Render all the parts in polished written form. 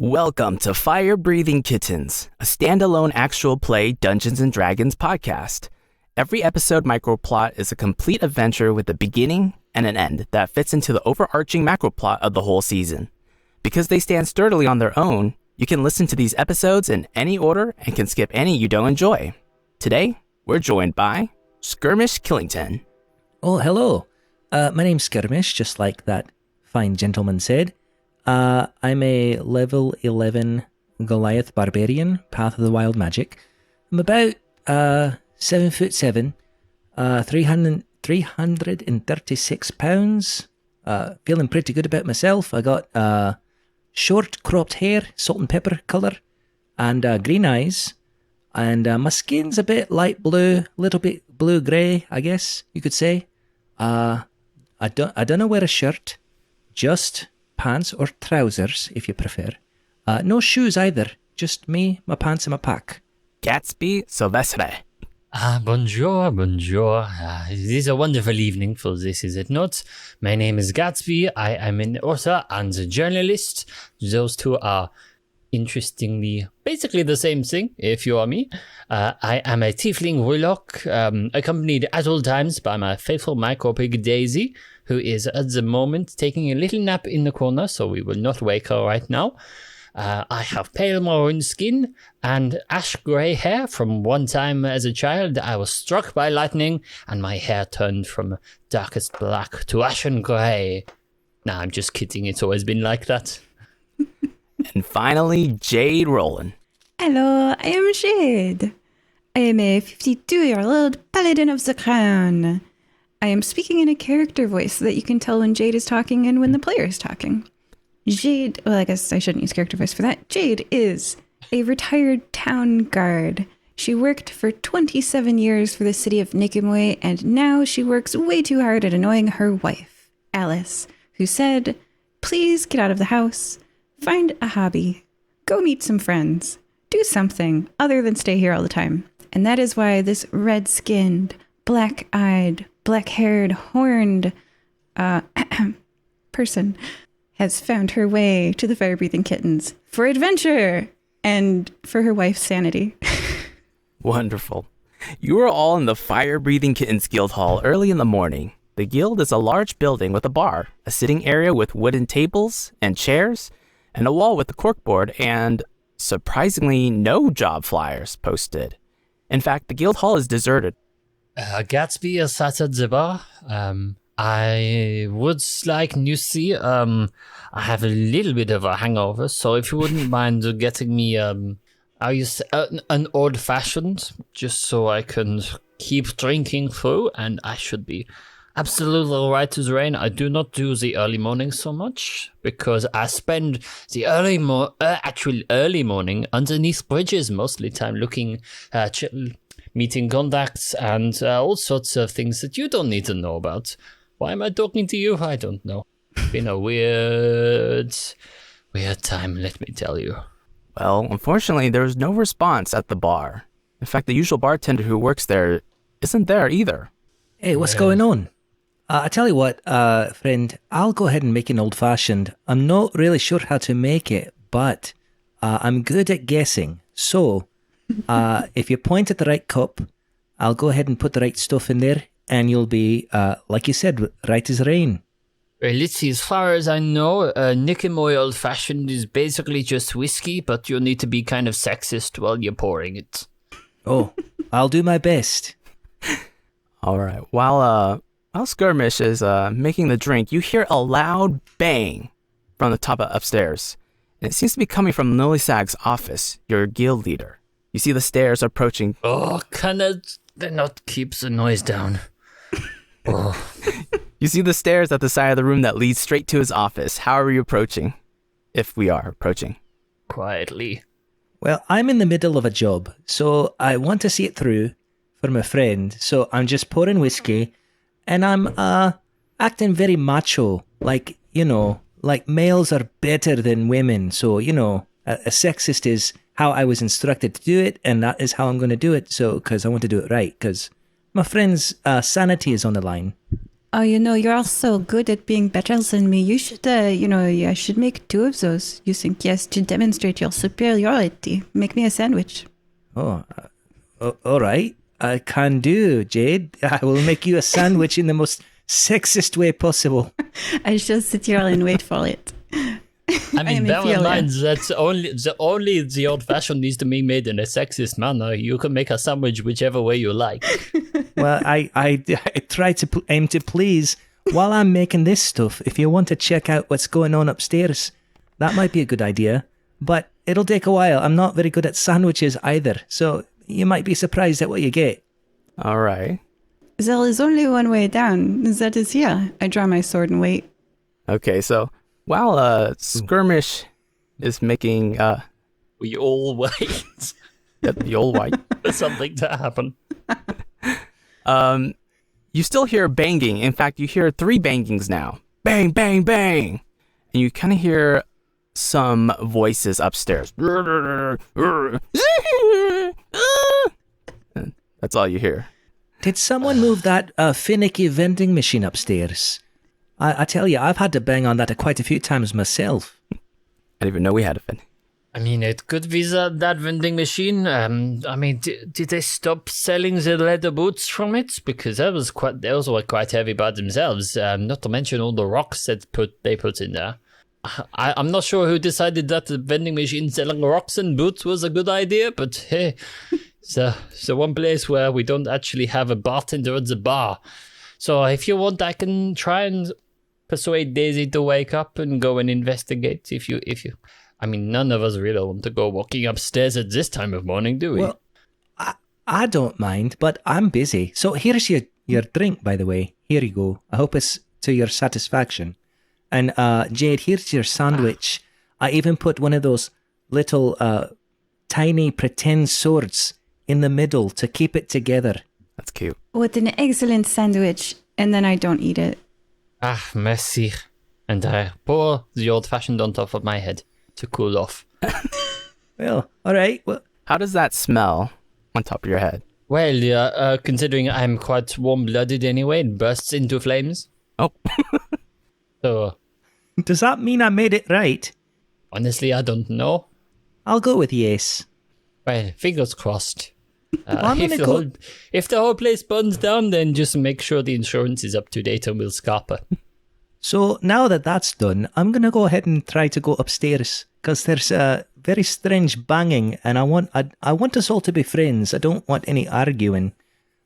Welcome to Fire Breathing Kittens, a standalone actual play Dungeons & Dragons podcast. Every episode microplot is a complete adventure with a beginning and an end that fits into the overarching macroplot of the whole season. Because they stand sturdily on their own, you can listen to these episodes in any order and can skip any you don't enjoy. Today, we're joined by Skirmish Killington. Oh, hello. My name's Skirmish, just like that fine gentleman said. I'm a level 11 Goliath Barbarian, Path of the Wild Magic. I'm about 7'7", 336 pounds. Feeling pretty good about myself. I got short cropped hair, salt and pepper colour, and green eyes. And my skin's a bit light blue, a little bit blue-grey, I guess you could say. I don't wear a shirt, just pants or trousers, if you prefer. No shoes either, just me, my pants, and my pack. Gatsby Silvestre. Bonjour. It is a wonderful evening for this, is it not? My name is Gatsby. I am an author and a journalist. Those two are interestingly basically the same thing, if you are me. I am a tiefling warlock, accompanied at all times by my faithful micropig Daisy, who is at the moment taking a little nap in the corner, so we will not wake her right now. I have pale maroon skin and ash grey hair. From one time as a child, I was struck by lightning and my hair turned from darkest black to ashen grey. Nah, I'm just kidding. It's always been like that. And finally, Jade Rowland. Hello, I am Jade. I am a 52-year-old paladin of the crown. I am speaking in a character voice so that you can tell when Jade is talking and when the player is talking. Jade, well, I guess I shouldn't use character voice for that. Jade is a retired town guard. She worked for 27 years for the city of Nikimoy, and now she works way too hard at annoying her wife, Alice, who said, please get out of the house, find a hobby, go meet some friends, do something other than stay here all the time. And that is why this red-skinned, black-eyed, black-haired, horned person has found her way to the fire-breathing kittens for adventure and for her wife's sanity. Wonderful. You are all in the Fire Breathing Kittens Guild Hall early in the morning. The guild is a large building with a bar, a sitting area with wooden tables and chairs, and a wall with a corkboard and, surprisingly, no job flyers posted. In fact, the guild hall is deserted. Gatsby is sat at the bar. I would like you see, I have a little bit of a hangover, so if you wouldn't mind getting me, an old-fashioned, just so I can keep drinking through, and I should be absolutely all right as rain. I do not do the early morning so much, because I spend the early morning underneath bridges, mostly time looking at meeting contacts and all sorts of things that you don't need to know about. Why am I talking to you? I don't know. Been a weird time, let me tell you. Well, unfortunately, there is no response at the bar. In fact, the usual bartender who works there isn't there either. Hey, what's going on? I tell you what, friend, I'll go ahead and make an old-fashioned. I'm not really sure how to make it, but I'm good at guessing. So, if you point at the right cup, I'll go ahead and put the right stuff in there, and you'll be, like you said, right as rain. Well, let's see, as far as I know, Nikimoy Old Fashioned is basically just whiskey, but you'll need to be kind of sexist while you're pouring it. Oh, I'll do my best. All right. While Skirmish is making the drink, you hear a loud bang from the top of upstairs. And it seems to be coming from Nolisag's office, your guild leader. You see the stairs approaching. Oh, can they not keep the noise down? Oh. You see the stairs at the side of the room that leads straight to his office. How are you approaching? If we are approaching. Quietly. Well, I'm in the middle of a job, so I want to see it through for my friend. So I'm just pouring whiskey, and I'm acting very macho. Like, like males are better than women. So, a sexist is how I was instructed to do it, and that is how I'm going to do it. So, because I want to do it right, because my friend's sanity is on the line. Oh, you're all so good at being better than me. You should, I should make 2 of those. You think, yes, to demonstrate your superiority. Make me a sandwich. Oh, all right. I can do, Jade. I will make you a sandwich in the most sexist way possible. I shall sit here and wait for it. I mean, bear in mind that only the old-fashioned needs to be made in a sexist manner. You can make a sandwich whichever way you like. Well, I try to aim to please. While I'm making this stuff, if you want to check out what's going on upstairs, that might be a good idea. But it'll take a while. I'm not very good at sandwiches either, so you might be surprised at what you get. All right. There is only one way down. That is here. I draw my sword and wait. Okay, so while Skirmish is making... We all wait. the old white. For something to happen. You still hear banging. In fact, you hear 3 bangings now. Bang, bang, bang. And you kind of hear some voices upstairs. That's all you hear. Did someone move that finicky vending machine upstairs? I tell you, I've had to bang on that quite a few times myself. I didn't even know we had a fin. I mean, it could be that vending machine. I mean, did they stop selling the leather boots from it? Because those were quite heavy by themselves. Not to mention all the rocks that they put in there. I'm not sure who decided that the vending machine selling rocks and boots was a good idea, but hey, so one place where we don't actually have a bartender at the bar. So if you want, I can try and persuade Daisy to wake up and go and investigate. If you. I mean, none of us really want to go walking upstairs at this time of morning, do we? Well, I don't mind, but I'm busy. So here's your drink, by the way. Here you go. I hope it's to your satisfaction. And Jade, here's your sandwich. I even put one of those little tiny pretend swords in the middle to keep it together. That's cute. What an excellent sandwich. And then I don't eat it. Ah, merci. And I pour the old-fashioned on top of my head to cool off. Well, all right. Well, how does that smell on top of your head? Well, yeah, considering I'm quite warm-blooded anyway, it bursts into flames. Oh. So, does that mean I made it right? Honestly, I don't know. I'll go with yes. Well, fingers crossed. Well, if the whole place burns down, then just make sure the insurance is up to date and we'll scarper. So now that that's done, I'm going to go ahead and try to go upstairs because there's a very strange banging and I want us all to be friends. I don't want any arguing.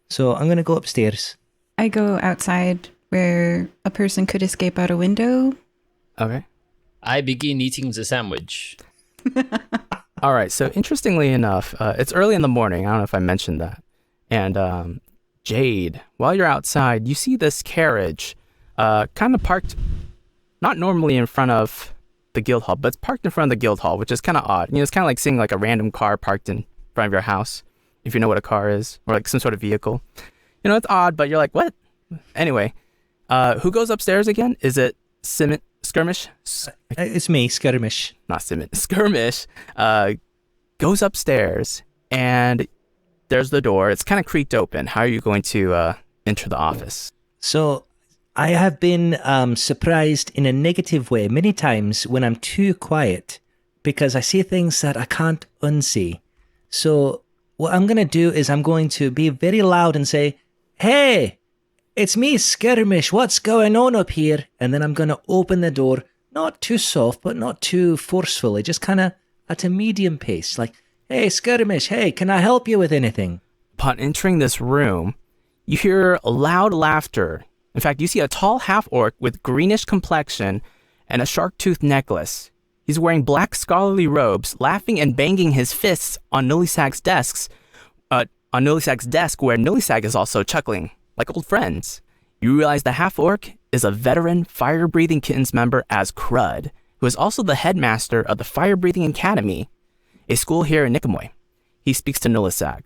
So I'm going to go upstairs. I go outside where a person could escape out a window. Okay. I begin eating the sandwich. All right. So interestingly enough, it's early in the morning. I don't know if I mentioned that. And Jade, while you're outside, you see this carriage kind of parked, not normally in front of the guild hall, but it's parked in front of the guild hall, which is kind of odd. It's kind of like seeing like a random car parked in front of your house, if you know what a car is, or like some sort of vehicle. It's odd, but you're like, what? Anyway, who goes upstairs again? Is it Skirmish? It's me, Skirmish. Not Skirmish goes upstairs, and there's the door. It's kind of creaked open. How are you going to enter the office? So I have been surprised in a negative way many times when I'm too quiet because I see things that I can't unsee. So what I'm going to do is I'm going to be very loud and say, "Hey, it's me, Skirmish. What's going on up here?" And then I'm going to open the door, not too soft, but not too forcefully, just kind of at a medium pace. Like, "Hey, Skirmish, hey, can I help you with anything?" Upon entering this room, you hear loud laughter. In fact, you see a tall half-orc with greenish complexion and a shark-tooth necklace. He's wearing black scholarly robes, laughing and banging his fists on Nillisag's desk, where Nillisag is also chuckling, like old friends. You realize the half-orc is a veteran fire-breathing kittens member as Crud, who is also the headmaster of the Fire-Breathing Academy, a school here in Nicomoy. He speaks to Nillisag.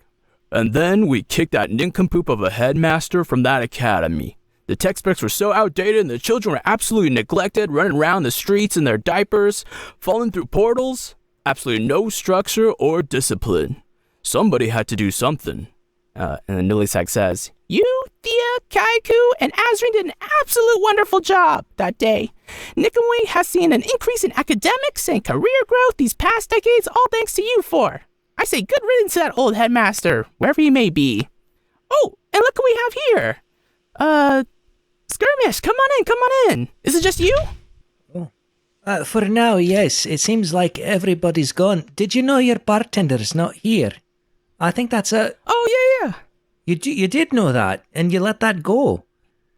"And then we kicked that nincompoop of a headmaster from that academy. The textbooks were so outdated and the children were absolutely neglected, running around the streets in their diapers, falling through portals. Absolutely no structure or discipline. Somebody had to do something." And then Nillisag says, "You Thea, Kaiku, and Azrin did an absolute wonderful job that day. Nikamui has seen an increase in academics and career growth these past decades, all thanks to you four. I say good riddance to that old headmaster, wherever he may be. Oh, and look who we have here. Skirmish, come on in. Is it just you? For now, yes. It seems like everybody's gone. Did you know your bartender's not here? I think that's a... Oh, yeah. You did know that, and you let that go.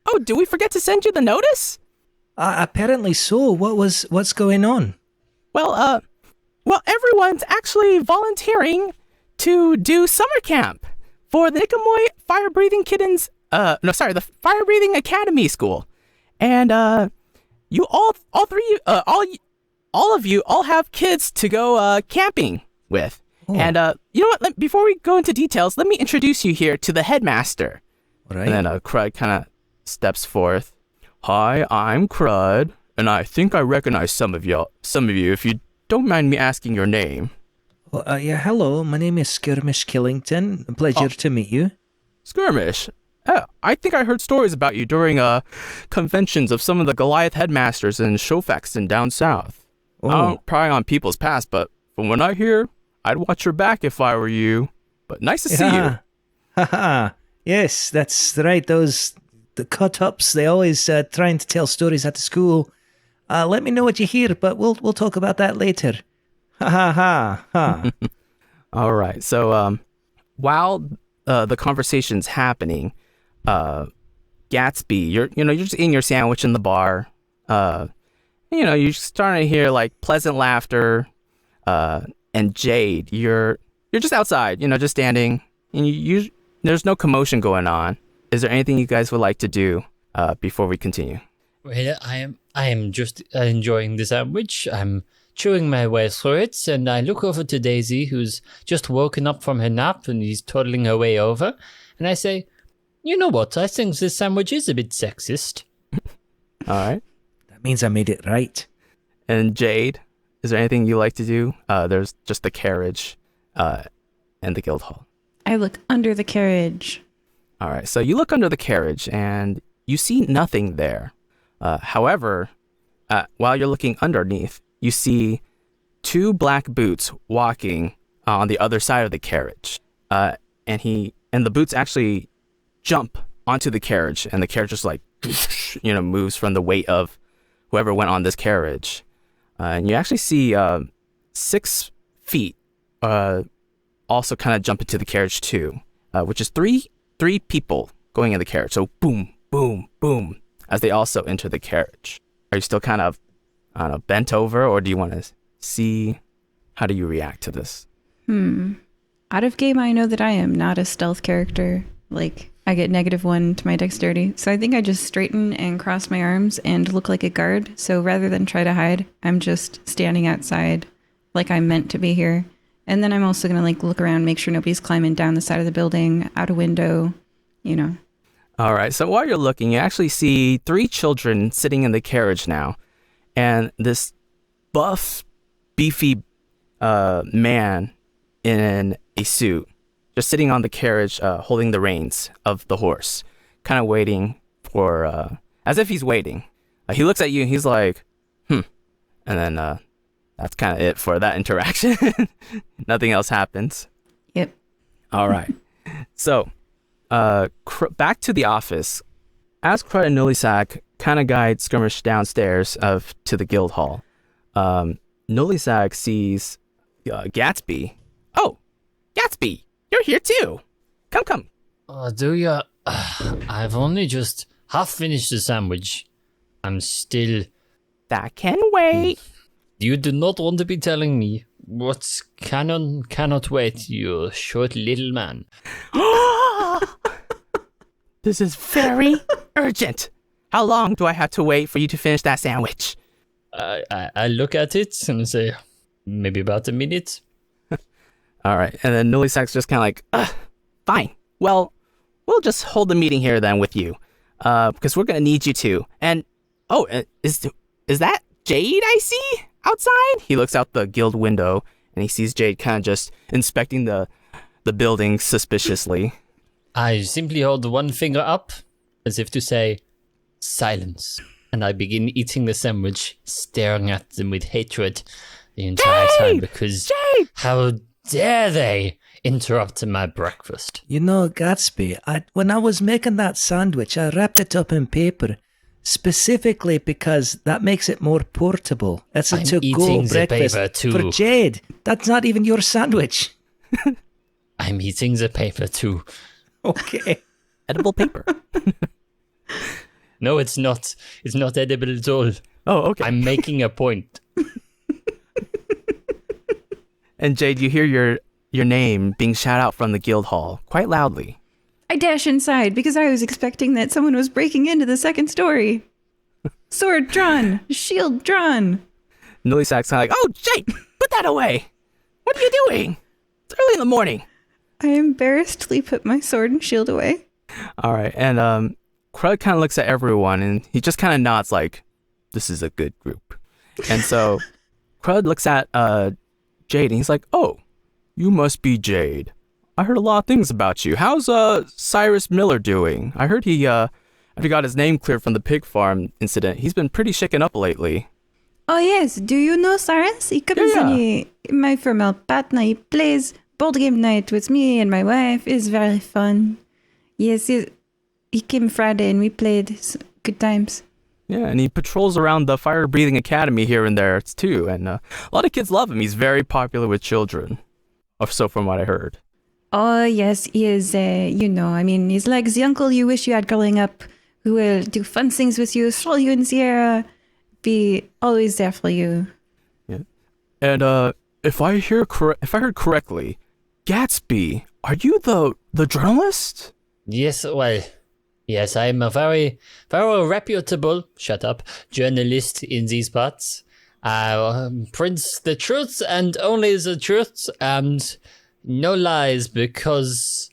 Oh, did we forget to send you the notice? Apparently so. What's going on? Well, everyone's actually volunteering to do summer camp for the Nikamoi Fire-Breathing Kittens, the Fire-Breathing Academy School. And, you all of you have kids to go, camping with. Oh. And, you know what, before we go into details, let me introduce you here to the headmaster. Right. And then, Crud kind of steps forth. Hi, I'm Crud, and I think I recognize some of you, if you don't mind me asking your name. Well, yeah, hello, my name is Skirmish Killington. A pleasure to meet you. Skirmish? I think I heard stories about you during conventions of some of the Goliath headmasters and Shofexton down south. Oh. I don't pry on people's past, but from what I hear, I'd watch your back if I were you. But nice to see you. Haha. Yes, that's right. The cut-ups, they always trying to tell stories at the school. Let me know what you hear, but we'll talk about that later. Ha. All right. So while the conversation's happening, Gatsby, you're just eating your sandwich in the bar. You're starting to hear like pleasant laughter. And Jade, you're just outside, just standing, and there's no commotion going on. Is there anything you guys would like to do before we continue? Well, I am just enjoying the sandwich. I'm chewing my way through it, and I look over to Daisy, who's just woken up from her nap, and he's toddling her way over, and I say, you know what, I think this sandwich is a bit sexist. All right. That means I made it right. And Jade, is there anything you like to do? There's just the carriage and the guild hall. I look under the carriage. All right, so you look under the carriage, and you see nothing there. However, while you're looking underneath, you see two black boots walking on the other side of the carriage. And the boots actually jump onto the carriage, and the carriage just like, moves from the weight of whoever went on this carriage. And you actually see 6 feet also kind of jump into the carriage too, which is three people going in the carriage. So boom, boom, boom, as they also enter the carriage. Are you still kind of, bent over, or do you want to see, how do you react to this? Out of game, I know that I am not a stealth character. Like, I get -1 to my dexterity. So I think I just straighten and cross my arms and look like a guard. So rather than try to hide, I'm just standing outside like I'm meant to be here. And then I'm also going to look around, make sure nobody's climbing down the side of the building, out a window, All right. So while you're looking, you actually see 3 children sitting in the carriage now. And this buff, beefy man in a suit, just sitting on the carriage, holding the reins of the horse, kind of waiting for, as if he's waiting. He looks at you and he's like, And then that's kind of it for that interaction. Nothing else happens. Yep. All right. So, back to the office. As Crud and Nulisak kind of guide Skirmish downstairs to the guild hall, Nulisak sees Gatsby. Oh, Gatsby! You're here too. Come. Do ya? I've only just half finished the sandwich. I'm still... That can wait. You do not want to be telling me what's canon cannot wait, you short little man. This is very urgent. How long do I have to wait for you to finish that sandwich? I look at it and say, maybe about a minute. All right. And then Nulisak's just kind of like, fine. Well, we'll just hold the meeting here then with you. Because we're going to need you to. And, is that Jade I see outside? He looks out the guild window and he sees Jade kind of just inspecting the building suspiciously. I simply hold one finger up, as if to say, silence. And I begin eating the sandwich, staring at them with hatred the entire time, because how dare they interrupt my breakfast? You know, Gatsby, when I was making that sandwich, I wrapped it up in paper, specifically because that makes it more portable. It's a I'm to-go eating the breakfast paper too. for Jade. That's not even your sandwich. I'm eating the paper too. Okay. Edible paper. No, it's not. It's not edible at all. Oh, okay. I'm making a point. And Jade, you hear your name being shouted out from the guild hall quite loudly. I dash inside because I was expecting that someone was breaking into the second story. Sword drawn, shield drawn. Nillysack's kind of like, oh, Jade, put that away. What are you doing? It's early in the morning. I embarrassedly put my sword and shield away. All right, and Krug kind of looks at everyone, and he just kind of nods like, this is a good group. And so Krug looks at Jade, and he's like, oh, you must be Jade. I heard a lot of things about you. How's Cyrus Miller doing? I heard he after he got his name cleared from the pig farm incident, he's been pretty shaken up lately. Oh yes, do you know Cyrus? He comes in my formal partner. He plays board game night with me and my wife. It's very fun. Yes, he came Friday and we played. Good times. Yeah, and he patrols around the fire breathing academy here and there too, and a lot of kids love him. He's very popular with children, or so from what I heard. Oh yes, he is. He's like the uncle you wish you had growing up, who will do fun things with you, throw you in the air, be always there for you. Yeah, and if I heard correctly, Gatsby, are you the journalist? Yes, well, yes, I'm a very, very reputable, journalist in these parts. I print the truth and only the truth and no lies, because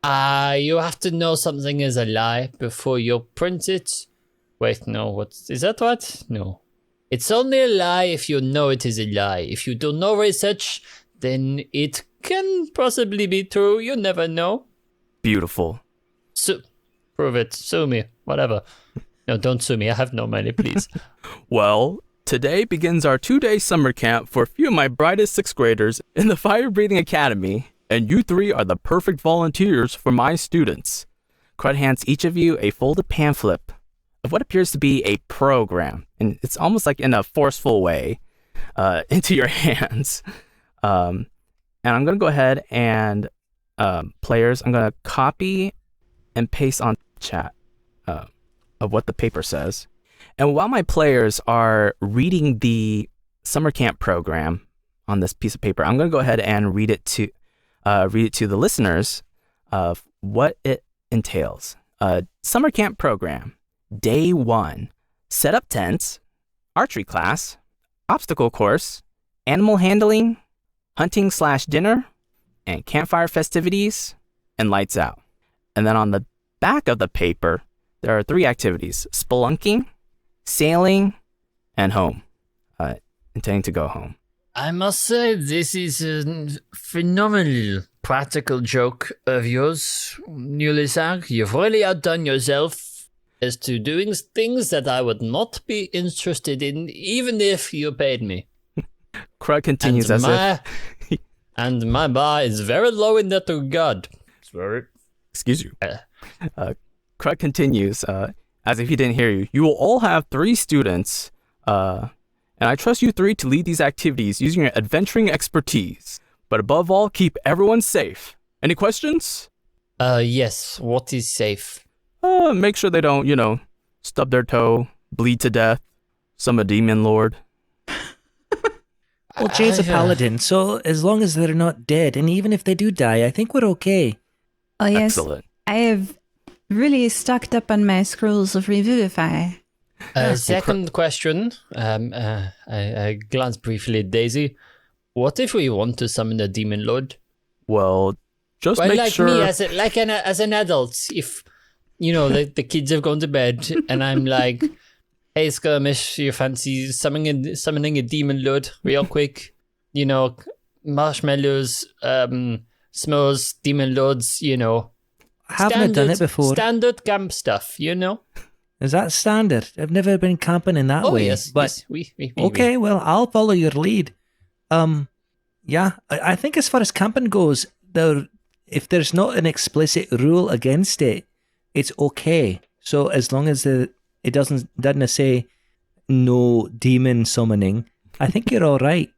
you have to know something is a lie before you print it. Wait, no, is that what? No. It's only a lie if you know it is a lie. If you do no research, then it can possibly be true. You never know. Beautiful. Prove it. Sue me. Whatever. No, don't sue me. I have no money, please. Well, today begins our 2-day summer camp for a few of my brightest 6th graders in the Fire Breathing Academy, and you 3 are the perfect volunteers for my students. Crud hands each of you a folded pamphlet of what appears to be a program, and it's almost like in a forceful way, into your hands. And I'm going to go ahead and, players, I'm going to copy and paste on chat of what the paper says. And while my players are reading the summer camp program on this piece of paper, I'm going to go ahead and read it to the listeners of what it entails. Summer camp program, day 1, set up tents, archery class, obstacle course, animal handling, hunting/dinner, and campfire festivities, and lights out. And then on the back of the paper, there are 3 activities: spelunking, sailing, and home. Intending to go home. I must say, this is a phenomenal practical joke of yours, Nullisac. You've really outdone yourself as to doing things that I would not be interested in, even if you paid me. Krug continues and my bar is very low in that regard. It's very... Excuse you. Krug continues, as if he didn't hear you. You will all have 3 students, and I trust you 3 to lead these activities using your adventuring expertise. But above all, keep everyone safe. Any questions? Yes. What is safe? Make sure they don't, stub their toe, bleed to death, summon a demon lord. Well, Jade's a paladin, so as long as they're not dead, and even if they do die, I think we're okay. Oh yes, Excellent. I have really stocked up on my scrolls of revivify. Second question. I glanced briefly at Daisy. What if we want to summon a demon lord? Well, just well, make like sure... me, as an adult, if, the kids have gone to bed, and I'm like, hey, Skirmish, you fancy summoning a demon lord real quick? Marshmallows, s'mores, demon lords, haven't done it before. Standard camp stuff, you know? Is that standard? I've never been camping in that way. Yes, but yes. We. okay, well, I'll follow your lead. Yeah, I think as far as camping goes, if there's not an explicit rule against it, it's okay. So as long as it doesn't say no demon summoning, I think you're all right.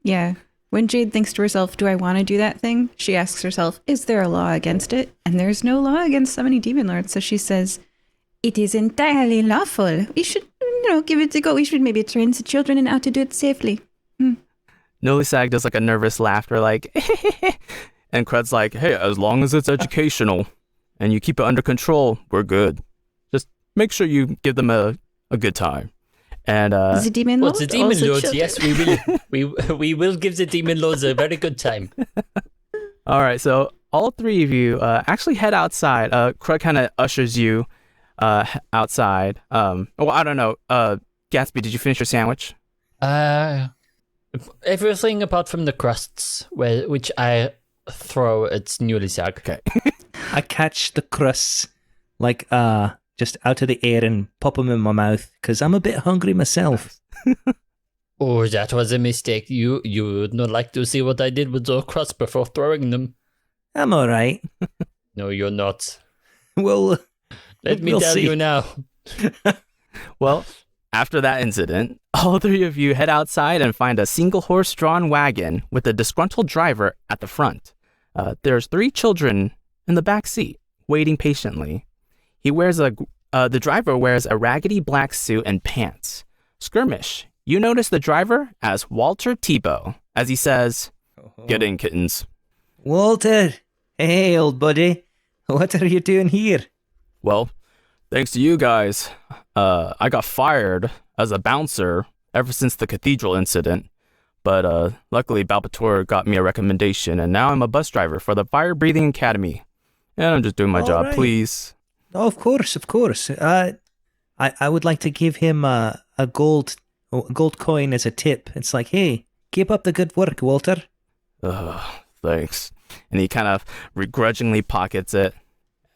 Yeah. When Jade thinks to herself, do I want to do that thing? She asks herself, is there a law against it? And there's no law against summoning demon lords. So she says, it is entirely lawful. We should, give it a go. We should maybe train the children in how to do it safely. Nolisag does like a nervous laughter, like, and Crud's like, hey, as long as it's educational and you keep it under control, we're good. Just make sure you give them a good time. And the demon lords? The demon lords, yes, we will. We will give the demon lords a very good time. All right, so all three of you actually head outside. Crud kind of ushers you outside. Well, I don't know. Gatsby, did you finish your sandwich? Everything apart from the crusts, which I throw at Nolisag. Okay. I catch the crusts like just out of the air and pop them in my mouth because I'm a bit hungry myself. Oh, that was a mistake. You would not like to see what I did with those crusts before throwing them. I'm all right. No, you're not. Well, Let me we'll tell see. you now. Well, after that incident, all three of you head outside and find a single horse-drawn wagon with a disgruntled driver at the front. There's 3 children in the back seat, waiting patiently. The driver wears a raggedy black suit and pants. Skirmish, you notice the driver as Walter Tebow, as he says, "Get in, kittens." Walter, hey, old buddy. What are you doing here? Well, thanks to you guys, I got fired as a bouncer ever since the cathedral incident. But luckily, Balbator got me a recommendation, and now I'm a bus driver for the Fire Breathing Academy. And I'm just doing my job, right. please. Oh, of course. I would like to give him a gold coin as a tip. It's like, hey, keep up the good work, Walter. Thanks. And he kind of begrudgingly pockets it.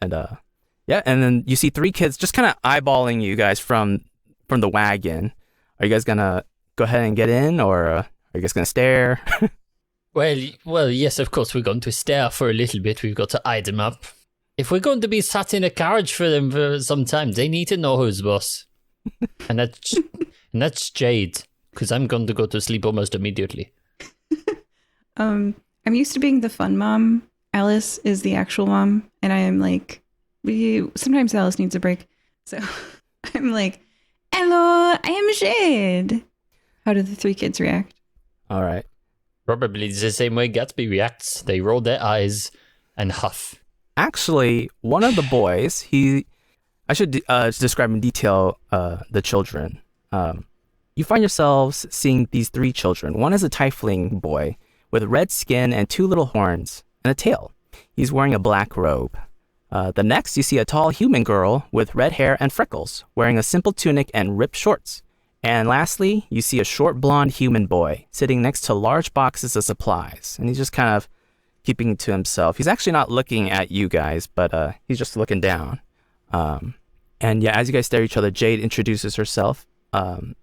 And and then you see 3 kids just kind of eyeballing you guys from the wagon. Are you guys gonna go ahead and get in, or are you guys gonna stare? Well, yes, of course, we're going to stare for a little bit. We've got to eye them up. If we're going to be sat in a carriage for them for some time, they need to know who's boss. and that's Jade, because I'm going to go to sleep almost immediately. I'm used to being the fun mom. Alice is the actual mom, and I am like, sometimes Alice needs a break. So I'm like, hello, I am Jade. How do the 3 kids react? All right. Probably the same way Gatsby reacts. They roll their eyes and huff. Actually, one of the boys, I should describe in detail the children. You find yourselves seeing these 3 children. One is a tiefling boy with red skin and 2 little horns and a tail. He's wearing a black robe. The next, you see a tall human girl with red hair and freckles, wearing a simple tunic and ripped shorts. And lastly, you see a short blonde human boy sitting next to large boxes of supplies. And he's just kind of keeping to himself. He's actually not looking at you guys, but he's just looking down. And yeah, as you guys stare at each other, Jade introduces herself. The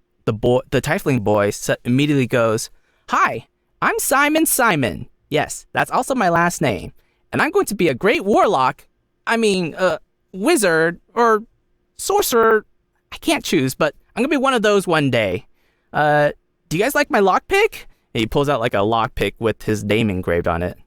tiefling boy immediately goes, "Hi, I'm Simon. Yes, that's also my last name. And I'm going to be a great warlock. Wizard or sorcerer. I can't choose, but I'm going to be one of those one day. Do you guys like my lockpick?" And he pulls out like a lockpick with his name engraved on it.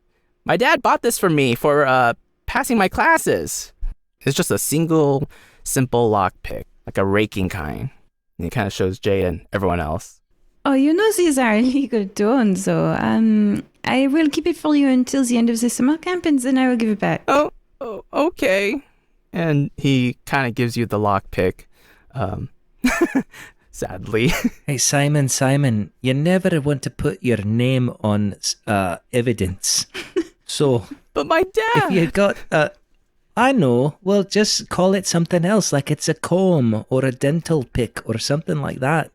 "My dad bought this for me for passing my classes." It's just a single, simple lockpick, like a raking kind. And he kind of shows Jay and everyone else. Oh, these are illegal tones, so I will keep it for you until the end of the summer camp, and then I will give it back. Oh, okay. And he kind of gives you the lockpick. Sadly. Hey, Simon, you never want to put your name on evidence. So, But my dad! if you got I know, well, just call it something else, like it's a comb or a dental pick or something like that.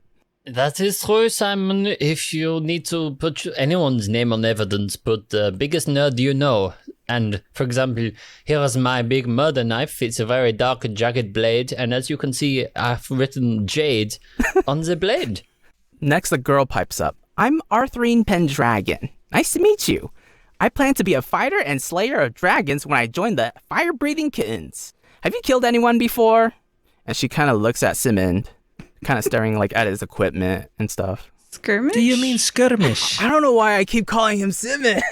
That is true, Simon. If you need to put anyone's name on evidence, put the biggest nerd you know And for example, here is my big murder knife. It's a very dark, jagged blade. And as you can see, I've written Jade on the blade. Next, the girl pipes up. I'm Arthurine Pendragon. Nice to meet you. I plan to be a fighter and slayer of dragons when I join the fire-breathing kittens. Have you killed anyone before? And she kind of looks at Simon, kind of staring like at his equipment and stuff. Skirmish? Do you mean Skirmish? I don't know why I keep calling him Simon.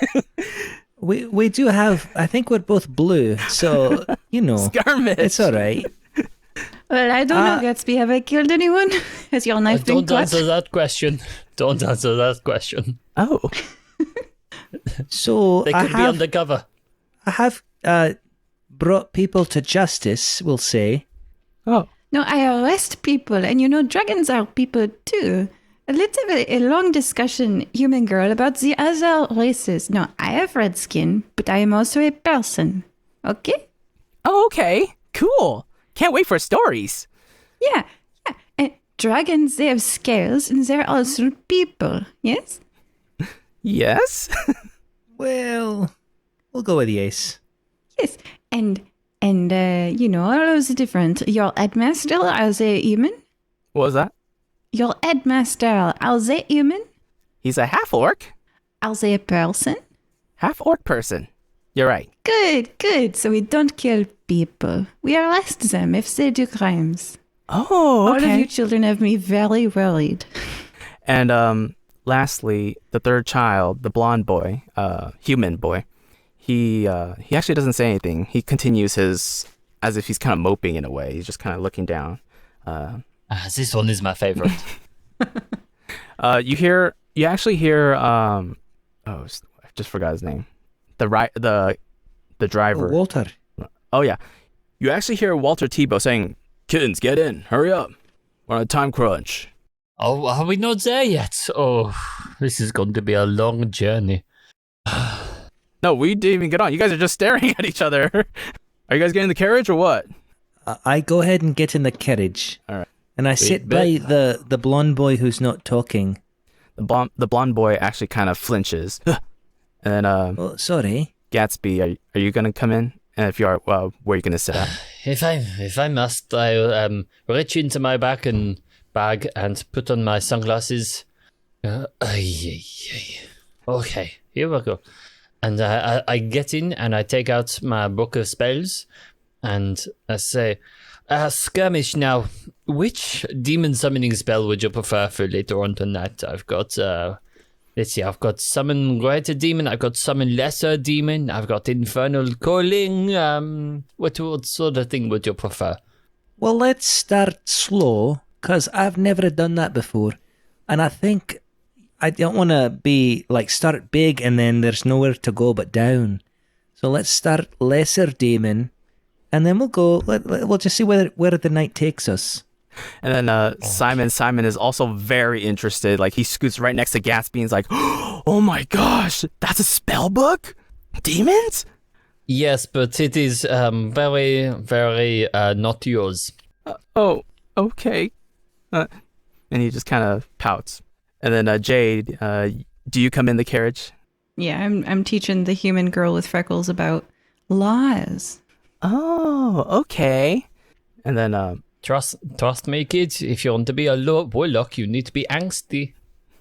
We do have, I think we're both blue, so, you know. Skirmish. It's all right. Well, I don't know, Gatsby. Have I killed anyone? Has your knife been Don't cut? answer that question. Don't answer that question. Oh. So They could be undercover. I have brought people to justice, we'll say. Oh. No, I arrest people, and you know, dragons are people too. Let's have a long discussion, human girl, about the other races. No, I have red skin, but I am also a person. Okay? Oh, okay. Cool. Can't wait for stories. Yeah. And dragons, they have scales, and they're also people. Yes? Yes? Well, we'll go with yes. Yes. And you know, all those different. Your headmaster, are they human? What was that? Your headmaster, are they human? He's a half-orc. Are they a person? Half-orc person. You're right. Good. So we don't kill people. We arrest them if they do crimes. Oh, okay. All of you children have me very worried. And lastly, the third child, the blonde boy, human boy, he actually doesn't say anything. He continues his, as if he's kind of moping in a way. He's just kind of looking down. This one is my favorite. You actually hear, I just forgot his name. The driver. Walter. Oh, yeah. You actually hear Walter Tebow saying, "Kittens, get in. Hurry up. We're on a time crunch." Oh, are we not there yet? Oh, this is going to be a long journey. No, we didn't even get on. You guys are just staring at each other. Are you guys getting in the carriage or what? I go ahead and get in the carriage. All right. And I sit by the blonde boy who's not talking. The blonde boy actually kind of flinches. And then, Oh, sorry. Gatsby, are you going to come in? And if you are, well, where are you going to sit at? If I must, I'll reach into my bag and put on my sunglasses. Okay, here we go. And I get in and I take out my book of spells and I say, Skirmish now, which demon summoning spell would you prefer for later on tonight? I've got, let's see, I've got Summon Greater Demon, I've got Summon Lesser Demon, I've got Infernal Calling. What sort of thing would you prefer? Well, let's start slow, because I've never done that before. And I think I don't want to be like start big and then there's nowhere to go but down. So let's start lesser demon, and then we'll go. We'll just see where the night takes us. And then Simon is also very interested. Like, he scoots right next to Gatsby and is like, "Oh my gosh, that's a spell book? Demons?" Yes, but it is very, very not yours. Oh, okay. And he just kind of pouts. And then Jade, do you come in the carriage? Yeah, I'm teaching the human girl with freckles about laws. Oh, okay. And then Trust me, kids. If you want to be a warlock, you need to be angsty.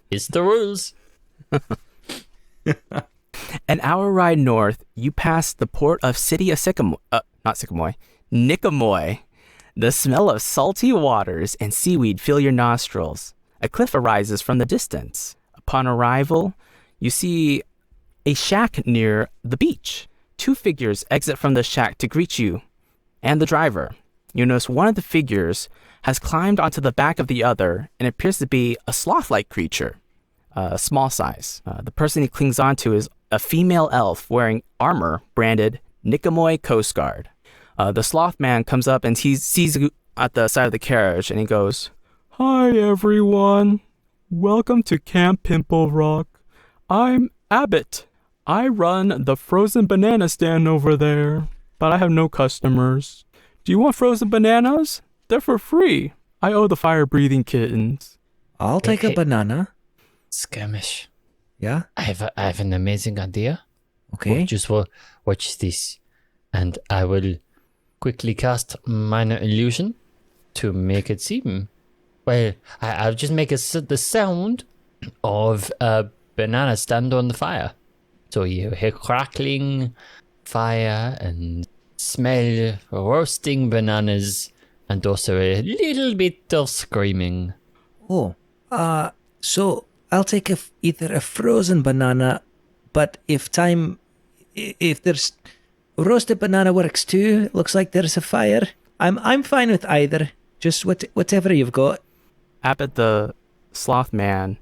It's the rules. An hour ride north, you pass the port of City of Nicomoy. The smell of salty waters and seaweed fill your nostrils. A cliff arises from the distance. Upon arrival, you see a shack near the beach. Two figures exit from the shack to greet you and the driver. You notice one of the figures has climbed onto the back of the other and appears to be a sloth-like creature, small size. The person he clings onto is a female elf wearing armor branded Nicomoy Coast Guard. The sloth man comes up and he sees you at the side of the carriage and he goes, "Hi everyone, welcome to Camp Pimple Rock. I'm Abbott. I run the frozen banana stand over there, but I have no customers. Do you want frozen bananas? They're for free. I owe the fire-breathing kittens." I'll take a banana. Skirmish. Yeah? I have an amazing idea. Okay. Just watch this. And I will quickly cast Minor Illusion to make it seem. Well, I'll just make the sound of a banana stand on the fire. So you hear crackling fire and smell roasting bananas and also a little bit of screaming. Oh, so I'll take either a frozen banana, but if there's roasted banana works too. Looks like there's a fire. I'm fine with either. Just whatever you've got. Abbott the sloth man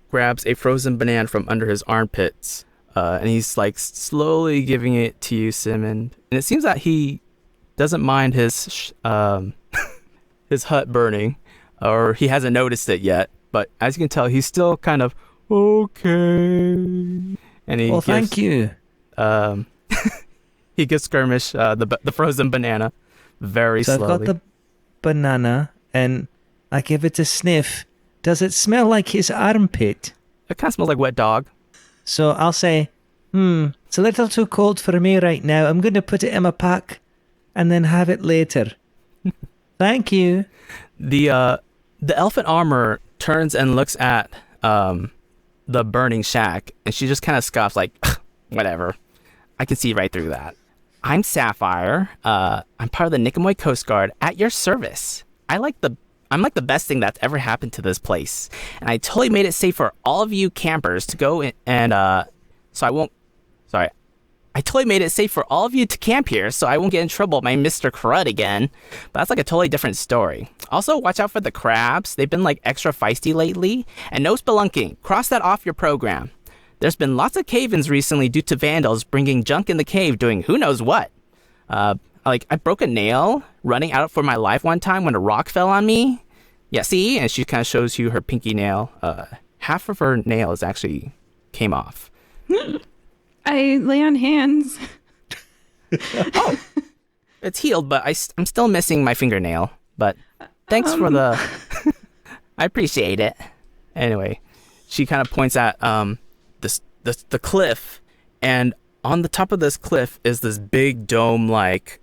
grabs a frozen banana from under his armpits, and he's like slowly giving it to you, Simon. And it seems that he doesn't mind his his hut burning, or he hasn't noticed it yet. But as you can tell, he's still kind of okay. And thank you. He gives Skirmish the frozen banana very slowly. So I've got the banana, and I give it a sniff. Does it smell like his armpit? It kind of smells like wet dog. So I'll say, it's a little too cold for me right now. I'm going to put it in my pack and then have it later. Thank you. The elephant armor turns and looks at the burning shack, and she just kind of scoffs like, whatever. I can see right through that. I'm Sapphire. I'm part of the Nicomoy Coast Guard at your service. I'm like the best thing that's ever happened to this place, and I totally made it safe for all of you campers to go in, and I totally made it safe for all of you to camp here, so I won't get in trouble by Mr. Crud again. But that's like a totally different story. Also, watch out for the crabs. They've been like extra feisty lately, and no spelunking. Cross that off your program. There's been lots of cave-ins recently due to vandals bringing junk in the cave doing who knows what. I broke a nail running out for my life one time when a rock fell on me. Yeah, see? And she kind of shows you her pinky nail. Half of her nails actually came off. I lay on hands. Oh, it's healed, but I'm still missing my fingernail. But thanks for the... I appreciate it. Anyway, she kind of points at the cliff, and on the top of this cliff is this big dome-like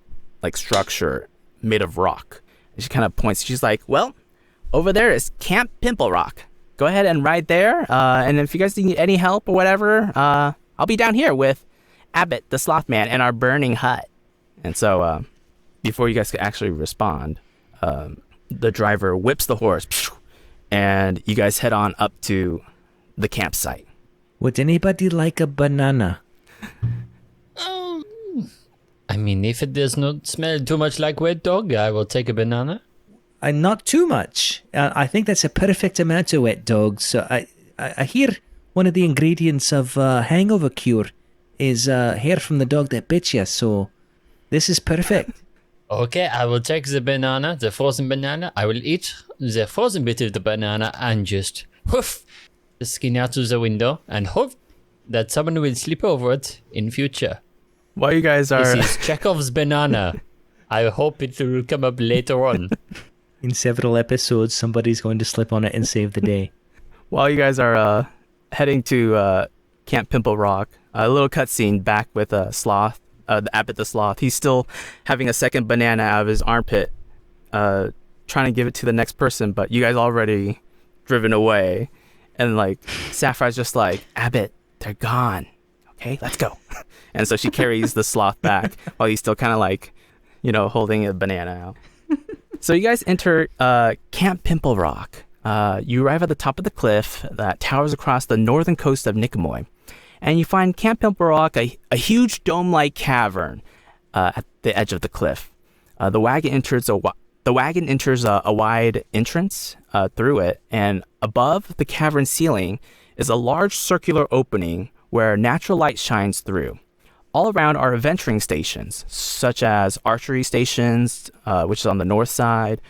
structure made of rock. And she kind of points. She's like, well, over there is Camp Pimple Rock. Go ahead and ride there. And if you guys need any help or whatever, I'll be down here with Abbott, the sloth man, and our burning hut. And so before you guys can actually respond, the driver whips the horse, and you guys head on up to the campsite. Would anybody like a banana? I mean, if it does not smell too much like wet dog, I will take a banana. Not too much. I think that's a perfect amount of wet dog. So I hear one of the ingredients of hangover cure is hair from the dog that bit you. So this is perfect. Okay, I will take the banana, the frozen banana. I will eat the frozen bit of the banana and just hoof the skin out of the window and hope that someone will slip over it in future. While you guys are... This is Chekhov's banana. I hope it will come up later on. In several episodes, somebody's going to slip on it and save the day. While you guys are heading to Camp Pimple Rock, a little cutscene back with Sloth, the Abbott the Sloth. He's still having a second banana out of his armpit, trying to give it to the next person, but you guys already driven away. And Sapphire's just like, Abbott, they're gone. Okay, let's go. And so she carries the sloth back while he's still kind of holding a banana out. So you guys enter Camp Pimple Rock. You arrive at the top of the cliff that towers across the northern coast of Nicomoy. And you find Camp Pimple Rock a huge dome-like cavern at the edge of the cliff. The wagon enters a wide entrance through it, and above the cavern ceiling is a large circular opening where natural light shines through. All around are adventuring stations, such as archery stations, which is on the north side.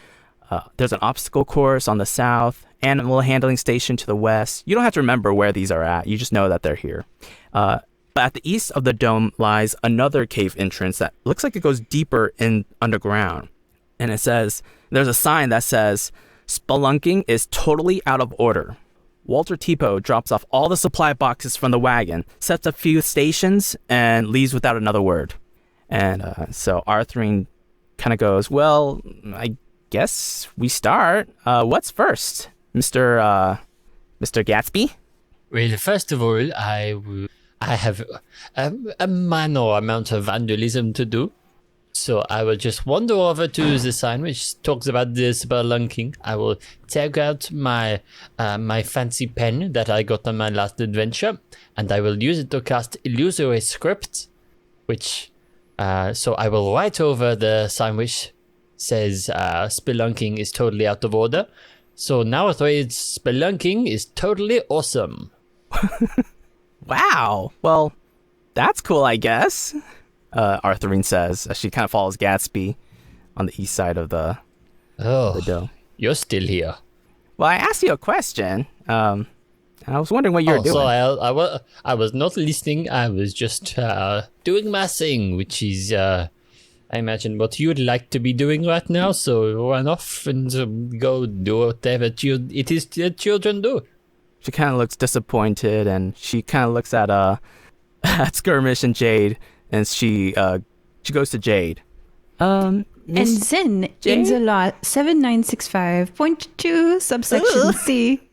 There's an obstacle course on the south, animal handling station to the west. You don't have to remember where these are at. You just know that they're here. But at the east of the dome lies another cave entrance that looks like it goes deeper in underground. And there's a sign that says, "Spelunking is totally out of order. Walter Tipo drops off all the supply boxes from the wagon, sets up a few stations, and leaves without another word. And so Arthurine kind of goes, well, I guess we start. What's first, Mr. Gatsby? Well, first of all, I have a minor amount of vandalism to do. So I will just wander over to the sign which talks about the spelunking. I will take out my my fancy pen that I got on my last adventure, and I will use it to cast illusory script, which so I will write over the sign which says spelunking is totally out of order. So now it reads, spelunking is totally awesome. Wow. Well, that's cool, I guess. Arthurine says as she kind of follows Gatsby on the east side of the dome. You're still here. Well, I asked you a question. I was wondering what you were doing. So I was not listening. I was just doing my thing, which is, I imagine, what you'd like to be doing right now. So run off and go do whatever it is that children do. She kind of looks disappointed, and she kind of looks at at Skirmish and Jade. And she goes to Jade. And then in the law 7965.2 subsection C.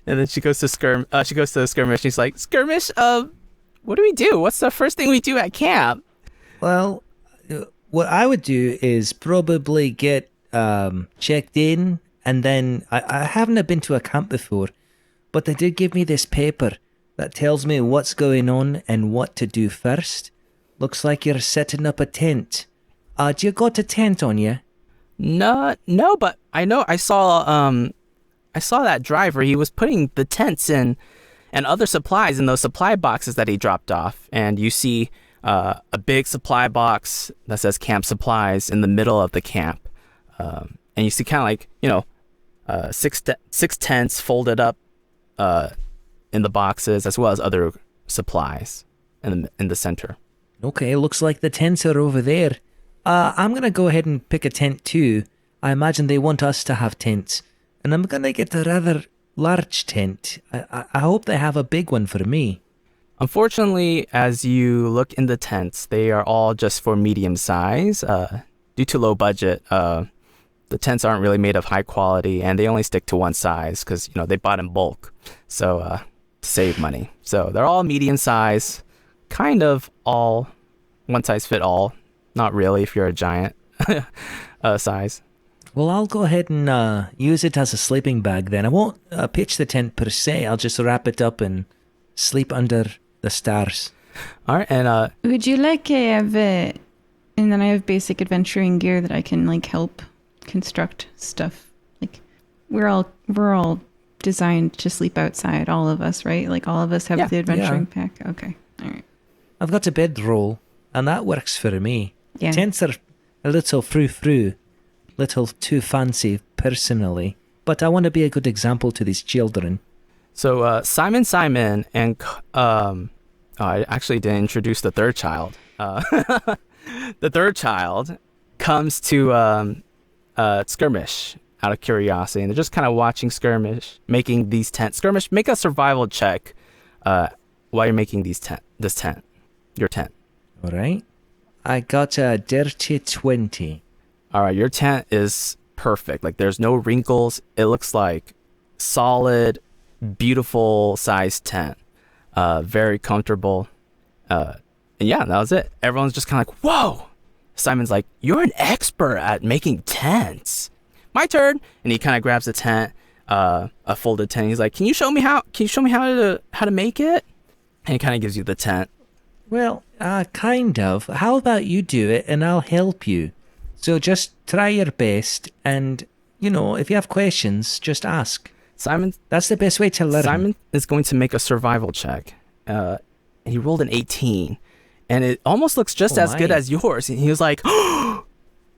And then she goes to Skirmish. She's like, Skirmish, what do we do? What's the first thing we do at camp? Well, what I would do is probably get checked in, and then I haven't been to a camp before, but they did give me this paper that tells me what's going on and what to do first. Looks like you're setting up a tent. Do you got a tent on you? No, but I know I saw that driver. He was putting the tents in and other supplies in those supply boxes that he dropped off. And you see a big supply box that says camp supplies in the middle of the camp. And you see kind of like, six tents folded up in the boxes, as well as other supplies in the center. Okay, looks like the tents are over there. I'm going to go ahead and pick a tent too. I imagine they want us to have tents. And I'm going to get a rather large tent. I hope they have a big one for me. Unfortunately, as you look in the tents, they are all just for medium size. Due to low budget, the tents aren't really made of high quality, and they only stick to one size because, they bought in bulk. So, to save money. So they're all medium size, kind of all one size fit all. Not really if you're a giant size. Well, I'll go ahead and use it as a sleeping bag then. I won't pitch the tent per se. I'll just wrap it up and sleep under the stars. All right, and would you like and then I have basic adventuring gear that I can help construct stuff. We're all designed to sleep outside, all of us, right? All of us have the adventuring pack. Okay, all right. I've got a bedroll, and that works for me. Yeah. Tents are a little frou-frou, little too fancy personally, but I want to be a good example to these children. So Simon and I actually didn't introduce the third child. The third child comes to Skirmish out of curiosity, and they're just kind of watching Skirmish making these tents. Skirmish, make a survival check while you're making your tent. All right. I got a dirty 20. All right, your tent is perfect. There's no wrinkles. It looks like solid, beautiful sized tent. Very comfortable. And yeah, that was it. Everyone's just kind of like, whoa. Simon's like, you're an expert at making tents. My turn. And he kind of grabs a tent, a folded tent. He's like, can you show me how to make it? And he kind of gives you the tent. Well, kind of. How about you do it and I'll help you? So just try your best, and, if you have questions, just ask. Simon, that's the best way to learn. Simon is going to make a survival check. And he rolled an 18. And it almost looks just as good as yours. And he was like, oh,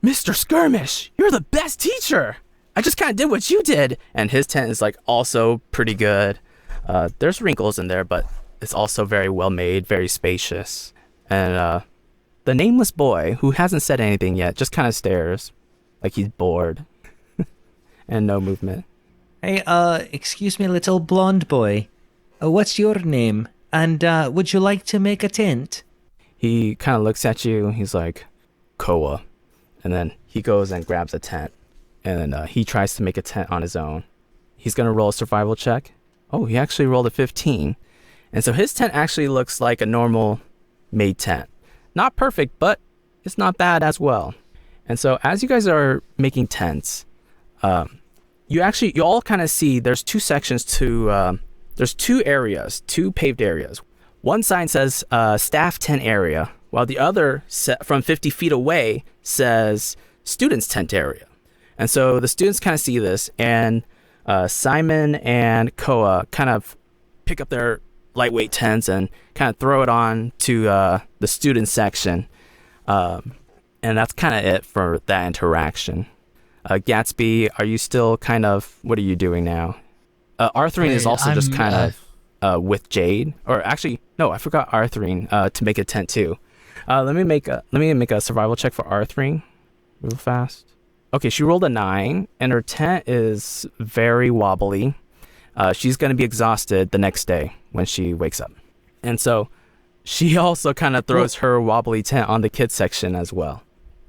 Mr. Skirmish, you're the best teacher. I just kind of did what you did. And his tent is also pretty good. There's wrinkles in there, but it's also very well made, very spacious. And the nameless boy, who hasn't said anything yet, just kind of stares like he's bored. And no movement. Hey, excuse me, little blonde boy. What's your name? And would you like to make a tent? He kind of looks at you. He's like, Koa. And then he goes and grabs a tent. And then he tries to make a tent on his own. He's going to roll a survival check. Oh, he actually rolled a 15. And so his tent actually looks like a normal made tent. Not perfect, but it's not bad as well. And so as you guys are making tents, you all kind of see there's two sections to, there's two areas, two paved areas. One sign says staff tent area, while the other from 50 feet away says students tent area. And so the students kind of see this, and Simon and Koa kind of pick up their lightweight tents and kind of throw it on to the student section. And that's kind of it for that interaction. Gatsby, are you still kind of, what are you doing now? Arthurine is also just kind of with Jade. Or actually, no, I forgot Arthurine to make a tent too. Let me make a survival check for Arthurine real fast. Okay, she rolled a 9, and her tent is very wobbly. She's going to be exhausted the next day when she wakes up. And so she also kind of throws her wobbly tent on the kids section as well.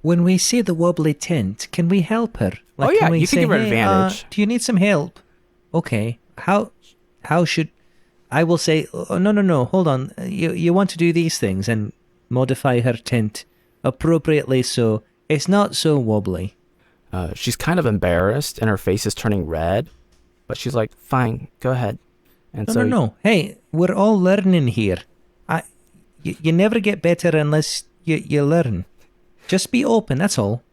When we see the wobbly tent, can we help her? Like, you can give her advantage. Do you need some help? Okay, how should... I will say, oh, no, hold on. You want to do these things and modify her tent appropriately so it's not so wobbly. She's kind of embarrassed and her face is turning red, but she's like, fine, go ahead. And No. Hey, we're all learning here. You never get better unless you learn. Just be open, that's all.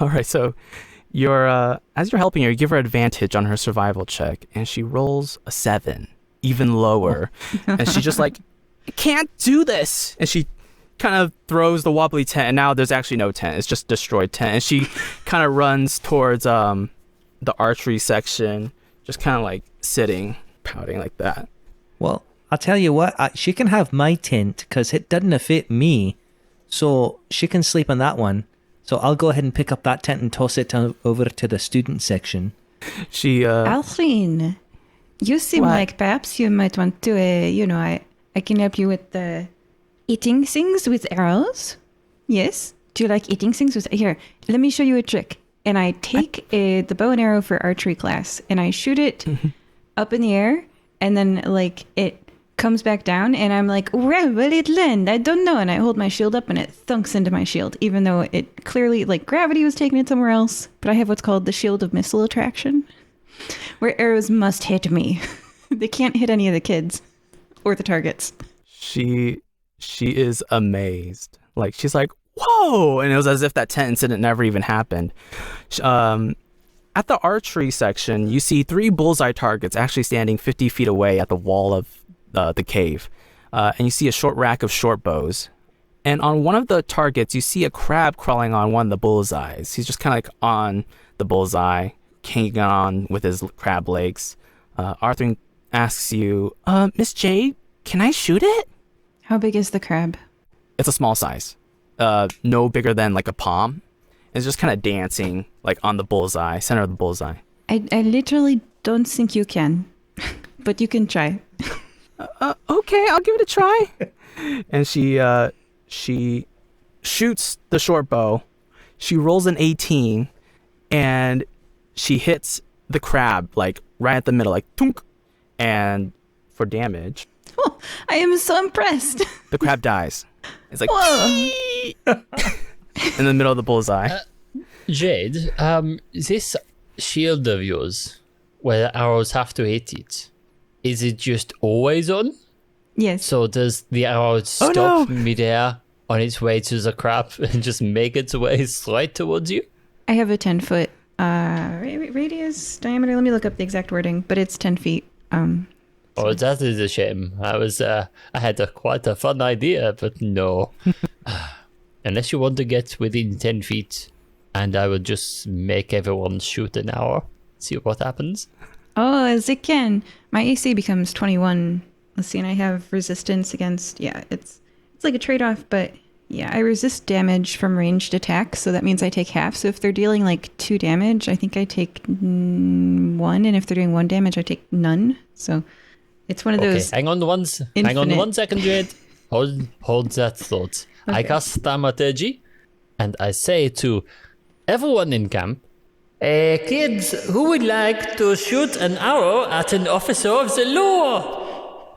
All right, so as you're helping her, you give her advantage on her survival check, and she rolls a 7, even lower. And she's just like, I can't do this. And she kind of throws the wobbly tent, and now there's actually no tent. It's just destroyed tent. And she kind of runs towards the archery section, just kind of like sitting, pouting like that. Well, I'll tell you what, she can have my tent because it doesn't fit me. So she can sleep on that one. So I'll go ahead and pick up that tent and toss it over to the student section. Alfreen, you seem like perhaps you might want to, I can help you with the eating things with arrows. Yes? Do you like eating things with... Here, let me show you a trick. And I take the bow and arrow for archery class, and I shoot it up in the air, and then, it comes back down, and I'm like, where will it land? I don't know. And I hold my shield up, and it thunks into my shield, even though it clearly, gravity was taking it somewhere else. But I have what's called the shield of missile attraction, where arrows must hit me. They can't hit any of the kids or the targets. She is amazed. She's like, whoa! And it was as if that tent incident never even happened. At the archery section, you see 3 bullseye targets actually standing 50 feet away at the wall of the cave. And you see a short rack of short bows. And on one of the targets, you see a crab crawling on one of the bullseyes. He's just kind of on the bullseye, hanging on with his crab legs. Arthur asks you, Miss Jade, can I shoot it? How big is the crab? It's a small size. No bigger than a palm. It's just kind of dancing on the bullseye, center of the bullseye. I literally don't think you can, but you can try. Okay, I'll give it a try. And she shoots the short bow. She rolls an 18, and she hits the crab right at the middle, tunk, and for damage. Oh, I am so impressed. The crab dies. It's whoa. In the middle of the bullseye. Jade, this shield of yours, where the arrows have to hit it, is it just always on? Yes. So does the arrow stop midair on its way to the crab and just make its way straight towards you? I have a 10-foot radius, diameter. Let me look up the exact wording, but it's 10 feet. Oh, that is a shame. I had quite a fun idea, but no. Unless you want to get within 10 feet, and I will just make everyone shoot an arrow. See what happens. Oh, as it can. My AC becomes 21. Let's see, and I have resistance against... Yeah, it's like a trade-off, but Yeah, I resist damage from ranged attacks, so that means I take half. So if they're dealing like 2 damage, I think I take 1, and if they're doing 1 damage, I take none. So it's one of those. Hang on one second, Jade. Hold that thought. Okay. I cast Thaumaturgy, and I say to everyone in camp, kids, who would like to shoot an arrow at an officer of the law?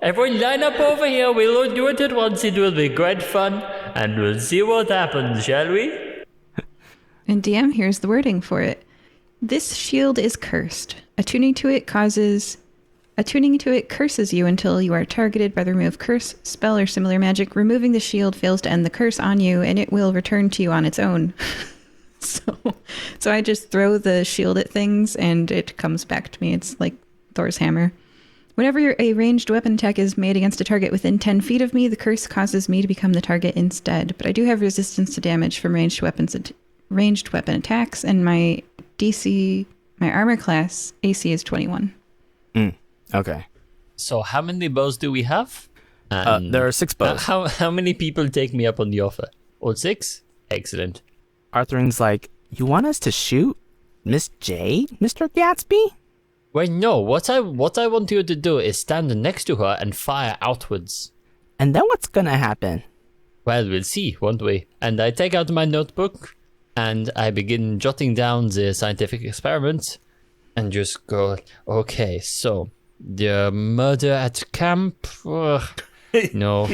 Everyone line up over here. We'll all do it at once. It will be great fun, and we'll see what happens, shall we? And DM, here's the wording for it. This shield is cursed. Attuning to it curses you until you are targeted by the remove curse, spell, or similar magic. Removing the shield fails to end the curse on you, and it will return to you on its own. So I just throw the shield at things, and it comes back to me. It's like Thor's hammer. Whenever a ranged weapon attack is made against a target within 10 feet of me, the curse causes me to become the target instead. But I do have resistance to damage from ranged weapon attacks, and my armor class AC is 21. Okay. So how many bows do we have? There are 6 bows. How many people take me up on the offer? All 6? Excellent. Arthur's like, you want us to shoot Miss Jade, Mr. Gatsby? Well, no. What I want you to do is stand next to her and fire outwards. And then what's gonna happen? Well, we'll see, won't we? And I take out my notebook, and I begin jotting down the scientific experiments, and just go, okay, so, the murder at camp? Ugh, no.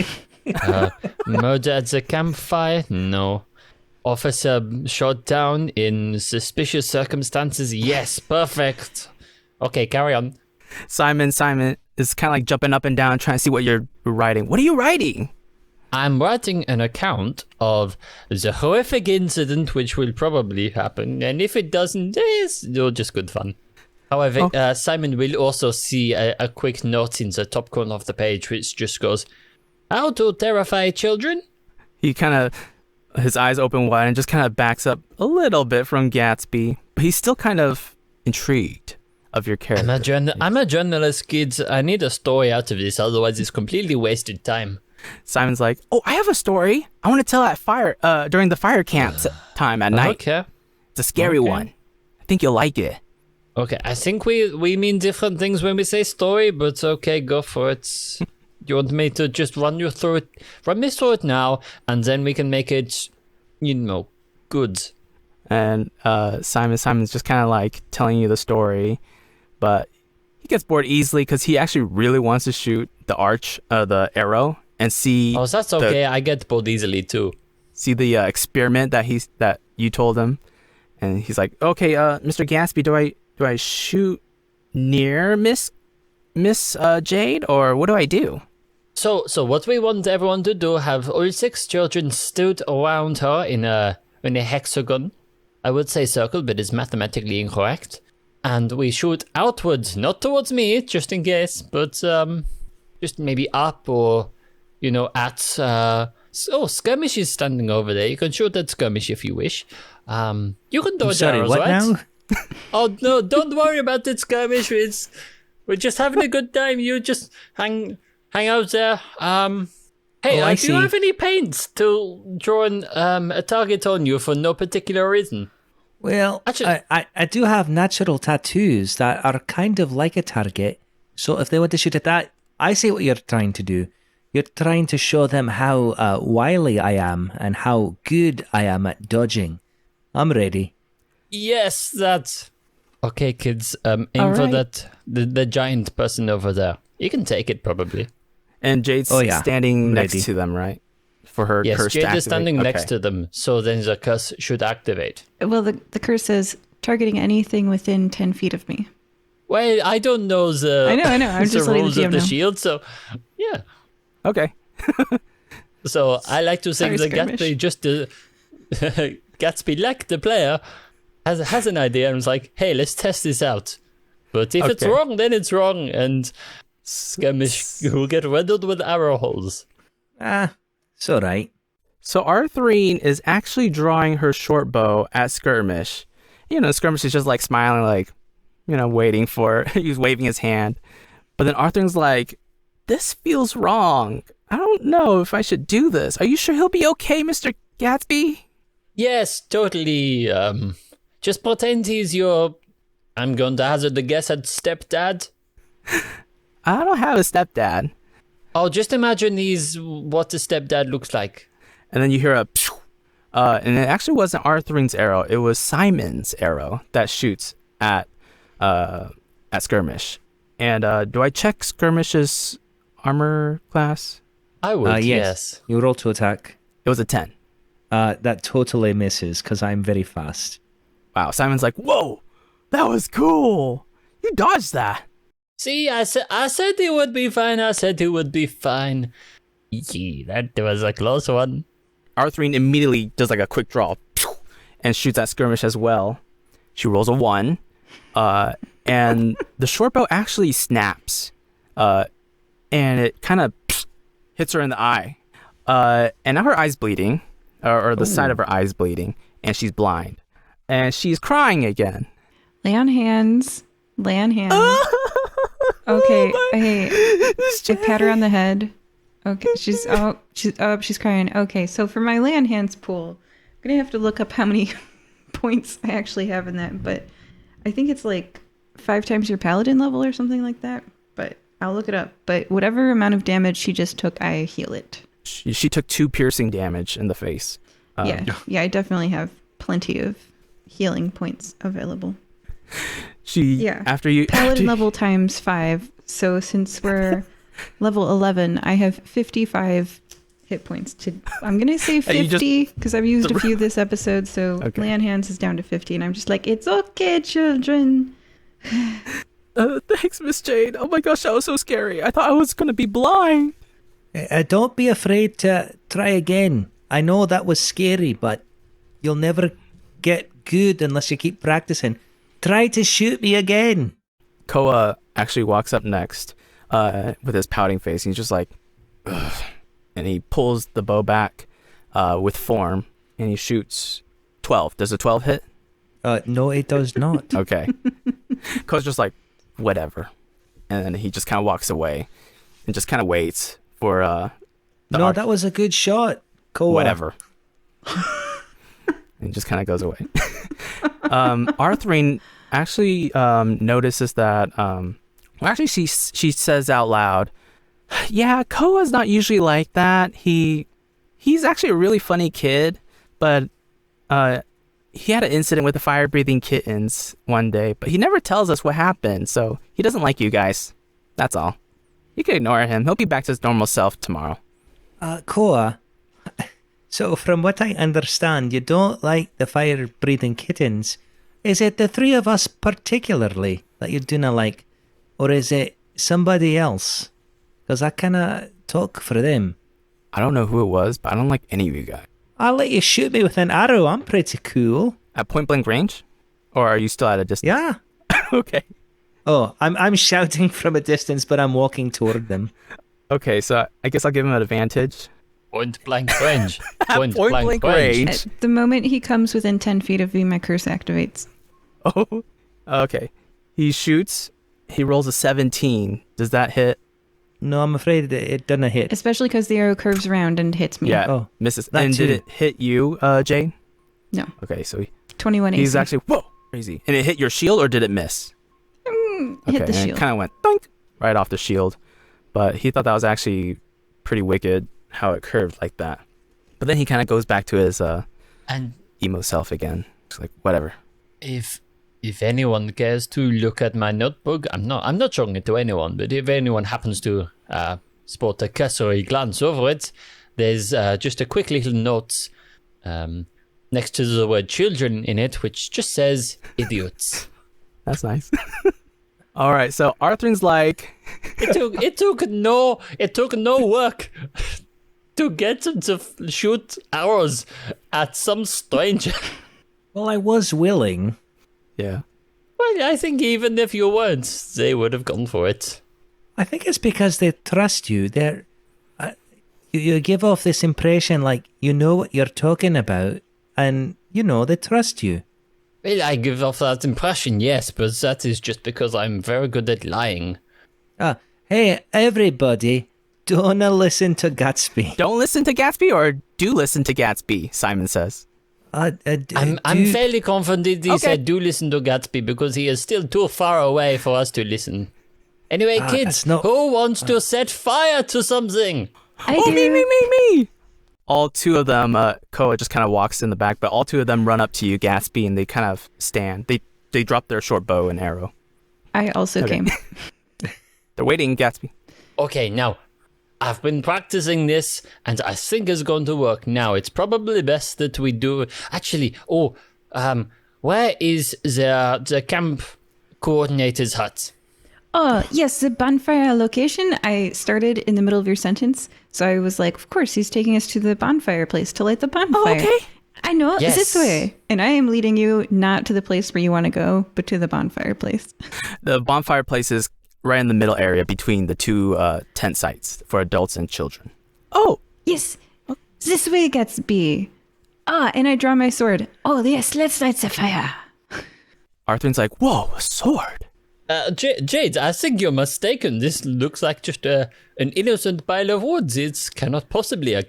Murder at the campfire? No. Officer shot down in suspicious circumstances? Yes, perfect. Okay, carry on. Simon is kind of like jumping up and down trying to see what you're writing. What are you writing? I'm writing an account of the horrific incident which will probably happen, and if it doesn't, it's just good fun. However, Simon will also see a quick note in the top corner of the page which just goes, how to terrify children? He kind of, his eyes open wide and just kind of backs up a little bit from Gatsby. But he's still kind of intrigued of your character. I'm a journalist, kids. I need a story out of this, otherwise it's completely wasted time. Simon's like, oh, I have a story. I want to tell at during the fire camp time at night. Okay. It's a scary one. I think you'll like it. Okay, I think we mean different things when we say story, but okay, go for it. You want me to just run me through it now, and then we can make it, good. And Simon's just kind of like telling you the story, but he gets bored easily because he actually really wants to shoot the arrow and see. Oh, that's okay. I get bored easily too. See the experiment that you told him, and he's like, okay, Mr. Gatsby, do I shoot near Miss Jade, or what do I do? So what we want everyone to do, have all 6 children stood around her in a hexagon. I would say circle, but it's mathematically incorrect. And we shoot outwards, not towards me, just in case, but just maybe up or, at... Skirmish is standing over there. You can shoot at Skirmish if you wish. You can dodge arrows, what right? now? Oh, no, don't worry about it, Skirmish. We're just having a good time. You just hang out there. Hey, do you have any paints to draw a target on you for no particular reason? Well, actually, I do have natural tattoos that are kind of like a target. So if they want to shoot at that, I see what you're trying to do. You're trying to show them how wily I am and how good I am at dodging. I'm ready. Yes, that's... Okay, kids, aim for that, the giant person over there. You can take it, probably. And Jade's standing next to them, right? For her curse to activate. Yes, Jade is standing next to them, so then the curse should activate. Well, the curse says targeting anything within 10 feet of me. Well, I don't know the... I know. I'm just letting the rules of GM the know. shield, so yeah. Okay. So I like to think Sorry, that Gatsby, like the player, has an idea and was like, hey, let's test this out. But if it's wrong, then it's wrong, and Skirmish will get riddled with arrow holes. It's all right. So Arthurine is actually drawing her short bow at Skirmish. Skirmish is just like smiling, like, waiting for, he's waving his hand. But then Arthurine's like, this feels wrong. I don't know if I should do this. Are you sure he'll be okay, Mr. Gatsby? Yes, totally. Just pretend he's your, I'm going to hazard a guess at stepdad. I don't have a stepdad. Oh, just imagine he's what a stepdad looks like. And then you hear a phew, and it actually wasn't Arthurine's arrow. It was Simon's arrow that shoots at Skirmish. And do I check Skirmish's armor class? I would, Yes. yes. You roll to attack. It was a 10. That totally misses because I'm very fast. Wow, Simon's like, whoa, that was cool. You dodged that. See, I said he would be fine. I said he would be fine. Yee, that was a close one. Arthurine immediately does like a quick draw phew, and shoots at Skirmish as well. She rolls a 1. And the short bow actually snaps. And it kind of hits her in the eye. And now her eye's bleeding. Or the side of her eye's bleeding. And she's blind. And she's crying again. Lay on hands. Okay, I pat her on the head. Okay, she's crying. Okay, so for my lay on hands pool, I'm gonna have to look up how many points I actually have in that, but I think it's like 5 times your paladin level or something like that. But I'll look it up. But whatever amount of damage she just took, I heal it. She took 2 piercing damage in the face. Yeah, I definitely have plenty of healing points available. After you Paladin level times 5. So since we're level 11, I have 55 hit points. I'm gonna say 50 because I've used a few this episode. So lay on hands is down to 50, and I'm just like, it's okay, children. Thanks, Miss Jade. Oh my gosh, that was so scary. I thought I was gonna be blind. Don't be afraid to try again. I know that was scary, but you'll never get good unless you keep practicing. Try to shoot me again. Koa actually walks up next with his pouting face. He's just like, ugh. And he pulls the bow back with form, and he shoots 12. Does a 12 hit? No, it does not. Okay. Koa's just like, whatever. And then he just kind of walks away and just kind of waits for... that was a good shot, Koa. Whatever. And just kind of goes away. Arthurine actually notices that... actually, she says out loud, yeah, Koa's not usually like that. He's actually a really funny kid, but he had an incident with the fire-breathing kittens one day, but he never tells us what happened, so he doesn't like you guys. That's all. You can ignore him. He'll be back to his normal self tomorrow. Koa, so from what I understand, you don't like the fire-breathing kittens. Is it the 3 of us particularly that you do not like, or is it somebody else? Because I kind of talk for them. I don't know who it was, but I don't like any of you guys. I'll let you shoot me with an arrow. I'm pretty cool. At point blank range? Or are you still at a distance? Yeah. Okay. Oh, I'm shouting from a distance, but I'm walking toward them. Okay, so I guess I'll give him an advantage. Point blank range. Point blank range. At the moment he comes within 10 feet of me, my curse activates. Oh, okay. He shoots. He rolls a 17. Does that hit? No, I'm afraid it doesn't hit. Especially because the arrow curves around and hits me. Yeah, Oh, misses. that And too. did it hit you, Jane? No. Okay, so 21 AC. he's actually, whoa, crazy. And it hit your shield, or did it miss? Hit the and shield. It kind of went doink right off the shield. But he thought that was actually pretty wicked how it curved like that. But then he kind of goes back to his And emo self again. It's like, whatever. if anyone cares to look at my notebook, I'm not showing it to anyone, but if anyone happens to sport a cursory glance over it, there's just a quick little note next to the word children in it, which just says idiots. That's nice. All right, so Arthur's like... It took no work to get him to shoot arrows at some stranger. Well, I was willing. Yeah. Well, I think even if you weren't, they would have gone for it. I think it's because they trust you. You give off this impression like you know what you're talking about, and they trust you. Well, I give off that impression, yes, but that is just because I'm very good at lying. Hey, everybody, Don't listen to Gatsby. Don't listen to Gatsby or do listen to Gatsby, Simon says. I'm fairly confident he said do listen to Gatsby because he is still too far away for us to listen. Anyway, kids, who wants to set fire to something? I do. Me. All two of them, Koa just kind of walks in the back, but all two of them run up to you, Gatsby, and they kind of stand. They drop their short bow and arrow. I also came. They're waiting, Gatsby. Okay, now, I've been practicing this, and I think it's going to work. Now, it's probably best that we do... Actually, where is the camp coordinator's hut? Oh, yes, the bonfire location. I started in the middle of your sentence, so I was like, of course, he's taking us to the bonfire place to light the bonfire. Oh, okay. I know, Yes. this way. And I am leading you not to the place where you want to go, but to the bonfire place. The bonfire place is right in the middle area between the two tent sites for adults and children. Oh, Yes, this way, Gatsby. And I draw my sword. Oh, yes, let's light the fire. Arthur's like, whoa, a sword. Jade, I think you're mistaken. This looks like just an innocent pile of woods. It cannot possibly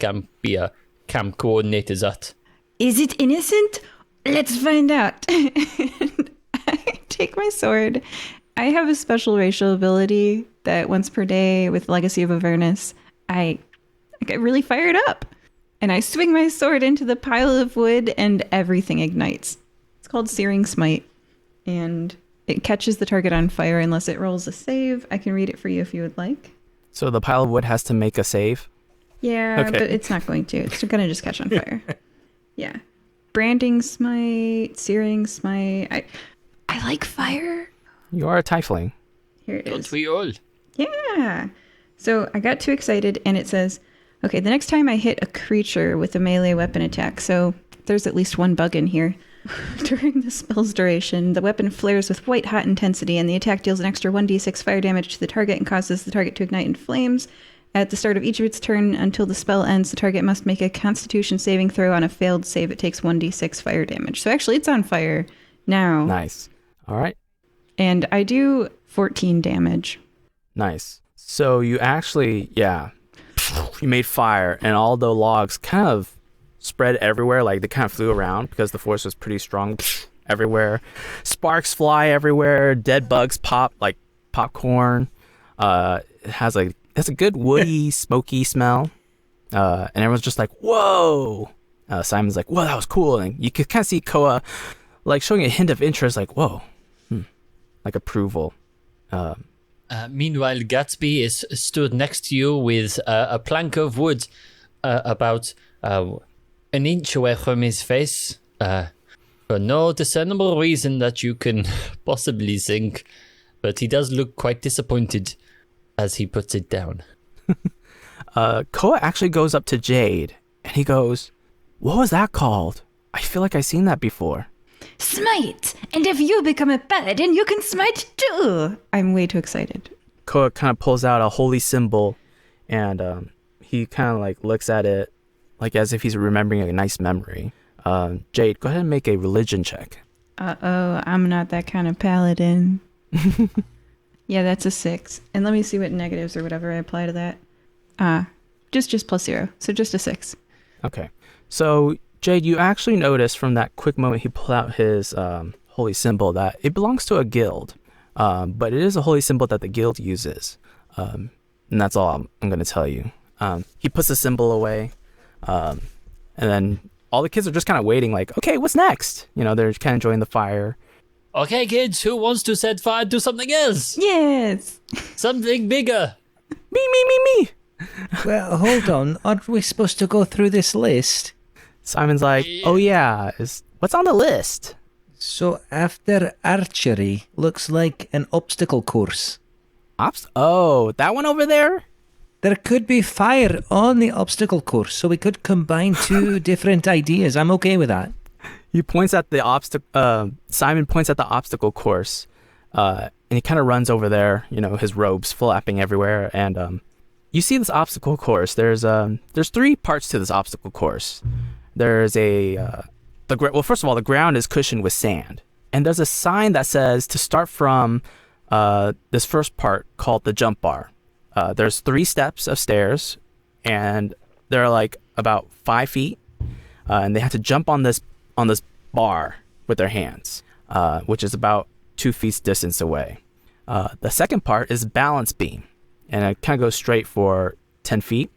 be a camp coordinator's hut. Is it innocent? Let's find out. And I take my sword. I have a special racial ability that once per day with Legacy of Avernus, I get really fired up. And I swing my sword into the pile of wood and everything ignites. It's called Searing Smite. And it catches the target on fire unless it rolls a save. I can read it for you if you would like. So the pile of wood has to make a save? Yeah, Okay. but it's not going to. It's going to just catch on fire. Yeah. Branding smite, searing smite. I like fire. You are a tiefling. Here it is. Don't we all? Yeah. So I got too excited and it says, okay, the next time I hit a creature with a melee weapon attack, so there's at least one bug in here. During the spell's duration, the weapon flares with white hot intensity and the attack deals an extra 1d6 fire damage to the target and causes the target to ignite in flames. At the start of each of its turn until the spell ends, the target must make a constitution saving throw. On a failed save, it takes 1d6 fire damage. So actually it's on fire now. Nice. All right. And I do 14 damage. Nice. So you actually, you made fire and all the logs kind of spread everywhere. Like they kind of flew around because the force was pretty strong everywhere. Sparks fly everywhere. Dead bugs pop like popcorn. It has a good woody, smoky smell. And everyone's just like, whoa. Simon's like, whoa, that was cool. And you could kind of see Koa like showing a hint of interest, like, whoa, like approval. Meanwhile, Gatsby is stood next to you with a plank of wood about an inch away from his face for no discernible reason that you can possibly think. But he does look quite disappointed as he puts it down. Koa actually goes up to Jade and he goes, what was that called? I feel like I've seen that before. Smite! And if you become a paladin, you can smite too! I'm way too excited. Koa kind of pulls out a holy symbol and he kind of like looks at it like as if he's remembering a nice memory. Jade, go ahead and make a religion check. Uh-oh, I'm not that kind of paladin. Yeah, that's a 6. And let me see what negatives or whatever I apply to that. Just plus 0. So just a 6. Okay. So, Jade, you actually notice from that quick moment he pulled out his holy symbol that it belongs to a guild. But it is a holy symbol that the guild uses. And that's all I'm going to tell you. He puts the symbol away. And then all the kids are just kind of waiting like, okay, what's next? You know, they're kind of enjoying the fire. Okay, kids, who wants to set fire to something else? Yes! Something bigger. Me. Well, hold on. Aren't we supposed to go through this list? Simon's like, oh yeah, what's on the list? So after archery, looks like an obstacle course. Oh, that one over there? There could be fire on the obstacle course, so we could combine two different ideas. I'm okay with that. He points at the Simon points at the obstacle course, and he kind of runs over there. You know, his robes flapping everywhere, and you see this obstacle course. There's 3 parts to this obstacle course. There's first of all, the ground is cushioned with sand, and there's a sign that says to start from this first part called the jump bar. There's 3 steps of stairs, and they're like about 5 feet, and they have to jump on this bar with their hands, which is about 2 feet distance away. The second part is balance beam, and it kind of goes straight for 10 feet.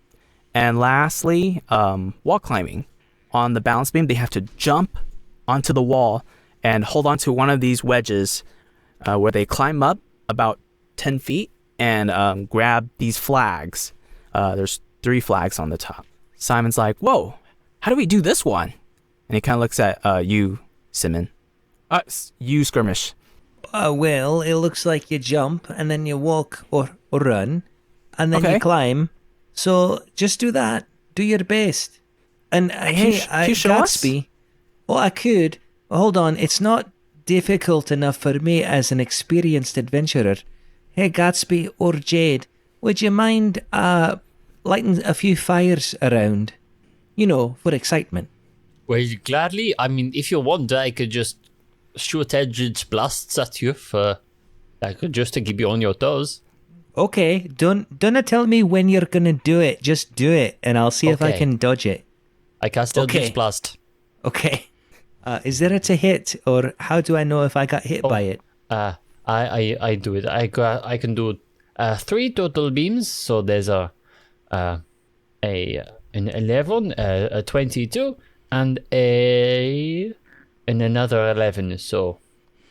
And lastly, wall climbing. On the balance beam, they have to jump onto the wall and hold on to one of these wedges where they climb up about 10 feet and grab these flags. There's 3 flags on the top. Simon's like, whoa, how do we do this one? And he kind of looks at you, Simon. You, Skirmish. Well, it looks like you jump and then you walk or run and then you climb. So just do that. Do your best. And hey, Gatsby. Well, I could. Hold on. It's not difficult enough for me as an experienced adventurer. Hey, Gatsby or Jade, would you mind lighting a few fires around? You know, for excitement. Well, gladly. I mean, if you want, I could just shoot edged blasts at you just to keep you on your toes. Okay, don't tell me when you're gonna do it. Just do it, and I'll see if I can dodge it. I cast Eldritch Blast. Okay. Is there a to hit, or how do I know if I got hit by it? I do it. I can do 3 total beams. So there's an 11, a 22, and another 11. So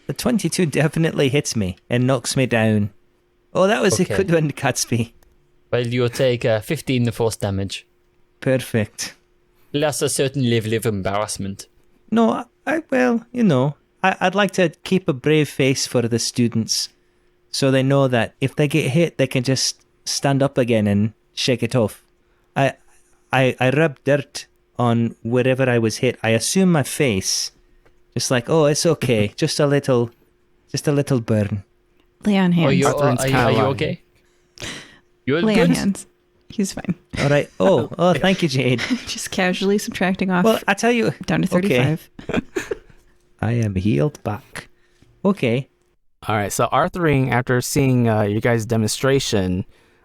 the 22 definitely hits me and knocks me down. Oh, that was a good one, Gatsby. Well, you'll take 15 force damage. Perfect. Plus a certain level of embarrassment. No, I'd like to keep a brave face for the students so they know that if they get hit, they can just stand up again and shake it off. I rubbed dirt on wherever I was hit. I assume my face. Just like, oh, it's okay. Just a little burn. Lay on hands. Are you okay? You're Lay good? on hands. He's fine. All right. Oh, thank you, Jade. Just casually subtracting off. Well, I tell you, down to 35. Okay. I am healed back. Okay. All right, so Arthurine, after seeing you guys' demonstration,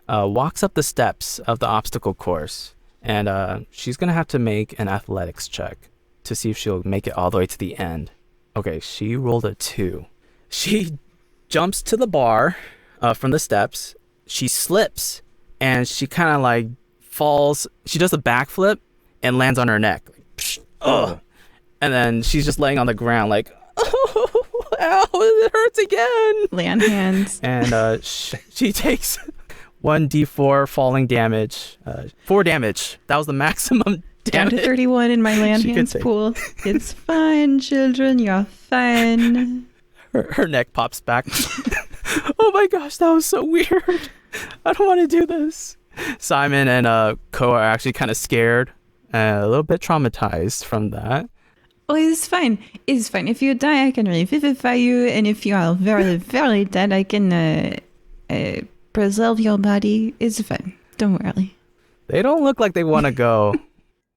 walks up the steps of the obstacle course, and she's going to have to make an athletics check to see if she'll make it all the way to the end. Okay, she rolled a 2. She jumps to the bar from the steps. She slips, and she kind of like falls. She does a backflip and lands on her neck. Like, psh, ugh. And then she's just laying on the ground like, oh, ow, it hurts again. Lay on hands. And she takes 1d4 falling damage. 4 damage. That was the maximum Down damage. to 31 in my land hands pool. It's fine, children. You're fine. Her neck pops back. Oh my gosh, that was so weird. I don't want to do this. Simon and Ko are actually kind of scared, a little bit traumatized from that. Oh, it's fine. It's fine. If you die, I can revivify you. And if you are very, very dead, I can preserve your body. It's fine. Don't worry. They don't look like they want to go.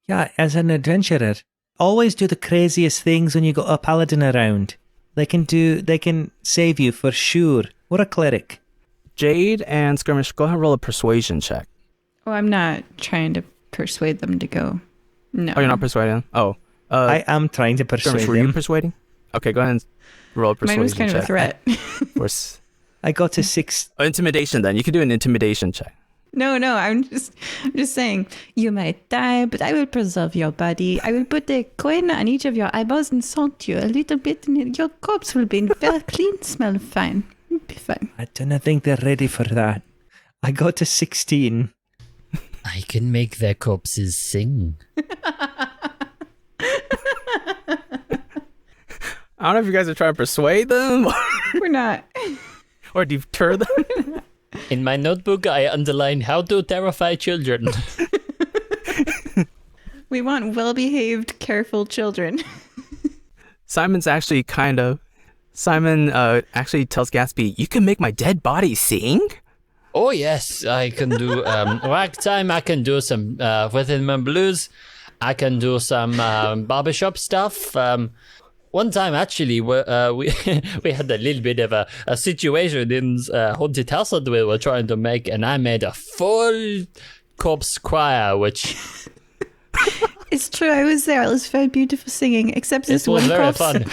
Yeah, as an adventurer, always do the craziest things when you got a paladin around. They can save you for sure. Or a cleric. Jade and Skirmish, go ahead and roll a persuasion check. Oh, I'm not trying to persuade them to go. No. Oh, you're not persuading? Oh. I am trying to persuade Skirmish, were them. you persuading? Okay, go ahead and roll a persuasion check. Mine was kind of a threat. I got to 6. Intimidation then. You can do an intimidation check. No, I'm just saying, you might die, but I will preserve your body. I will put a coin on each of your eyeballs and salt you a little bit, and your corpse will be very clean, smell fine. It'll be fine. I don't think they're ready for that. I got to 16. I can make their corpses sing. I don't know if you guys are trying to persuade them We're not. or deter them. In my notebook, I underline how to terrify children. We want well-behaved, careful children. Simon actually tells Gatsby, you can make my dead body sing? Oh, yes, I can do ragtime. I can do some rhythm and blues. I can do some barbershop stuff. one time actually, we we had a little bit of a situation in haunted house that we were trying to make, and I made a full corpse choir, which It's true, I was there. It was very beautiful singing, except this it was one very corpse. fun.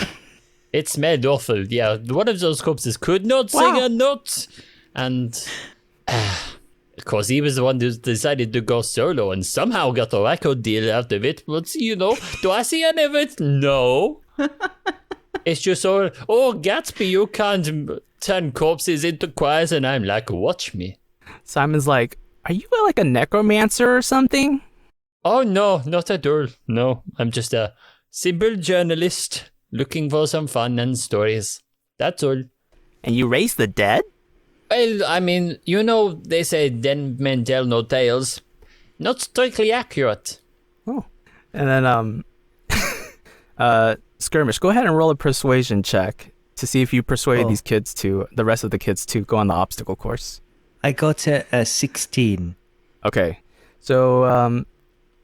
It smelled awful. Yeah, one of those corpses could not sing a note, and of course he was the one who decided to go solo and somehow got a record deal out of it. But do I see any of it? No. It's just all, Gatsby, you can't turn corpses into choirs, and I'm like, watch me. Simon's like, are you like a necromancer or something? Oh, no, not at all. No, I'm just a simple journalist looking for some fun and stories. That's all. And you raise the dead? Well, I mean, they say dead men tell no tales. Not strictly accurate. Oh. And then, Skirmish, go ahead and roll a persuasion check to see if you persuade the rest of the kids to go on the obstacle course. I got a 16. Okay. So,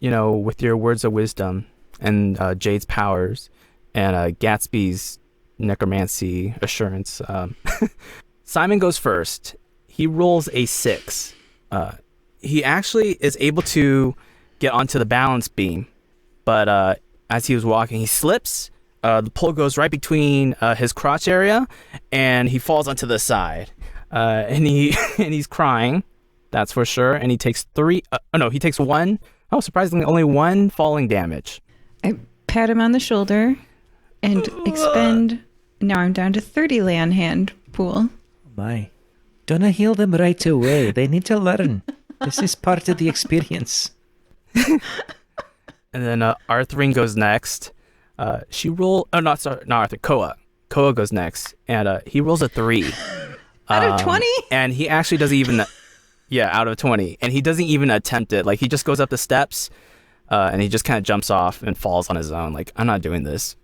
with your words of wisdom and Jade's powers and Gatsby's necromancy assurance, Simon goes first. He rolls a 6. He actually is able to get onto the balance beam, but as he was walking, he slips. The pole goes right between his crotch area, and he falls onto the side. And he's crying, that's for sure. And he takes 3. He takes 1. Oh, surprisingly, only 1 falling damage. I pat him on the shoulder and expend. Now I'm down to 30 lay on hand pool. My. Don't heal them right away. They need to learn. This is part of the experience. And then Arthurine goes next. She rolled. Oh, not Arthur. Koa. Koa goes next, and he rolls a 3 Out of 20. And he actually doesn't even. Yeah, out of 20, and he doesn't even attempt it. Like, he just goes up the steps, and he just kind of jumps off and falls on his own. Like, I'm not doing this.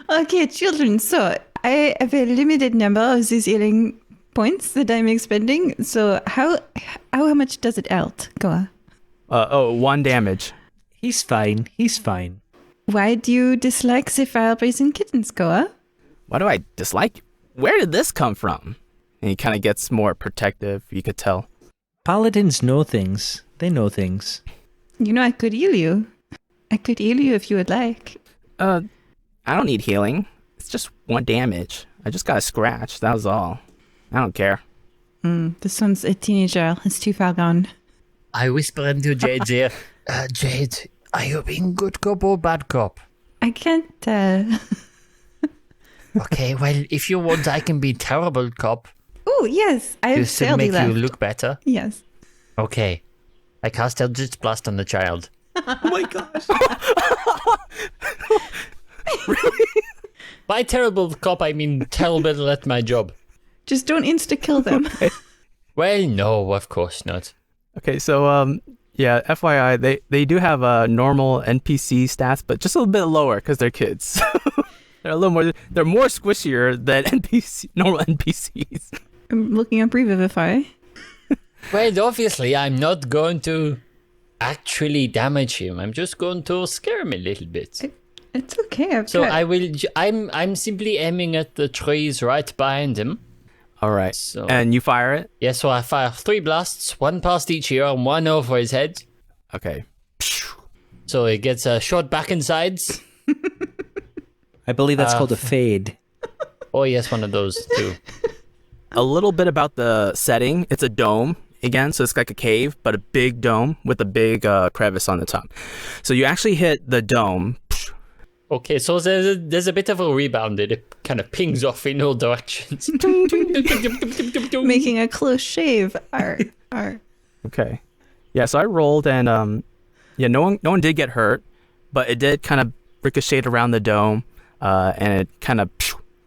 Okay, children. So I have a limited number of these healing points that I'm expending. So how much does it out? Go on. 1 damage. He's fine. He's fine. Why do you dislike the fire-breathing kittens, Goa? Why do I dislike you? Where did this come from? And he kind of gets more protective, you could tell. Paladins know things. They know things. I could heal you. I could heal you if you would like. I don't need healing. It's just 1 damage. I just got a scratch, that was all. I don't care. This one's a teenager. It's too far gone. I whisper into Jade's ear, Jade, are you being good cop or bad cop? I can't tell. Okay, well, if you want, I can be terrible cop. Oh, yes. I have Just to failed make left. you look better. Yes. Okay. I cast Eldritch Blast on the child. Oh my gosh. By terrible cop, I mean terrible at my job. Just don't insta-kill them. Well, no, of course not. Okay, so, FYI, they do have normal NPC stats, but just a little bit lower because they're kids. They're more squishier than normal NPCs. I'm looking up Revivify. Well, obviously, I'm not going to actually damage him. I'm just going to scare him a little bit. It's okay. I'm simply aiming at the trees right behind him. All right. So, and you fire it? Yeah, so I fire 3 blasts, 1 past each ear and 1 over his head. Okay. So it gets a shot back and sides. I believe that's called a fade. Oh, yes, one of those too. A little bit about the setting. It's a dome, again, so it's like a cave, but a big dome with a big crevice on the top. So you actually hit the dome. Okay, so there's a bit of a rebound. It kind of pings off in all directions. Making a close shave. Arr. Okay. Yeah, so I rolled, and no one did get hurt, but it did kind of ricochet around the dome, and it kind of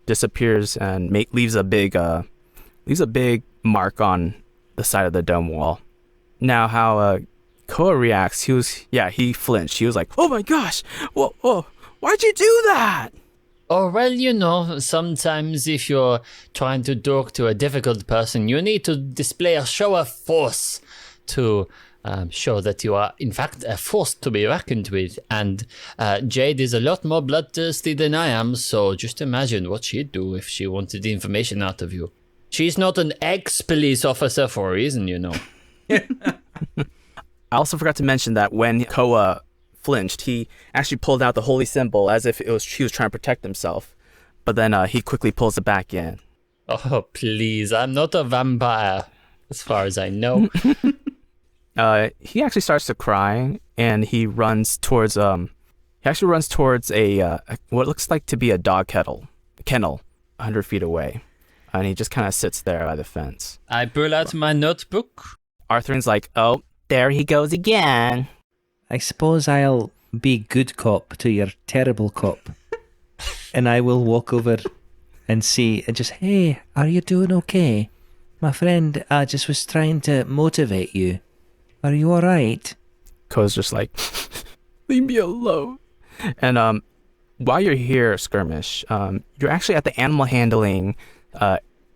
disappears and leaves a big mark on the side of the dome wall. Now, how Koa reacts, he flinched. He was like, "Oh my gosh, whoa, why'd you do that?" Oh, well, sometimes if you're trying to talk to a difficult person, you need to display a show of force to show that you are, in fact, a force to be reckoned with. And Jade is a lot more bloodthirsty than I am, so just imagine what she'd do if she wanted the information out of you. She's not an ex-police officer for a reason, you know. I also forgot to mention that when Koa flinched, he actually pulled out the holy symbol as if he was trying to protect himself. But then he quickly pulls it back in. Oh, please, I'm not a vampire, as far as I know. He actually starts to cry, and he runs towards a what looks like to be a dog kennel 100 feet away, and he just kind of sits there by the fence. I pull out my notebook. Arthur's like, "Oh, there he goes again." I suppose I'll be good cop to your terrible cop. And I will walk over and see and just, hey, are you doing okay? My friend just was trying to motivate you. Are you all right? Koa's just like, leave me alone. And while you're here, Skirmish, you're actually at the animal handling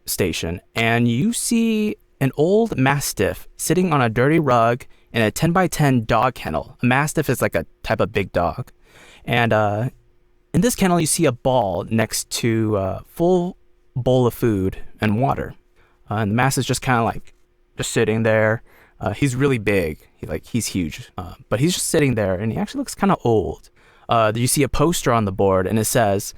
station, and you see an old mastiff sitting on a dirty rug in a 10x10 dog kennel. A mastiff is like a type of big dog. And in this kennel, you see a ball next to a full bowl of food and water. And the mastiff's just kind of like just sitting there. He's really big. He's huge. But he's just sitting there, and he actually looks kind of old. You see a poster on the board, and it says,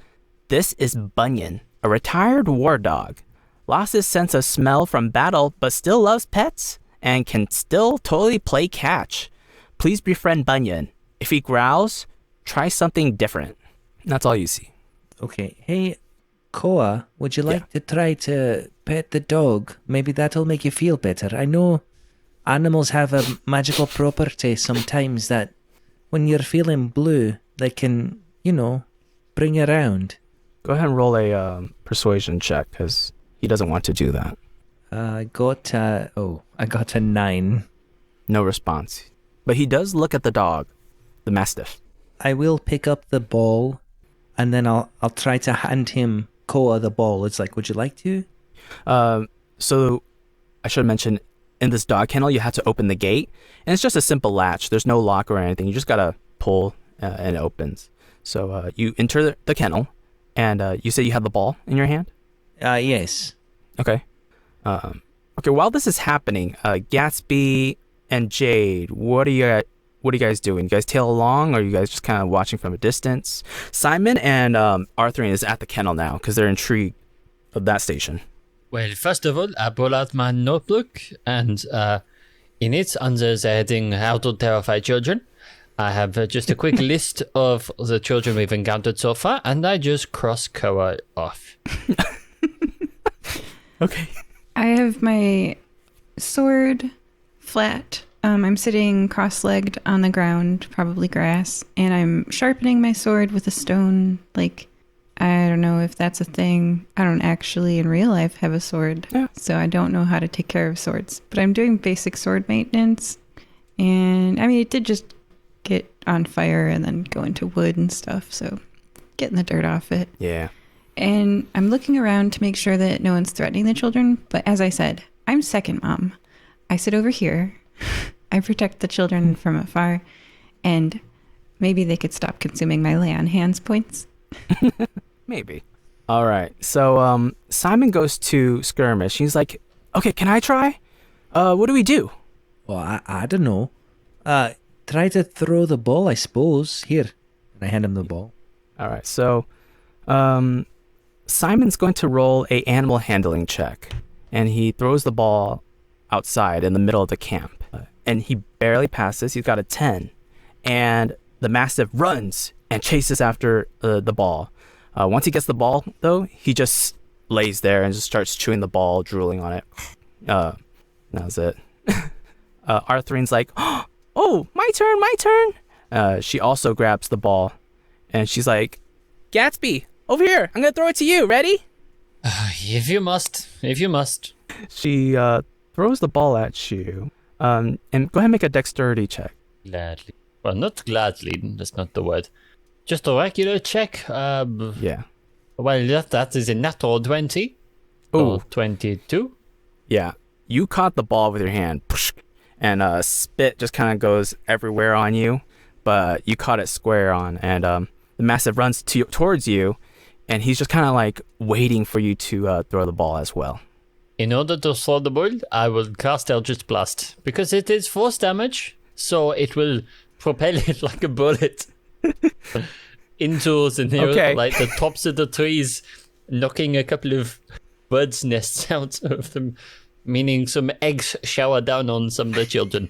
"This is Bunyan, a retired war dog. Lost his sense of smell from battle, but still loves pets and can still totally play catch. Please befriend Bunyan. If he growls, try something different." And that's all you see. Okay. Hey, Koa, would you like to try to pet the dog? Maybe that'll make you feel better. I know animals have a magical property sometimes that when you're feeling blue, they can, bring you around. Go ahead and roll a persuasion check, because he doesn't want to do that. I got a 9. No response. But he does look at the dog, the mastiff. I will pick up the ball, and then I'll try to hand him Koa the ball. It's like, would you like to? So I should mention, in this dog kennel, you have to open the gate, and it's just a simple latch. There's no lock or anything. You just gotta pull, and it opens. So you enter the kennel, and you say you have the ball in your hand? Yes. Okay. Okay, while this is happening, Gatsby and Jade, what are you guys doing? You guys tail along, or are you guys just kind of watching from a distance? Simon and Arthur is at the kennel now, because they're intrigued of that station. Well, first of all, I pull out my notebook, and in it, under the heading "How to Terrify Children," I have just a quick list of the children we've encountered so far, and I just cross Koa off. Okay. I have my sword flat. I'm sitting cross-legged on the ground, probably grass, and I'm sharpening my sword with a stone. I don't know if that's a thing. I don't actually in real life have a sword, so I don't know how to take care of swords. But I'm doing basic sword maintenance, and I mean, it did just get on fire and then go into wood and stuff, so getting the dirt off it. Yeah. And I'm looking around to make sure that no one's threatening the children. But as I said, I'm second mom. I sit over here. I protect the children from afar. And maybe they could stop consuming my lay on hands points. Maybe. All right. So Simon goes to Skirmish. He's like, okay, can I try? What do we do? Well, I don't know. Try to throw the ball, I suppose. Here. And I hand him the ball. All right. So Simon's going to roll a animal handling check, and he throws the ball outside in the middle of the camp, and he barely passes. He's got a 10, and the mastiff runs and chases after the ball. Once he gets the ball, though, he just lays there and just starts chewing the ball, drooling on it. That's it. Arthurine's like, oh, my turn. She also grabs the ball, and she's like, Gatsby, over here. I'm going to throw it to you. Ready? If you must. She throws the ball at you. And go ahead and make a dexterity check. Gladly. Well, not gladly. That's not the word. Just a regular check. Yeah. Well, that is a natural 20. Oh, 22. Yeah. You caught the ball with your hand, and spit just kind of goes everywhere on you, but you caught it square on, and the Mastiff runs towards you, and he's just kind of like waiting for you to throw the ball as well. In order to throw the ball, I will cast Eldritch Blast because it is force damage, so it will propel it like a bullet into the tops of the trees, knocking a couple of birds' nests out of them, meaning some eggs shower down on some of the children.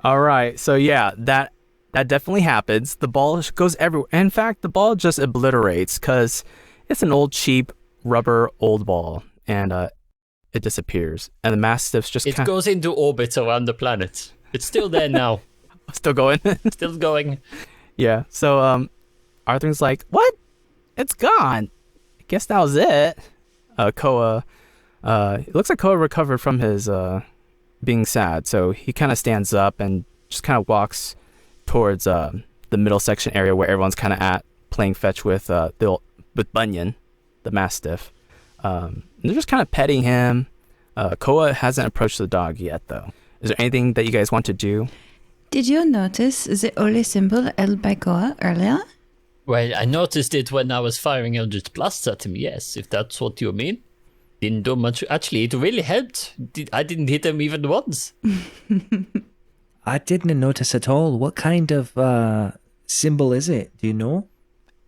All right, so yeah, that definitely happens. The ball goes everywhere. In fact, the ball just obliterates because it's an old, cheap rubber old ball, and it disappears. And the Mastiff's just goes into orbit around the planet. It's still there now. Still going. Still going. Yeah. So Arthur's like, what? It's gone. I guess that was it. Koa. It looks like Koa recovered from his being sad, so he kind of stands up and just kind of walks towards the middle section area where everyone's kind of at, playing fetch with Bunyan, the Mastiff. They're just kind of petting him. Koa hasn't approached the dog yet, though. Is there anything that you guys want to do? Did you notice the holy symbol held by Koa earlier? Well, I noticed it when I was firing Eldritch Blasts at him, yes, if that's what you mean. Didn't do much. Actually, it really helped. I didn't hit him even once. I didn't notice at all. What kind of symbol is it? Do you know?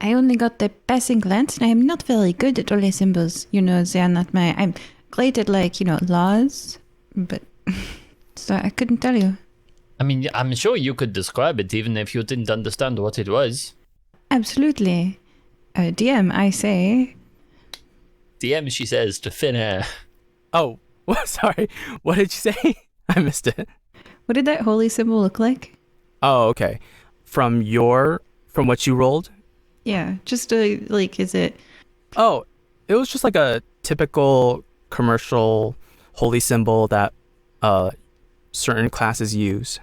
I only got the passing glance, and I am not very good at holy symbols. They are not I'm great at, laws, but so I couldn't tell you. I mean, I'm sure you could describe it even if you didn't understand what it was. Absolutely. DM, I say. DM, she says, to thin air. Oh, sorry. What did you say? I missed it. What did that holy symbol look like? Oh, okay. From what you rolled? Yeah, just is it? Oh, it was just like a typical commercial holy symbol that certain classes use.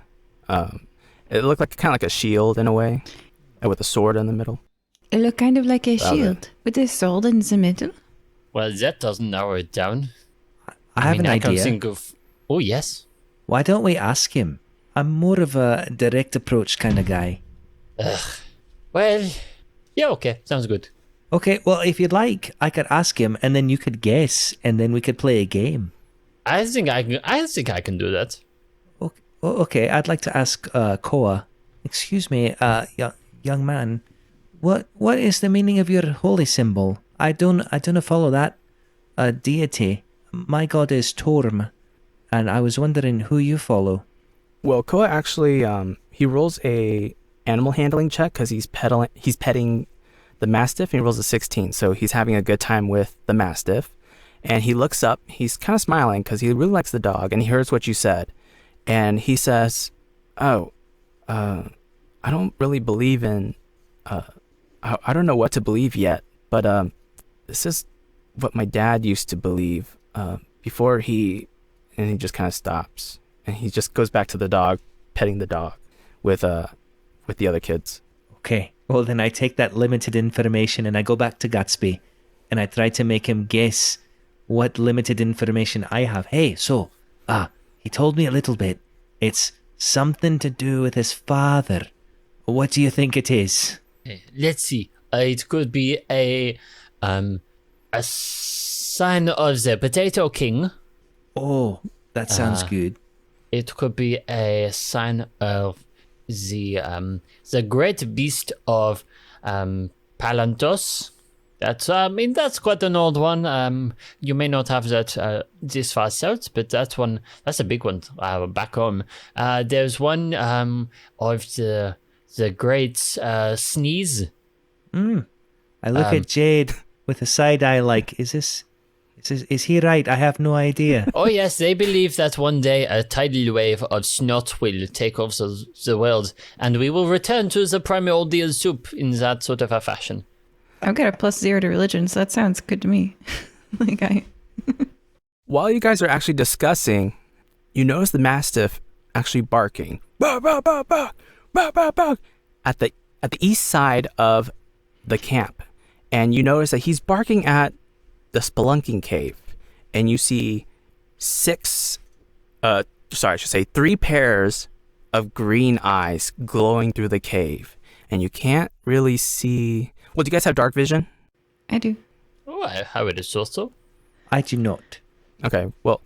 It looked like kind of like a shield in a way, with a sword in the middle. It looked kind of like a shield with a sword in the middle. Well, that doesn't narrow it down. I have an idea. I can think of... Oh, yes. Why don't we ask him? I'm more of a direct approach kind of guy. Well, yeah, okay. Sounds good. Okay, well, if you'd like, I could ask him, and then you could guess, and then we could play a game. I think I can do that. Okay, I'd like to ask Koa. Excuse me, young man. What is the meaning of your holy symbol? I don't follow that deity. My god is Torm, and I was wondering who you follow. Well, Koa actually he rolls a animal handling check because he's petting the Mastiff, and he rolls a 16, so he's having a good time with the Mastiff. And he looks up, he's kind of smiling because he really likes the dog, and he hears what you said. And he says, I don't really believe in, I don't know what to believe yet, but this is what my dad used to believe before and he just kind of stops. And he just goes back to the dog, petting the dog with the other kids. Okay, well then I take that limited information and I go back to Gatsby and I try to make him guess what limited information I have. Hey, so, he told me a little bit. It's something to do with his father. What do you think it is? Let's see. It could be a sign of the Potato King. Oh, that sounds good. It could be a sign of the great beast of Palantos. That's quite an old one. You may not have that this far south, but that's a big one back home. There's one of the great sneeze. I look at Jade with a side eye like, is he right? I have no idea. Oh yes, they believe that one day a tidal wave of snot will take over the world, and we will return to the primordial soup in that sort of a fashion. I've got a +0 to religion, so that sounds good to me. While you guys are actually discussing, you notice the Mastiff actually barking. Bark, bark, bark, bark, bark, bark, bark, at the east side of the camp. And you notice that he's barking at the spelunking cave. And you see 6 sorry, I should say 3 pairs of green eyes glowing through the cave. And you can't really see... Well, do you guys have dark vision? I do. Oh, I would have thought so. I do not. Okay, well,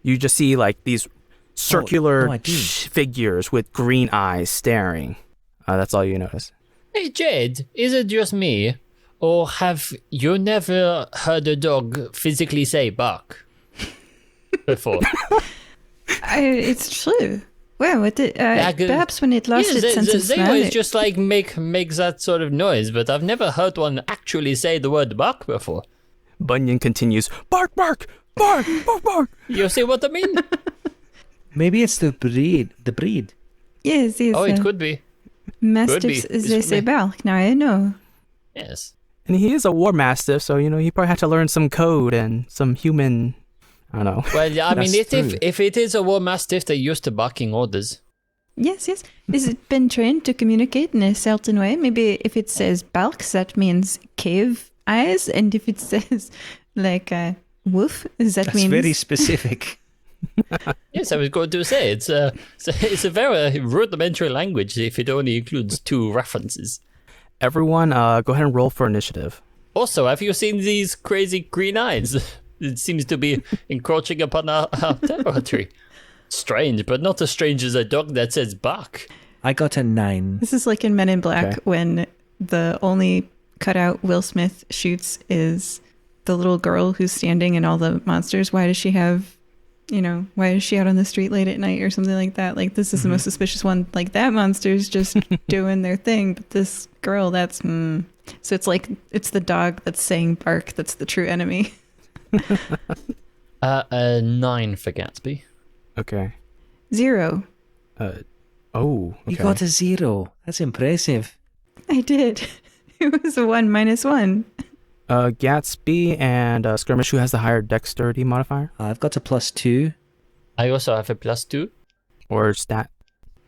you just see like these circular figures with green eyes staring. That's all you notice. Hey, Jade, is it just me? Or have you never heard a dog physically say bark before? It's true. Well, perhaps when it lost its sense of they smell. always just like make that sort of noise, but I've never heard one actually say the word bark before. Bunyan continues, bark, bark, bark, bark, bark. You see what I mean? Maybe it's the breed. Yes. Oh, it could be. Mastiffs, they say bark. Now I know. Yes. And he is a war mastiff, so, he probably had to learn some code and some human... I don't know. Well, I mean, That's true. if it is a war mastiff, they're used to barking orders. Yes. Is it been trained to communicate in a certain way? Maybe if it says barks, that means cave eyes. And if it says, like, woof, that That's means... very specific. Yes, I was going to say, it's a very rudimentary language if it only includes 2 references. Everyone, go ahead and roll for initiative. Also, have you seen these crazy green eyes? It seems to be encroaching upon our territory. Strange, but not as strange as a dog that says bark. I got a 9. This is like in Men in Black Okay. when the only cutout Will Smith shoots is the little girl who's standing and all the monsters. Why does she have, why is she out on the street late at night or something like that? Like, this is the most suspicious one. Like, that monster's just doing their thing. But this girl, that's... So it's like, it's the dog that's saying bark that's the true enemy. A 9 for Gatsby. Okay. 0. Okay. You got a 0. That's impressive. I did. It was a 1 minus 1. Gatsby and Skirmish, who has the higher dexterity modifier? I've got a +2. I also have a +2. Or stat?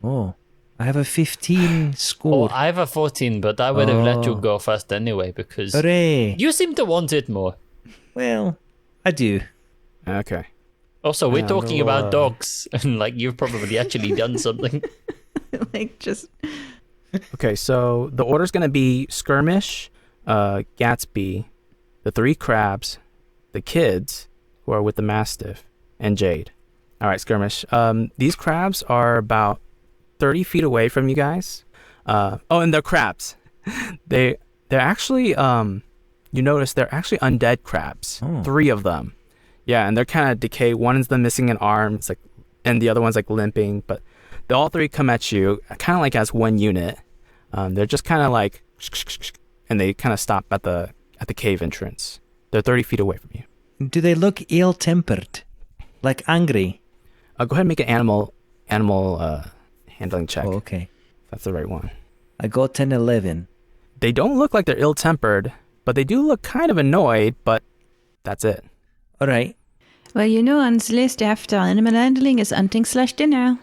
Oh, I have a 15 Oh, score. I have a 14, but I would have let you Oh. go first anyway, because Hooray! you seem to want it more. Well, I do. Okay. Also, we're Yeah, talking no, about dogs, and like you've probably actually done something. Like, just... Okay, so the order's going to be Skirmish, Gatsby, the 3 crabs, the kids, who are with the Mastiff, and Jade. All right, Skirmish. These crabs are about 30 feet away from you guys. And they're crabs. They're actually, you notice they're actually undead crabs. Oh. 3 of them. Yeah, and they're kind of decayed. One is missing an arm, and the other one's like limping, but all 3 come at you kind of like as one unit. They're just kind of like, and they kind of stop at the cave entrance. They're 30 feet away from you. Do they look ill-tempered? Like angry? Go ahead and make an animal handling check. Oh, okay. That's the right one. I got an 11. They don't look like they're ill-tempered, but they do look kind of annoyed, but that's it. All right. Well, on the list after animal handling is hunting/dinner.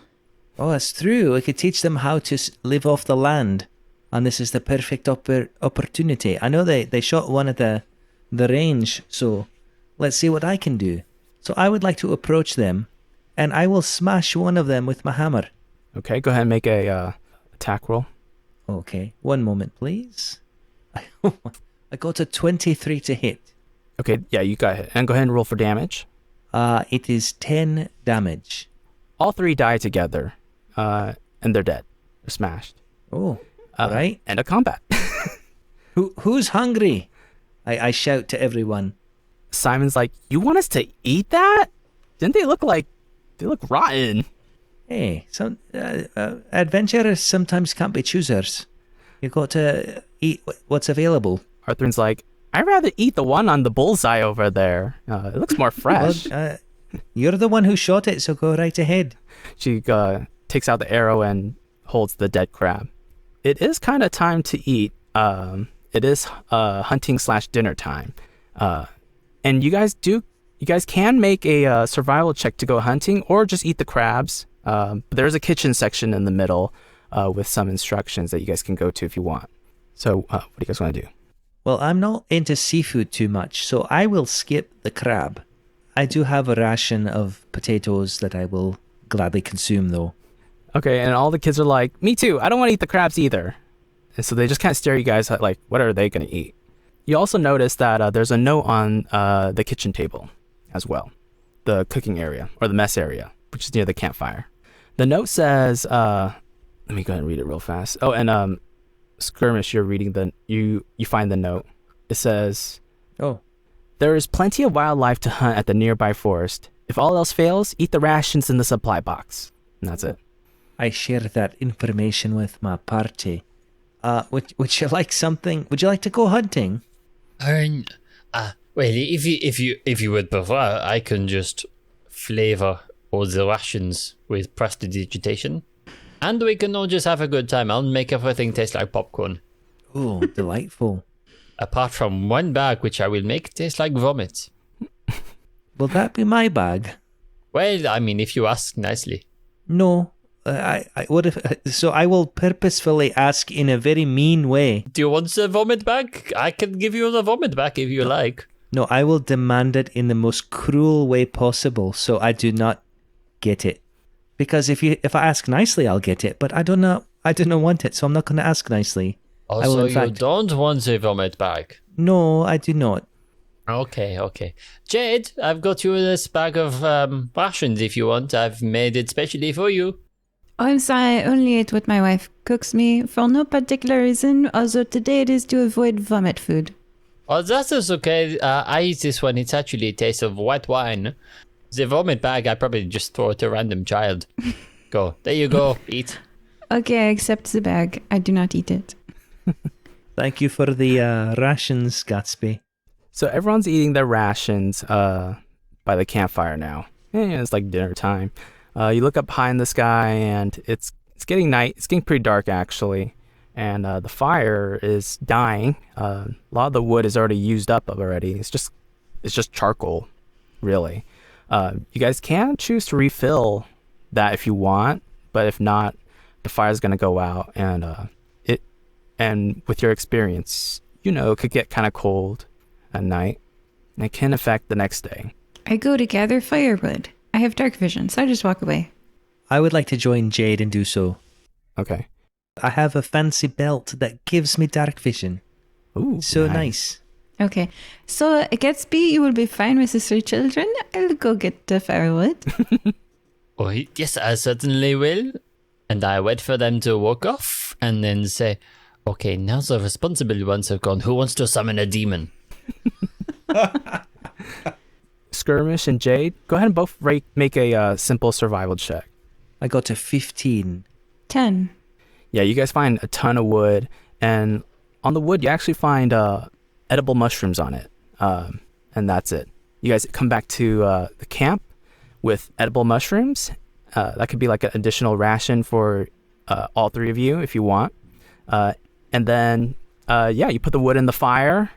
Oh, that's true. We could teach them how to live off the land. And this is the perfect opportunity. I know they shot one at the range, so let's see what I can do. So I would like to approach them, and I will smash one of them with my hammer. Okay, go ahead and make a attack roll. Okay, one moment, please. I got a 23 to hit. Okay, yeah, you got it. And go ahead and roll for damage. It is 10 damage. All 3 die together, and they're dead. They're smashed. Oh, all right. End of combat. Who's hungry? I shout to everyone. Simon's like, you want us to eat that? Didn't they look rotten? Hey, some adventurers sometimes can't be choosers. You got to eat what's available. Arthur's like, I'd rather eat the one on the bullseye over there. It looks more fresh. Well, you're the one who shot it, so go right ahead. She takes out the arrow and holds the dead crab. It is kind of time to eat. It is hunting/dinner time. And you guys can make a survival check to go hunting or just eat the crabs. But there's a kitchen section in the middle with some instructions that you guys can go to if you want. So what do you guys want to do? Well, I'm not into seafood too much, so I will skip the crab. I do have a ration of potatoes that I will gladly consume, though. Okay, and all the kids are like, me too, I don't want to eat the crabs either. And so they just kind of stare at you guys like, what are they going to eat? You also notice that there's a note on the kitchen table as well. The cooking area, or the mess area, which is near the campfire. The note says, let me go ahead and read it real fast. Oh, and Skirmish, you're reading you find the note. It says, Oh. There is plenty of wildlife to hunt at the nearby forest. If all else fails, eat the rations in the supply box. And that's it. I share that information with my party. Would you like something? Would you like to go hunting? Well, if you would prefer, I can just flavor all the rations with prestidigitation. And we can all just have a good time. I'll make everything taste like popcorn. Oh, delightful. Apart from one bag, which I will make taste like vomit. Will that be my bag? Well, I mean, if you ask nicely. No. I would have. So I will purposefully ask in a very mean way. Do you want the vomit bag? I can give you the vomit bag if you like. No, I will demand it in the most cruel way possible, so I do not get it. Because if I ask nicely, I'll get it. But I don't want it, so I'm not going to ask nicely. Also, you don't want the vomit bag? No, I do not. Okay. Jade, I've got you this bag of rations if you want. I've made it specially for you. I'm sorry, I only eat what my wife cooks me for no particular reason, although today it is to avoid vomit food. Oh, that is okay. I eat this one. It's actually a taste of white wine. The vomit bag, I probably just throw it to a random child. Go. There you go. Eat. Okay, I accept the bag. I do not eat it. Thank you for the rations, Gatsby. So everyone's eating their rations by the campfire now. It's like dinner time. You look up high in the sky, and it's getting night. It's getting pretty dark, actually. And the fire is dying. A lot of the wood is already used up already. It's just charcoal, really. You guys can choose to refill that if you want, but if not, the fire's going to go out. And with your experience, it could get kind of cold at night, and it can affect the next day. I go to gather firewood. I have dark vision, so I just walk away. I would like to join Jade and do so. Okay. I have a fancy belt that gives me dark vision. Ooh, so nice. Okay. So, Gatsby, you will be fine with the 3 children. I'll go get the firewood. Oh, yes, I certainly will. And I wait for them to walk off and then say, okay, now the responsible ones have gone. Who wants to summon a demon? Skirmish and Jade, go ahead and both make a simple survival check. I got to 15. 10. Yeah, you guys find a ton of wood, and on the wood you actually find edible mushrooms on it, and that's it. You guys come back to the camp with edible mushrooms. That could be like an additional ration for all 3 of you if you want. And then, you put the wood in the fire,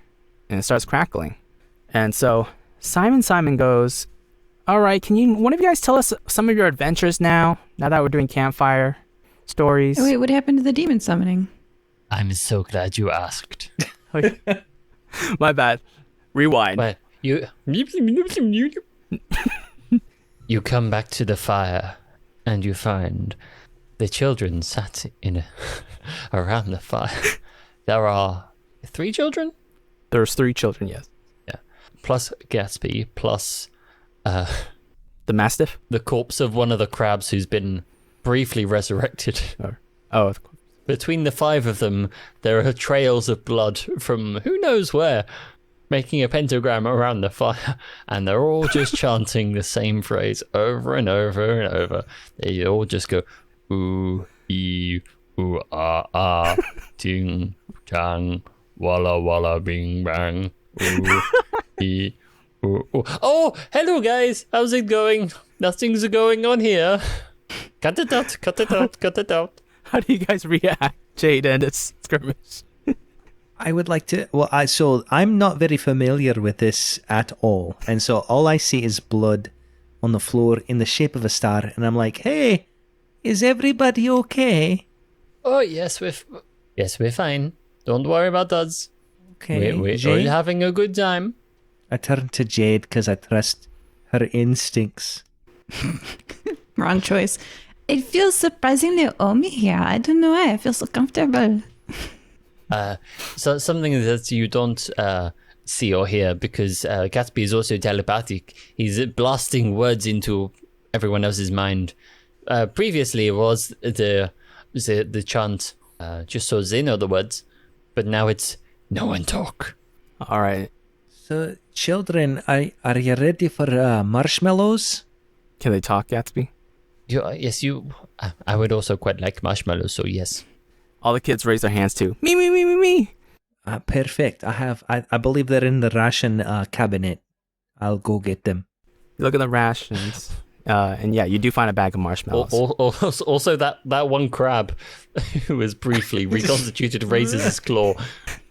and it starts crackling. And so Simon goes, all right, can one of you guys tell us some of your adventures now that we're doing campfire stories? Oh, wait, what happened to the demon summoning? I'm so glad you asked. My bad. Rewind. Well, you come back to the fire, and you find the children sat around the fire. There are 3 children? There's 3 children, yes. Yeah. Plus Gatsby, plus the Mastiff? the corpse of one of the crabs who's been briefly resurrected. Oh. Between the 5 of them, there are trails of blood from who knows where, making a pentagram around the fire, and they're all just chanting the same phrase over and over and over. They all just go, ooh, ee, ooh, ah, ting, chang, walla, walla, bing, bang, ooh, ee, ooh, ooh. Oh, hello, guys. How's it going? Nothing's going on here. Cut it out. How do you guys react, Jade and its Skirmish? I would like to... so I'm not very familiar with this at all. And so all I see is blood on the floor in the shape of a star. And I'm like, hey, is everybody okay? Oh, yes, we're fine. Don't worry about us. Okay, We're Jade? all having a good time. I turn to Jade because I trust her instincts. Wrong choice. It feels surprisingly homey here. I don't know why. I feel so comfortable. So something that you don't see or hear, because Gatsby is also telepathic. He's blasting words into everyone else's mind. Previously, it was the chant, just so they know the words, but now it's no one talk. All right. So, children, are you ready for marshmallows? Can they talk, Gatsby? Yes, I would also quite like marshmallows, so yes. All the kids raise their hands too. Me, me, me, me, me. Perfect. I believe they're in the ration cabinet. I'll go get them. You look at the rations, and yeah, you do find a bag of marshmallows. Also, that one crab who was briefly reconstituted raises his claw.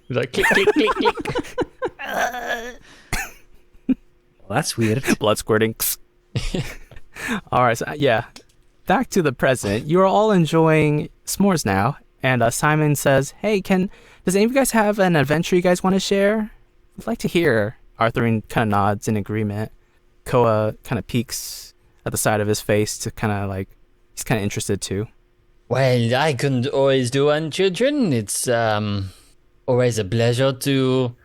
He's like, click, click, click, click. Well, that's weird. Blood squirting. All right, so yeah, back to the present. You are all enjoying s'mores now, and Simon says, "Hey, does any of you guys have an adventure you guys want to share? I'd like to hear." Arthurine kind of nods in agreement. Koa kind of peeks at the side of his face to kind of like, he's kind of interested too. Well, I can always do one, children. It's always a pleasure to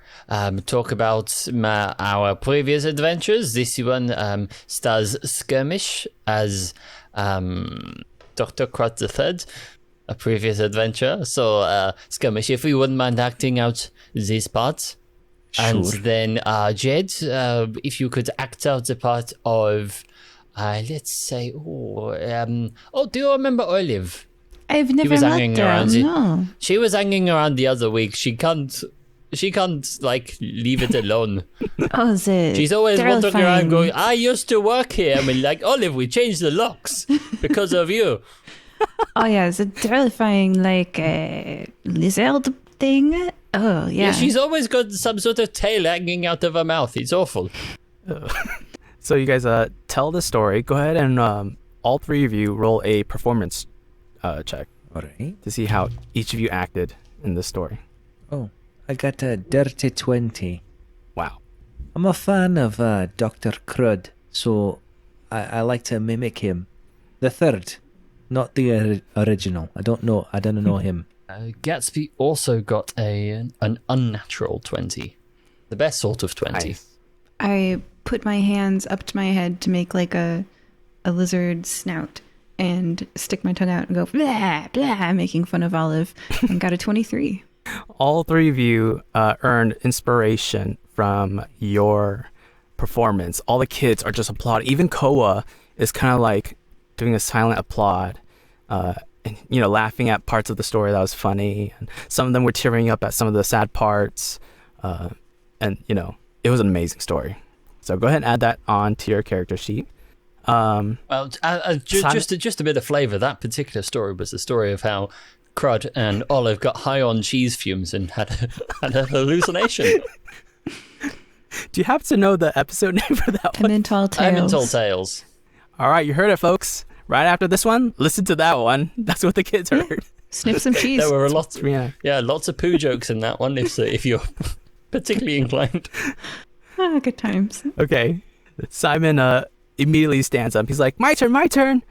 talk about our previous adventures. This one stars Skirmish as Dr. Crot III, a previous adventure. So, Skirmish, if you wouldn't mind acting out this part. Sure. And then, Jade, if you could act out the part of, let's say, do you remember Olive? I've never was met hanging her. around it. No. She was hanging around the other week. She can't like leave it alone. Oh, She's always wandering around going, I used to work here. I mean, like, Olive, we changed the locks because of you. Oh yeah, it's a terrifying like lizard thing. Oh yeah. Yeah, she's always got some sort of tail hanging out of her mouth. It's awful. So you guys tell the story. Go ahead and all three of you roll a performance check All right. to see how each of you acted in this story. Oh, I got a dirty 20. Wow. I'm a fan of Dr. Crud, so I like to mimic him. The third, not the original. I don't know him. Gatsby also got an unnatural 20. The best sort of 20. Nice. I put my hands up to my head to make like a lizard snout and stick my tongue out and go blah blah, making fun of Olive, and got a 23. All three of you earned inspiration from your performance. All the kids are just applauding. Even Koa is kind of like doing a silent applaud, and laughing at parts of the story that was funny. And some of them were tearing up at some of the sad parts, and it was an amazing story. So go ahead and add that on to your character sheet. Well, just a bit of flavour. That particular story was the story of how Crud and Olive got high on cheese fumes and had a hallucination. Do you happen to know the episode name for that one? Emmental Tales. All right, you heard it, folks. Right after this one, listen to that one. That's what the kids heard. Snip some cheese. There were lots of poo jokes in that one. If you're particularly inclined. Good times. Okay, Simon immediately stands up. He's like, my turn.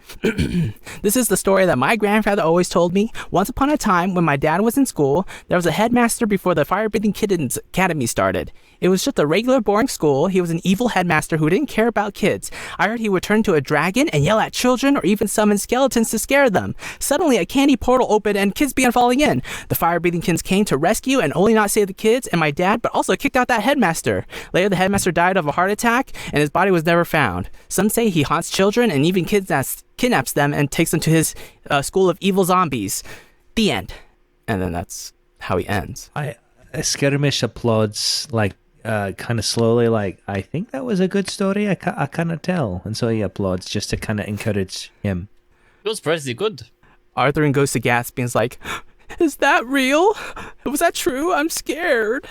This is the story that my grandfather always told me. Once upon a time, when my dad was in school, there was a headmaster before the Fire-Breathing Kittens Academy started. It was just a regular, boring school. He was an evil headmaster who didn't care about kids. I heard he would turn into a dragon and yell at children or even summon skeletons to scare them. Suddenly, a candy portal opened and kids began falling in. The Fire-Breathing Kittens came to rescue and only not save the kids and my dad, but also kicked out that headmaster. Later, the headmaster died of a heart attack and his body was never found. Some say he haunts children and even kidnaps them and takes them to his school of evil zombies. The end. And then that's how he ends. Skirmish applauds kind of slowly, like, I think that was a good story. I cannot tell. And so he applauds just to kind of encourage him. It was pretty good. Arthur goes to Gatsby and is like, is that real? Was that true? I'm scared.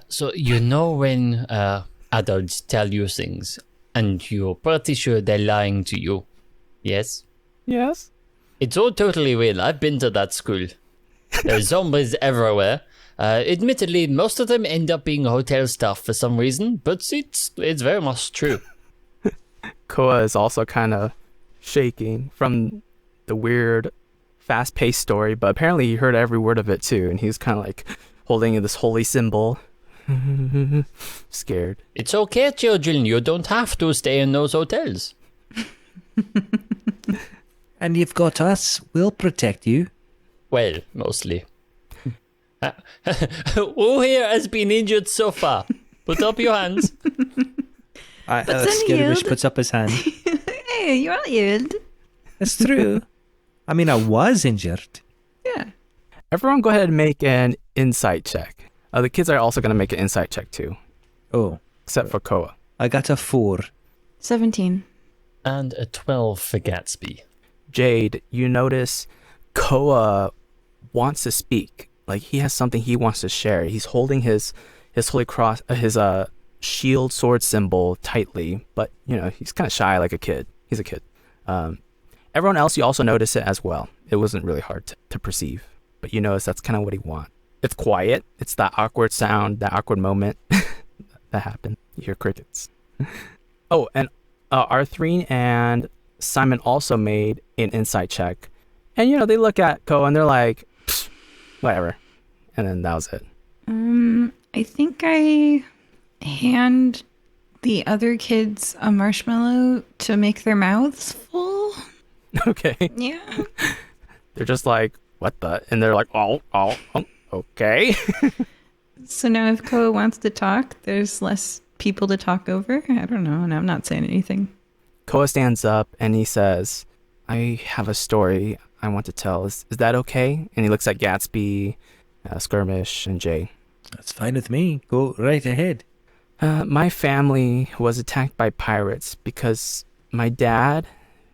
So when adults tell you things and you're pretty sure they're lying to you, yes? Yes. It's all totally real. I've been to that school. There's zombies everywhere. Admittedly, most of them end up being hotel staff for some reason, but it's very much true. Koa is also kind of shaking from the weird, fast-paced story, but apparently he heard every word of it too, and he's kind of like holding this holy symbol. Scared. It's okay, children. You don't have to stay in those hotels. And you've got us. We'll protect you. Well, mostly. Who here has been injured so far? Put up your hands. Skirmish puts up his hand. Hey, you're all healed. It's true. I mean, I was injured. Yeah. Everyone go ahead and make an insight check. The kids are also going to make an insight check too, Oh, except for Koa. I got a 4. 17. And a 12 for Gatsby. Jade, you notice Koa wants to speak. Like he has something he wants to share. He's holding his holy cross, his shield sword symbol tightly, but he's kind of shy like a kid. He's a kid. Everyone else, you also notice it as well. It wasn't really hard to perceive, but you notice that's kind of what he wants. It's quiet. It's that awkward sound, that awkward moment that happened. You hear crickets. Oh, and R3 and Simon also made an insight check. And, they look at Koa and they're like, whatever. And then that was it. I think I hand the other kids a marshmallow to make their mouths full. Okay. Yeah. They're just like, what the? And they're like, oh, okay. So now if Koa wants to talk, there's less people to talk over. I don't know, and I'm not saying anything. Koa stands up and he says, I have a story I want to tell. Is that okay? And he looks at Gatsby, Skirmish, and Jay. That's fine with me. Go right ahead. My family was attacked by pirates because my dad,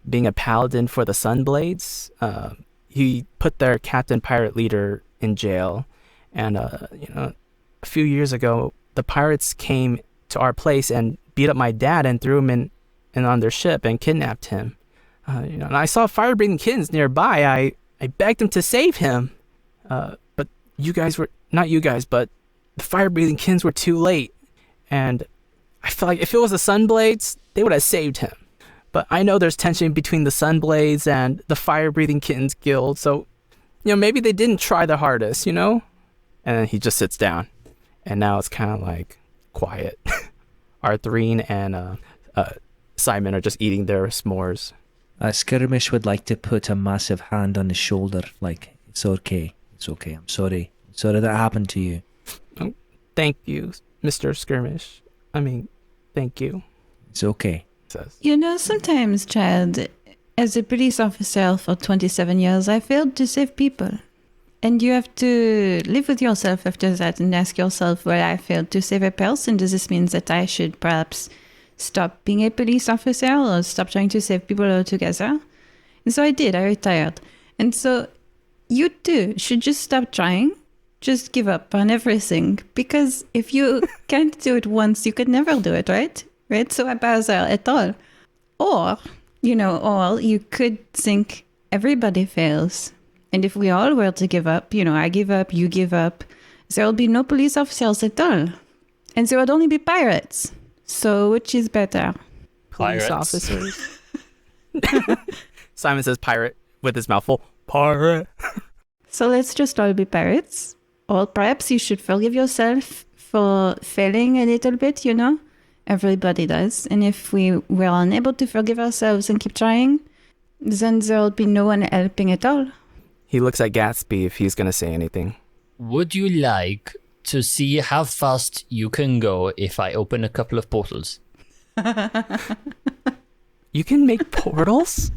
being a paladin for the Sunblades, he put their captain pirate leader in jail. And, a few years ago, the pirates came to our place and beat up my dad and threw him in on their ship and kidnapped him. And I saw fire-breathing kittens nearby. I begged him to save him. But not you guys, but the fire-breathing kittens were too late. And I feel like if it was the Sunblades, they would have saved him. But I know there's tension between the Sunblades and the Fire-Breathing Kittens Guild, so, maybe they didn't try the hardest, And then he just sits down. And now it's kind of like quiet. Arthurine and Simon are just eating their s'mores. Skirmish would like to put a massive hand on his shoulder, like, it's okay. It's okay. I'm sorry. Sorry that happened to you. Oh, thank you, Mr. Skirmish. Thank you. It's okay. Says. Sometimes, child, as a police officer for 27 years, I failed to save people. And you have to live with yourself after that and ask yourself, well, I failed to save a person. Does this mean that I should perhaps stop being a police officer or stop trying to save people altogether? And so I did. I retired. And so you too should just stop trying. Just give up on everything. Because if you can't do it once, you could never do it, right? Right? So I bother at all. Or, you could think everybody fails. And if we all were to give up, I give up, you give up, there will be no police officers at all. And there would only be pirates. So which is better? Police Pirates. officers. Simon says pirate with his mouth full. Pirate. So let's just all be pirates. Or perhaps you should forgive yourself for failing a little bit, Everybody does. And if we were unable to forgive ourselves and keep trying, then there will be no one helping at all. He looks at Gatsby if he's going to say anything. Would you like to see how fast you can go if I open a couple of portals? You can make portals?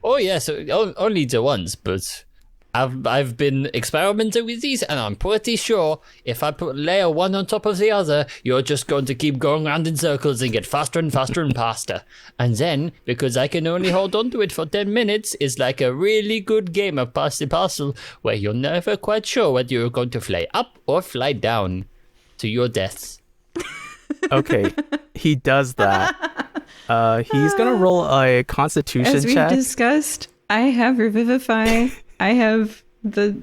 Oh, yes, only the ones, but I've been experimenting with these, and I'm pretty sure if I put layer one on top of the other, you're just going to keep going around in circles and get faster and faster and faster. And then, because I can only hold on to it for 10 minutes, it's like a really good game of pass the parcel where you're never quite sure whether you're going to fly up or fly down to your deaths. Okay, he does that. He's going to roll a constitution As we've check. discussed, I have Revivify. I have the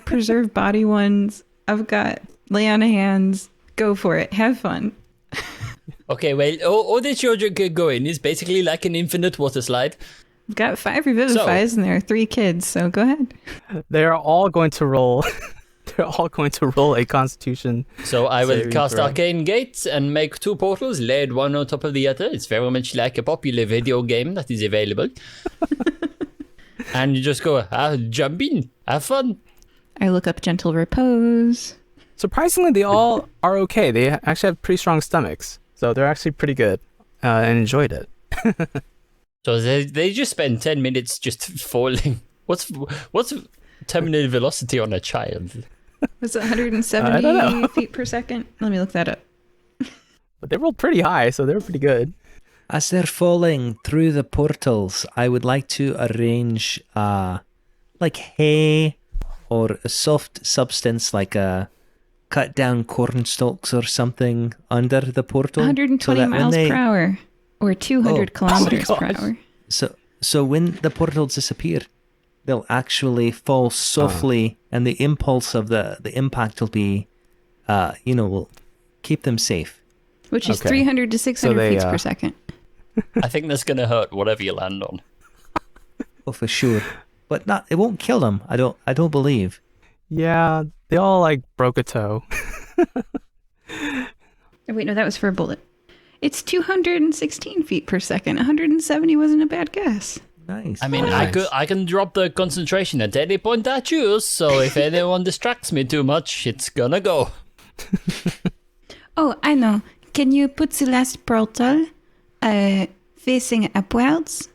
preserve body ones. I've got lay on of hands. Go for it. Have fun. Okay, well, all the children can go in is basically like an infinite water slide. I've got 5 revivifies and there are 3 kids, so go ahead. They're all going to roll. They're all going to roll a Constitution. So I will saving cast throw. Arcane Gates and make 2 portals laid one on top of the other. It's very much like a popular video game that is available. And you just go, jump in, have fun. I look up Gentle Repose. Surprisingly, they all are okay. They actually have pretty strong stomachs, so they're actually pretty good and enjoyed it. So they just spend 10 minutes just falling. What's terminal velocity on a child? Was it I don't 170 know. feet per second? Let me look that up. But they rolled pretty high, so they're pretty good. As they're falling through the portals, I would like to arrange like hay or a soft substance like a cut down corn stalks or something under the portal. 120 that when miles they- per hour or 200 kilometers per gosh. hour. So when the portals disappear, they'll actually fall softly, and the impulse of the impact will be, will keep them safe. Which is Okay. 300 to 600 they, feet per second. I think that's going to hurt whatever you land on. Oh, for sure. But it won't kill them. I don't believe. Yeah, they all like broke a toe. Oh, wait, no, that was for a bullet. It's 216 feet per second. 170 wasn't a bad guess. Nice. I mean, Nice. I can drop the concentration at any point I choose, so if anyone distracts me too much, it's gonna go. Oh, I know. Can you put the last portal facing upwards?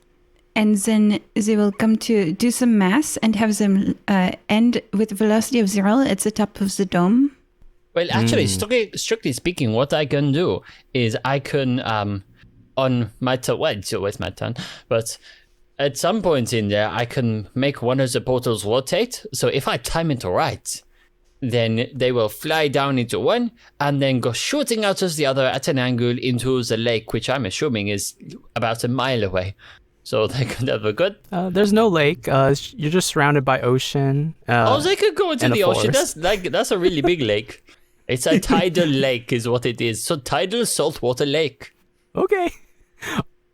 And then they will come to do some mass and have them end with velocity of 0 at the top of the dome. Well, actually, strictly speaking, what I can do is I can, on my turn, well, it's always my turn, but at some point in there, I can make one of the portals rotate. So if I time it right, then they will fly down into one and then go shooting out of the other at an angle into the lake, which I'm assuming is about a mile away. So they could have a good. There's no lake. You're just surrounded by ocean. They could go into and a the ocean. forest. That's a really big lake. It's a tidal lake, is what it is. So tidal saltwater lake. Okay.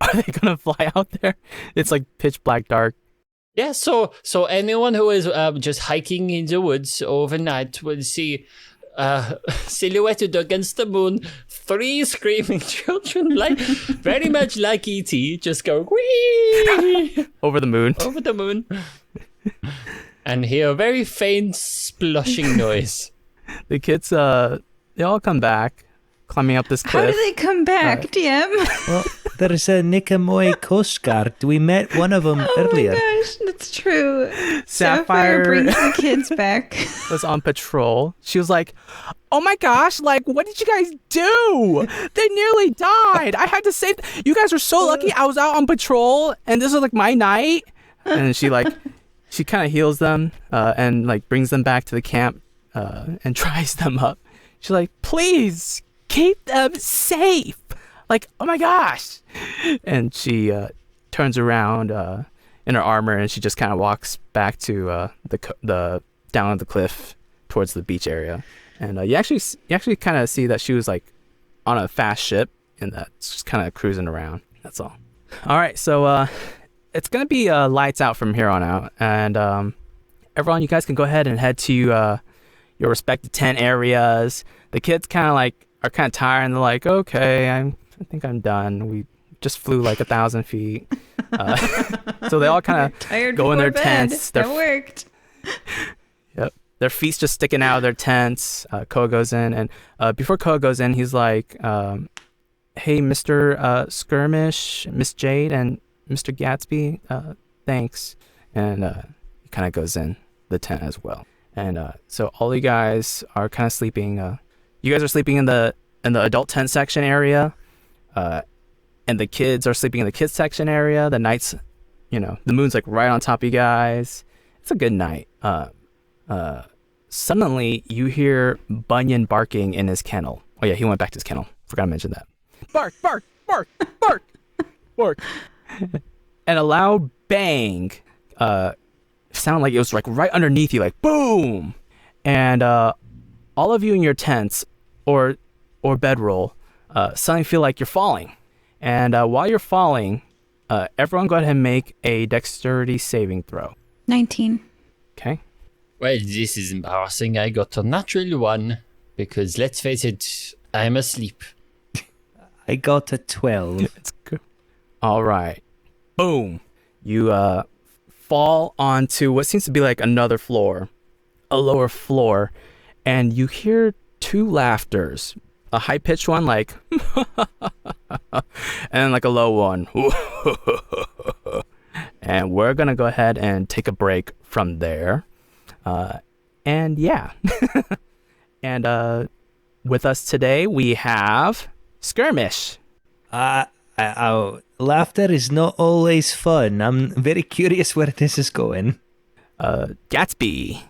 Are they gonna fly out there? It's like pitch black dark. Yeah. So anyone who is just hiking in the woods overnight will see. Silhouetted against the moon, 3 screaming children, like very much like E.T., just go whee Over the moon. over the moon, and hear a very faint splushing noise. The kids, they all come back, climbing up this How cliff. do they come back, DM? Well, there's a Nikamoy Coast Guard. We met one of them earlier. Oh my gosh, that's true. Sapphire brings the kids back. was on patrol. She was like, "Oh my gosh, like, what did you guys do? They nearly died. I had to save. You guys were so lucky. I was out on patrol, and this was like my night." And she kind of heals them, and like brings them back to the camp, and tries them up. She's like, "Please keep them safe. Like, oh my gosh." And she turns around in her armor, and she just kind of walks back to the down the cliff towards the beach area. And you actually kind of see that she was like on a fast ship, and that's just kind of cruising around. That's all. All right, so it's gonna be lights out from here on out, and everyone, you guys can go ahead and head to your respective tent areas. The kids kind of are tired, and they're like, "Okay, I think I'm done. We just flew like 1,000 feet." So they all kind of go in their tents. That worked. Yep. Their feet's just sticking out of their tents. Koa goes in, and before Koa goes in, he's like, "Hey, Mr. Skirmish, Miss Jade, and Mr. Gatsby, thanks." And he kind of goes in the tent as well. And so all you guys are kind of sleeping. You guys are sleeping in the adult tent section area, and the kids are sleeping in the kids section area. The night's, the moon's like right on top of you guys. It's a good night. Suddenly you hear Bunyan barking in his kennel. Oh yeah, he went back to his kennel. Forgot to mention that. Bark, bark, bark, bark, bark. And a loud bang sounded like it was like right underneath you, like boom. And all of you in your tents or bedroll suddenly feel like you're falling. And while you're falling, Everyone go ahead and make a dexterity saving throw. 19. Okay. Well, this is embarrassing. I got a natural 1 because, let's face it, I'm asleep. I got a 12. It's good. All right. Boom. You fall onto what seems to be like another floor, a lower floor, and you hear two laughters. A high-pitched one, like, and like a low one. And we're going to go ahead and take a break from there. And yeah. And with us today, we have Skirmish. Laughter is not always fun. I'm very curious where this is going. Gatsby.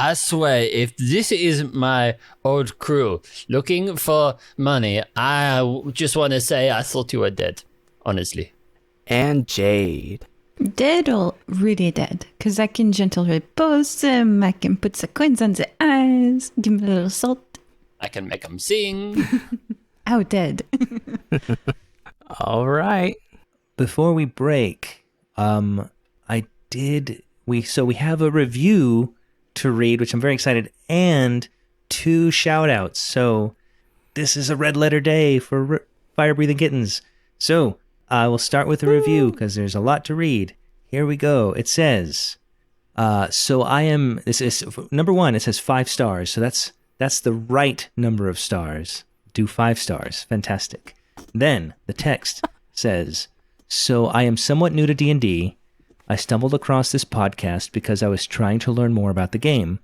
I swear, if this is my old crew looking for money, I just want to say I thought you were dead, honestly. And Jade. Dead or really dead? Because I can gentle repose him, I can put some coins on the eyes, give him a little salt. I can make them sing. Oh, dead. All right. Before we break, we have a review to read, which I'm very excited, and 2 shout-outs. So this is a red letter day for fire-breathing kittens. So I will start with a review because there's a lot to read. Here we go. It says, this is number 1. It says 5 stars. So that's the right number of stars. Do 5 stars. Fantastic. Then the text says, so I am somewhat new to D&D. I stumbled across this podcast because I was trying to learn more about the game.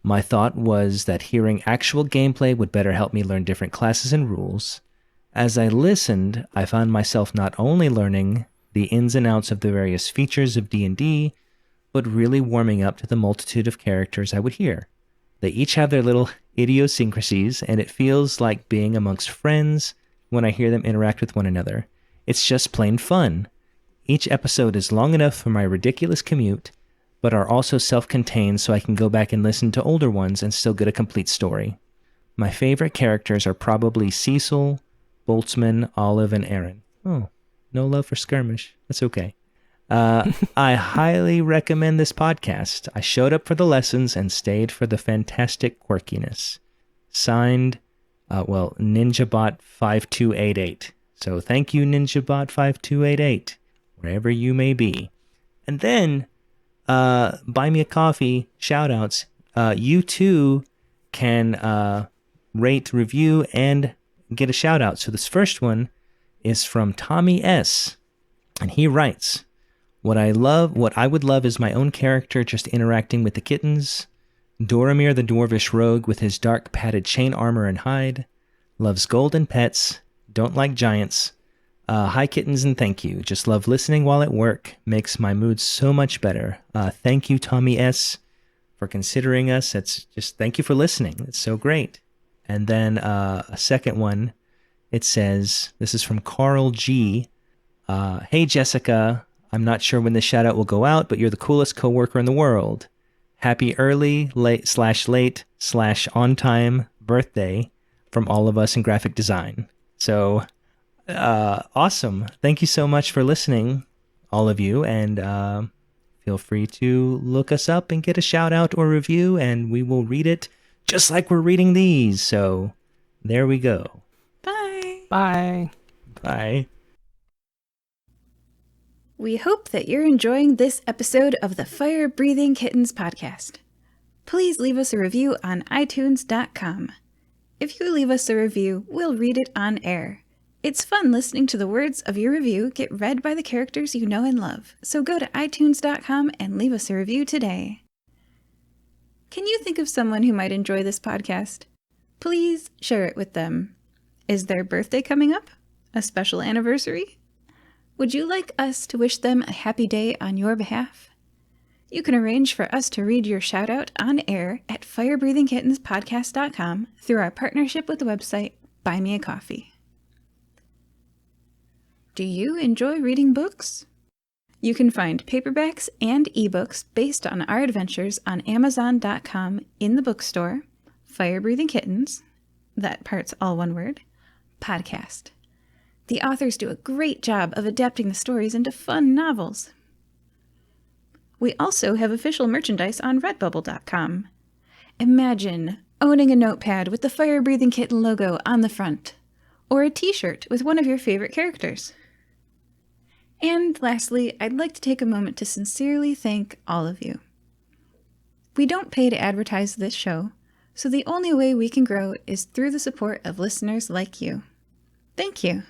My thought was that hearing actual gameplay would better help me learn different classes and rules. As I listened, I found myself not only learning the ins and outs of the various features of D&D, but really warming up to the multitude of characters I would hear. They each have their little idiosyncrasies, and it feels like being amongst friends when I hear them interact with one another. It's just plain fun. Each episode is long enough for my ridiculous commute, but are also self-contained so I can go back and listen to older ones and still get a complete story. My favorite characters are probably Cecil, Boltzmann, Olive, and Aaron. Oh, no love for Skirmish. That's okay. I highly recommend this podcast. I showed up for the lessons and stayed for the fantastic quirkiness. Signed, NinjaBot5288. So thank you, NinjaBot5288. Wherever you may be. And then, buy me a coffee, shout-outs. You too can rate, review, and get a shout-out. So this first one is from Tommy S. And he writes, what I would love is my own character just interacting with the kittens. Doramir the Dwarvish Rogue with his dark padded chain armor and hide. Loves golden pets. Don't like giants. Hi, kittens, and thank you. Just love listening while at work. Makes my mood so much better. Thank you, Tommy S., for considering us. It's just thank you for listening. It's so great. And then a second one, it says, this is from Carl G. Hey, Jessica. I'm not sure when this shout-out will go out, but you're the coolest coworker in the world. Happy early, late/on-time birthday from all of us in graphic design. So... awesome. Thank you so much for listening, all of you, and feel free to look us up and get a shout out or review, and we will read it just like we're reading these. So there we go. Bye. Bye. Bye. We hope that you're enjoying this episode of the Fire Breathing Kittens podcast. Please leave us a review on iTunes.com. If you leave us a review, we'll read it on air. It's fun listening to the words of your review get read by the characters you know and love, so go to iTunes.com and leave us a review today. Can you think of someone who might enjoy this podcast? Please share it with them. Is their birthday coming up? A special anniversary? Would you like us to wish them a happy day on your behalf? You can arrange for us to read your shout-out on air at firebreathingkittenspodcast.com through our partnership with the website Buy Me a Coffee. Do you enjoy reading books? You can find paperbacks and ebooks based on our adventures on Amazon.com in the bookstore, Fire Breathing Kittens, that part's all one word, podcast. The authors do a great job of adapting the stories into fun novels. We also have official merchandise on redbubble.com. Imagine owning a notepad with the fire-breathing kitten logo on the front, or a t-shirt with one of your favorite characters. And lastly, I'd like to take a moment to sincerely thank all of you. We don't pay to advertise this show, so the only way we can grow is through the support of listeners like you. Thank you.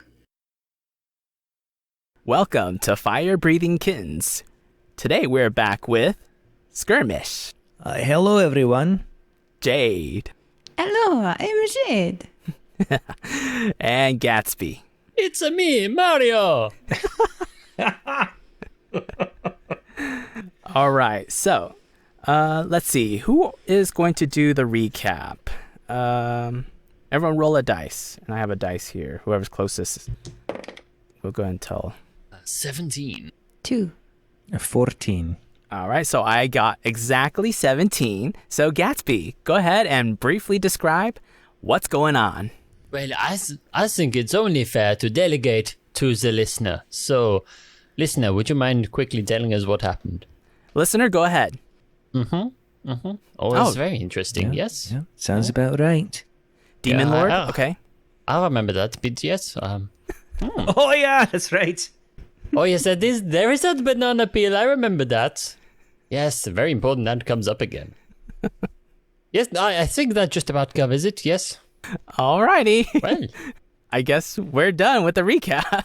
Welcome to Fire Breathing Kittens. Today we're back with Skirmish, Hello, everyone. Jade, Hello, I'm Jade. and Gatsby. It's a me, Mario. All right, so let's see. Who is going to do the recap? Everyone roll a dice, and I have a dice here. Whoever's closest, we'll go ahead and tell. 17. 2. 14. All right, so I got exactly 17. So Gatsby, go ahead and briefly describe what's going on. Well, I think it's only fair to delegate to the listener. So, listener, would you mind quickly telling us what happened? Listener, go ahead. Oh, it's very interesting, yes? Yeah, sounds about right. Demon Yeah, Lord, I- okay. I remember that bit, yes. Oh, yeah, that's right. Oh, yes, there is that banana peel. I remember that. Yes, very important. That comes up again. Yes, I think that just about covers it, yes. All righty. Well, I guess we're done with the recap.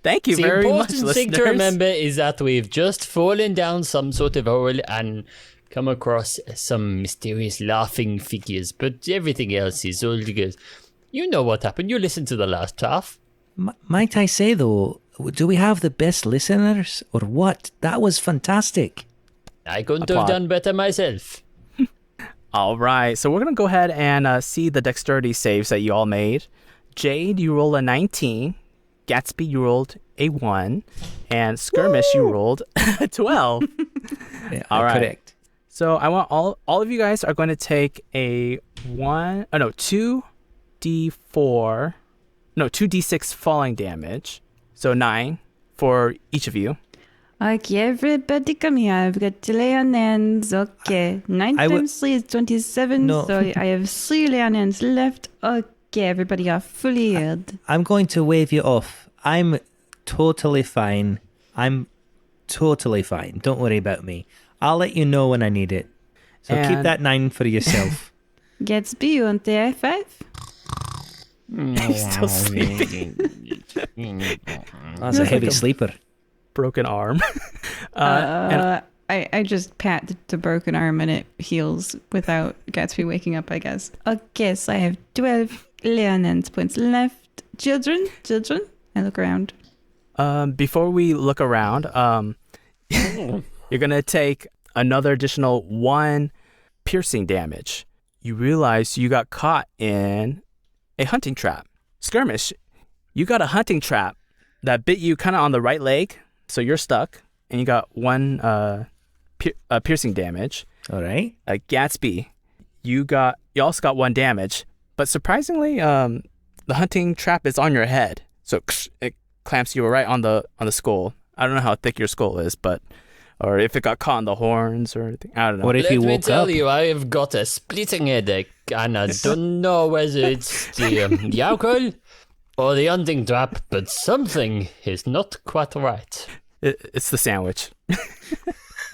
Thank you the very much, important listeners. thing to remember is that we've just fallen down some sort of hole and come across some mysterious laughing figures, but everything else is all good. You know what happened. You listened to the last half. Might I say, though, do we have the best listeners or what? That was fantastic. I couldn't Applaud. have done better myself. All right, so we're going to go ahead and see the dexterity saves that you all made. Jade, you rolled a 19. Gatsby, you rolled a 1. And Skirmish, you rolled a 12. Yeah, All right. Correct. So I want all of you guys are going to take a 2d6 falling damage. So 9 for each of you. Okay, everybody come here. I've got to lay on hands. Okay. 9 I would- times 3 is 27. No. So I have 3 lay on hands left. Okay, everybody are fully healed. I'm going to wave you off. I'm totally fine. Don't worry about me. I'll let you know when I need it. So keep And- that 9 for yourself. Gatsby, you want the high five? He's still sleeping. That's a heavy sleeper. Broken arm. And I just pat the broken arm and it heals without Gatsby waking up, I guess. Okay, so I have 12 Leonance points left. Children, I look around. before we look around, you're going to take another additional 1 piercing damage. You realize you got caught in a hunting trap. Skirmish, you got a hunting trap that bit you kind of on the right leg, so you're stuck, and you got 1 piercing damage. All right. Gatsby, you also got 1 damage, but surprisingly, the hunting trap is on your head, so it clamps you right on the skull. I don't know how thick your skull is, or if it got caught on the horns or anything. I don't know. What if Let you me woke tell up? you, I have got a splitting headache, and I don't know whether it's the alcohol or the hunting trap, but something is not quite right. It's the sandwich.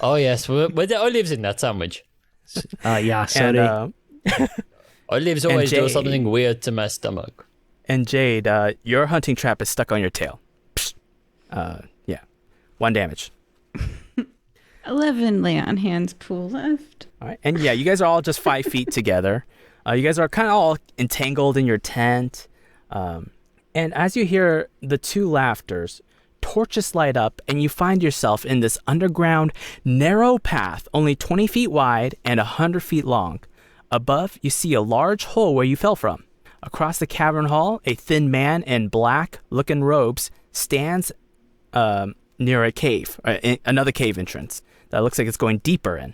Oh yes, where the olives in that sandwich? Yeah, sorry. And, Olives always do Jade. something weird to my stomach. and Jade, your hunting trap is stuck on your tail. Psst. 1 damage. 11 lay on hands pool left. All right, and you guys are all just 5 feet together. You guys are kind of all entangled in your tent. And as you hear the 2 laughters, torches light up, and you find yourself in this underground, narrow path, only 20 feet wide and 100 feet long. Above, you see a large hole where you fell from. Across the cavern hall, a thin man in black-looking robes stands near a cave, another cave entrance that looks like it's going deeper in.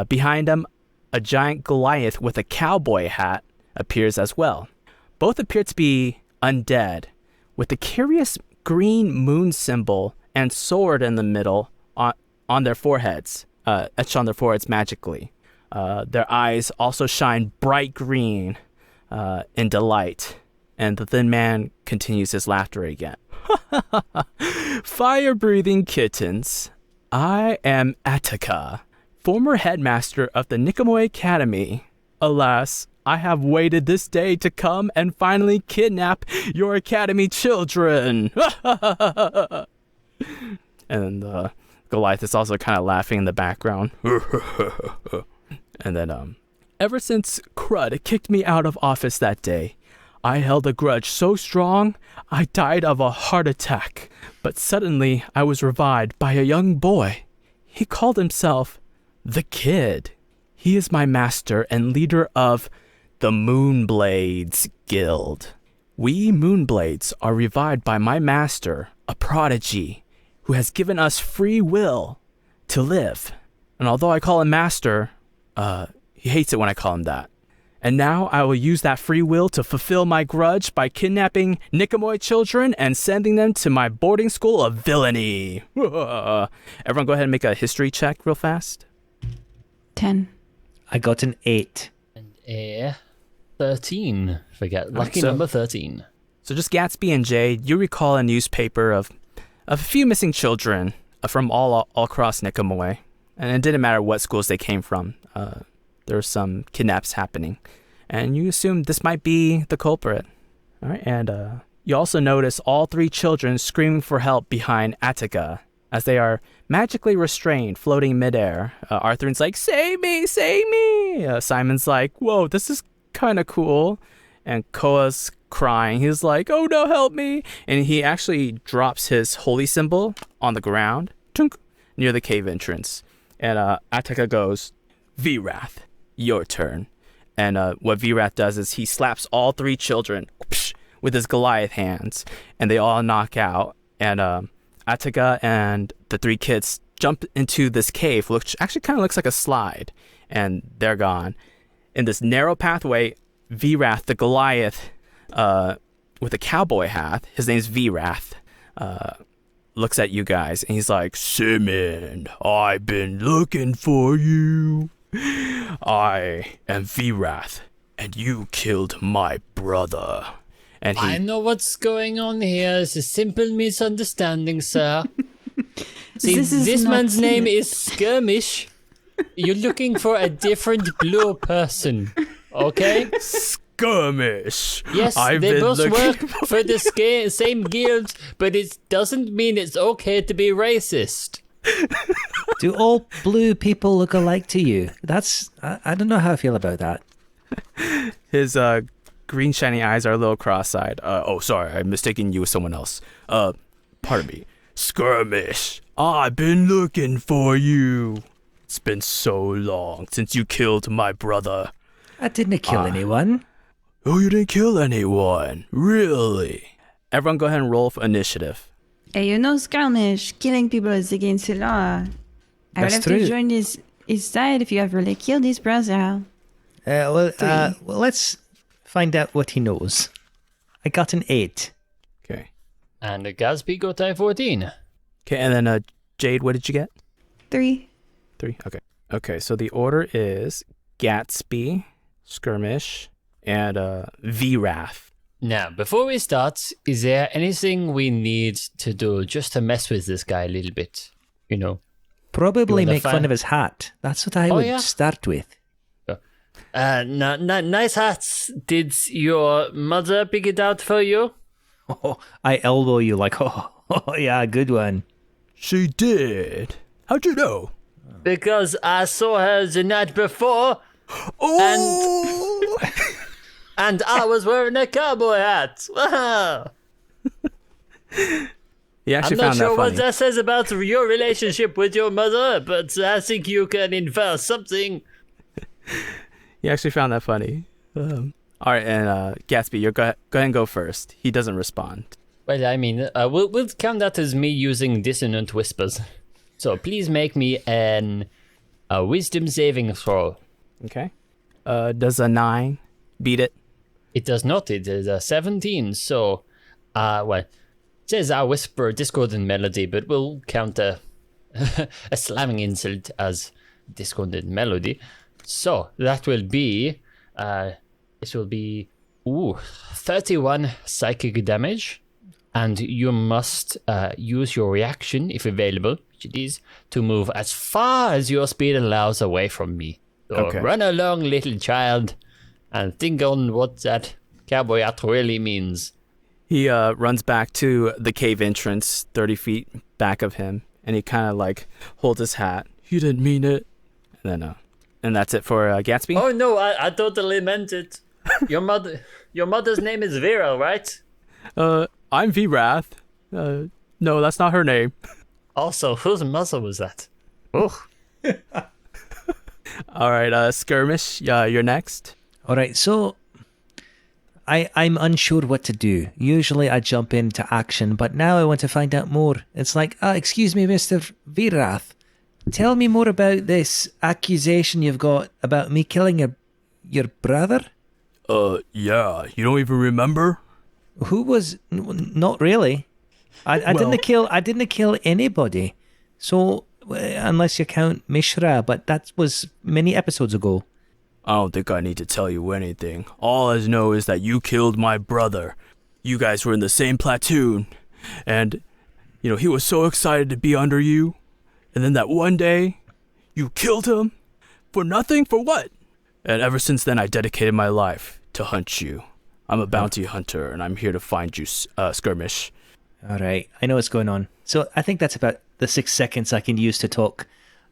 Behind him, a giant Goliath with a cowboy hat appears as well. Both appear to be undead, with a curious green moon symbol and sword in the middle on their foreheads, etched on their foreheads magically. Their eyes also shine bright green in delight. And the thin man continues his laughter again. Fire-breathing kittens, I am Attica, former headmaster of the Nicomoy Academy. Alas, I have waited this day to come and finally kidnap your academy children. And Goliath is also kind of laughing in the background. And then, ever since Crud kicked me out of office that day, I held a grudge so strong, I died of a heart attack. But suddenly, I was revived by a young boy. He called himself the Kid. He is my master and leader of the Moonblades Guild. We Moonblades are revived by my master, a prodigy, who has given us free will to live. And although I call him master, he hates it when I call him that. And now I will use that free will to fulfill my grudge by kidnapping Nicomoy children and sending them to my boarding school of villainy. Everyone go ahead and make a history check real fast. 10. I got an 8. And a 13. Forget lucky number 13. So just Gatsby and Jade, you recall a newspaper of a few missing children from all across Nicomoy. And it didn't matter what schools they came from. There were some kidnaps happening. And you assume this might be the culprit. All right, and you also notice all 3 children screaming for help behind Attica as they are magically restrained, floating midair. Arthur's like, save me, save me! Simon's like, whoa, this is kind of cool. And Koa's crying. He's like, oh no, help me! And he actually drops his holy symbol on the ground, tunk, near the cave entrance. And Attica goes, Vrath, your turn. And what Vrath does is he slaps all 3 children with his Goliath hands, and they all knock out. And Attica and the 3 kids jump into this cave, which actually kind of looks like a slide, and they're gone. In this narrow pathway, Vrath, the Goliath, with a cowboy hat, his name's Vrath, looks at you guys, and he's like, Simon, I've been looking for you. I am Vrath, and you killed my brother. And I know what's going on here. It's a simple misunderstanding, sir. See, this man's name is Skirmish. You're looking for a different blue person, okay? Skirmish. Yes, they both work for the same guild, but it doesn't mean it's okay to be racist. Do all blue people look alike to you? I don't know how I feel about that. His green shiny eyes are a little cross-eyed. Sorry, I'm mistaking you with someone else. Pardon me. Skirmish, I've been looking for you. It's been so long since you killed my brother. I didn't kill anyone. Oh, you didn't kill anyone? Really? Everyone go ahead and roll for initiative. Hey, you know, Skirmish, killing people is against the law. I would have to join his side if you ever killed his brother. Well, let's find out what he knows. I got an 8. Okay. And Gatsby got a 14. Okay, and then Jade, what did you get? 3. 3, okay. Okay, so the order is Gatsby, Skirmish, and Vrath. Now, before we start, is there anything we need to do just to mess with this guy a little bit? You know? Probably make fun of his hat. That's what I would start with. Nice hats. Did your mother pick it out for you? Oh, I elbow you like, oh yeah, good one. She did. How'd you know? Because I saw her the night before. Oh! And I was wearing a cowboy hat. Wow. He actually I'm not found sure that what funny. that says about your relationship with your mother, but I think you can infer something. He actually found that funny. All right, and Gatsby, you go ahead and go first. He doesn't respond. Well, I mean, we'll count that as me using dissonant whispers. So please make me a wisdom saving throw. Okay. Does a 9 beat it? It does not. It is a 17. So well, it says I whisper discordant melody, but we'll count a slamming insult as discordant melody. So that will be, this will be, 31 psychic damage. And you must use your reaction, if available, which it is, to move as far as your speed allows away from me. So run along, little child, and think on what that cowboy hat really means. He runs back to the cave entrance, 30 feet back of him, and he kind of like holds his hat. You didn't mean it. And then, and that's it for Gatsby. Oh no, I totally meant it. Your mother's name is Vera, right? I'm V-Wrath. No, that's not her name. Also, whose muzzle was that? Oh. All right, Skirmish, you're next. All right, so I'm unsure what to do. Usually I jump into action, but now I want to find out more. It's like, excuse me, Mr. Virath. Tell me more about this accusation you've got about me killing your brother? Yeah, you don't even remember? Who was... Not really. I didn't kill anybody. So, unless you count Mishra, but that was many episodes ago. I don't think I need to tell you anything. All I know is that you killed my brother. You guys were in the same platoon. And, he was so excited to be under you. And then that one day, you killed him. For nothing? For what? And ever since then, I dedicated my life to hunt you. I'm a bounty hunter, and I'm here to find you, Skirmish. All right, I know what's going on. So I think that's about the 6 seconds I can use to talk.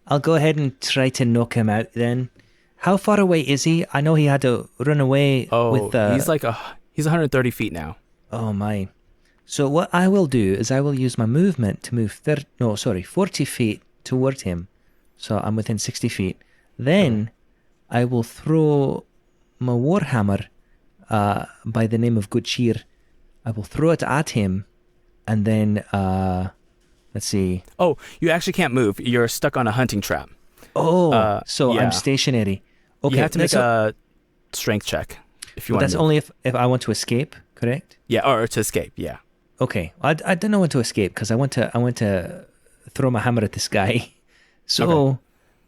I'll go ahead and try to knock him out then. How far away is he? I know he had to run away with... he's 130 feet now. Oh my. So what I will do is I will use my movement to move 40 feet toward him. So I'm within 60 feet. Then I will throw my warhammer by the name of Good Cheer. I will throw it at him, and then let's see. Oh, you actually can't move. You're stuck on a hunting trap. Oh, so yeah. I'm stationary. Okay, you have to make a strength check if you want. That's only if I want to escape, correct? Yeah, or to escape. Yeah. Okay, I don't know when to escape because I want to throw my hammer at this guy. So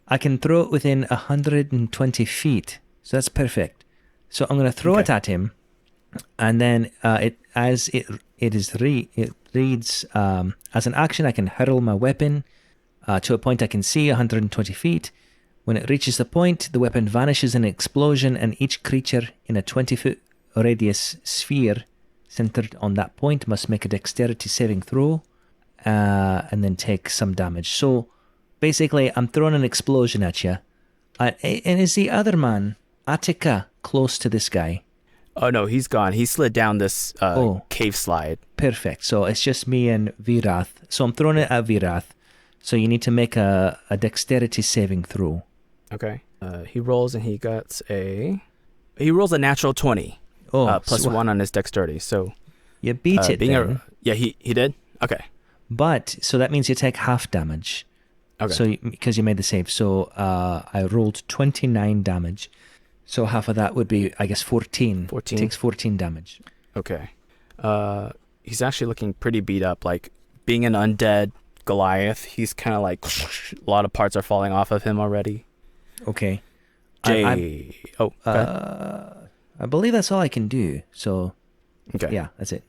I can throw it within 120 feet. So that's perfect. So I'm going to throw it at him, and then it reads as an action. I can hurl my weapon to a point I can see 120 feet. When it reaches the point, the weapon vanishes in an explosion, and each creature in a 20-foot radius sphere centered on that point must make a dexterity saving throw, and then take some damage. So basically, I'm throwing an explosion at you. And is the other man, Attica, close to this guy? Oh no, he's gone. He slid down this cave slide. Perfect. So it's just me and Virath. So I'm throwing it at Virath. So you need to make a dexterity saving throw. Okay. He rolls and he rolls a natural 20. Plus 1 on his dexterity. So you beat it then. He did? Okay. But, so that means you take half damage. Okay. So, because you made the save. So I rolled 29 damage. So half of that would be, I guess, 14. 14. Takes 14 damage. Okay. He's actually looking pretty beat up. Like, being an undead Goliath, he's kind of like, a lot of parts are falling off of him already. Okay. I believe that's all I can do. So, okay. Yeah, that's it.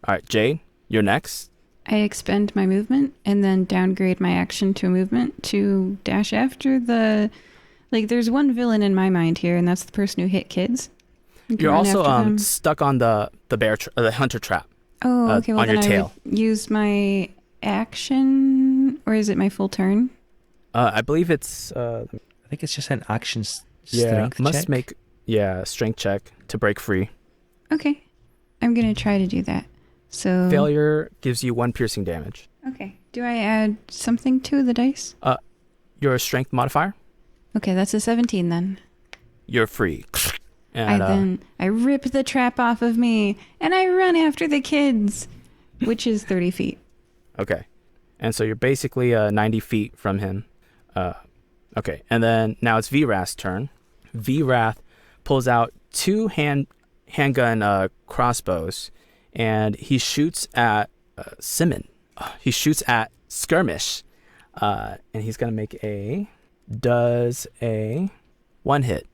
All right, Jade, you're next. I expend my movement and then downgrade my action to a movement to dash after the... Like, there's one villain in my mind here, and that's the person who hit kids. You're also stuck on the hunter trap. Oh, okay. Well, on then your tail. I would use my action, or is it my full turn? I believe it's... I think it's just an action strength check. Must make a strength check to break free. Okay. I'm going to try to do that. So failure gives you 1 piercing damage. Okay. Do I add something to the dice? Your strength modifier. Okay, that's a 17 then. You're free. And, I rip the trap off of me, and I run after the kids, which is 30 feet. Okay. And so you're basically 90 feet from him. Okay. And then now it's Vrath's turn. Vrath pulls out 2 handgun crossbows, and he shoots at Simon. He shoots at Skirmish, and he's gonna make a 1 hit.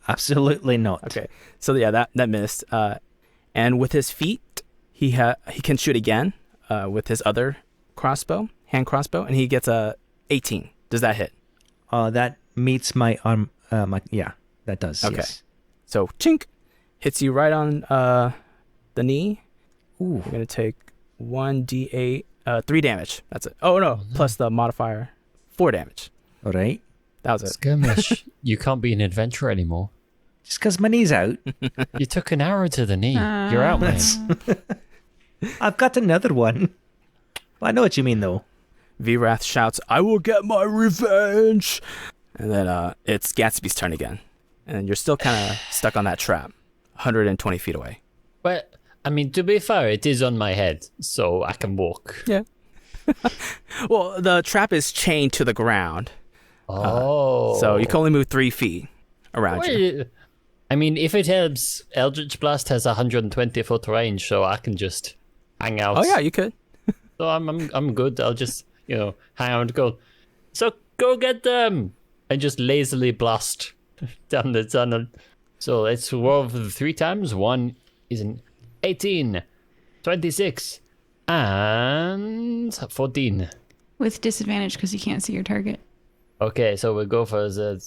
Absolutely not. Okay, so yeah, that missed. And with his feet, he can shoot again with his other hand crossbow, and he gets a 18. Does that hit? That meets my arm. That does. Okay. Yes. So chink hits you right on the knee. Ooh. You're gonna take 1d8, 3 damage. That's it. Oh no, plus the modifier, 4 damage. All right. That was it. Skirmish, you can't be an adventurer anymore. Just because my knee's out. You took an arrow to the knee. You're out, man. I've got another one. I know what you mean, though. Vrath shouts, "I will get my revenge!" And then it's Gatsby's turn again. And you're still kind of stuck on that trap, 120 feet away. But, I mean, to be fair, it is on my head, so I can walk. Yeah. Well, the trap is chained to the ground. So you can only move 3 feet around you. I mean, if it helps, Eldritch Blast has 120-foot range, so I can just hang out. Oh yeah, you could. So I'm good. I'll just, hang out and go. So go get them! And just lazily blast down the tunnel. So let's roll 3 times. 1 is an 18, 26, and 14. With disadvantage because you can't see your target. Okay, so we'll go for the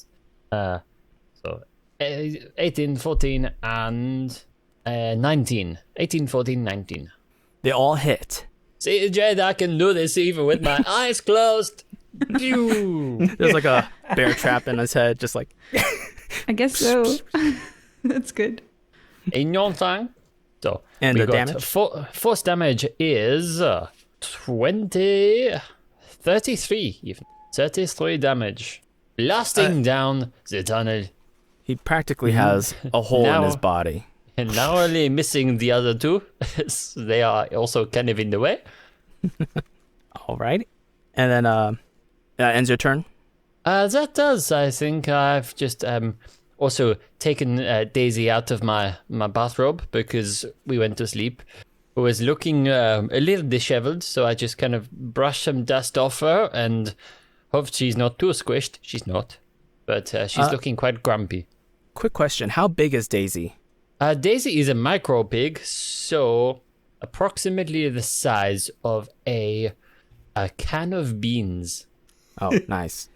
18, 14, and 19. 18, 14, 19. They all hit. See, Jade, I can do this even with my eyes closed. Pew! There's like a bear trap in his head, just like. I guess so. That's good. In your time. So, And we the got damage? Force damage is 33 even. 33 damage. Blasting down the tunnel. He practically has a hole in his body. And not only missing the other 2, they are also kind of in the way. All right. And then ends your turn. That does. I think I've just also taken Daisy out of my bathrobe because we went to sleep. Who was looking a little disheveled, so I just kind of brushed some dust off her and hope she's not too squished. She's not. But she's looking quite grumpy. Quick question. How big is Daisy? Daisy is a micro pig, so approximately the size of a can of beans. Oh, nice.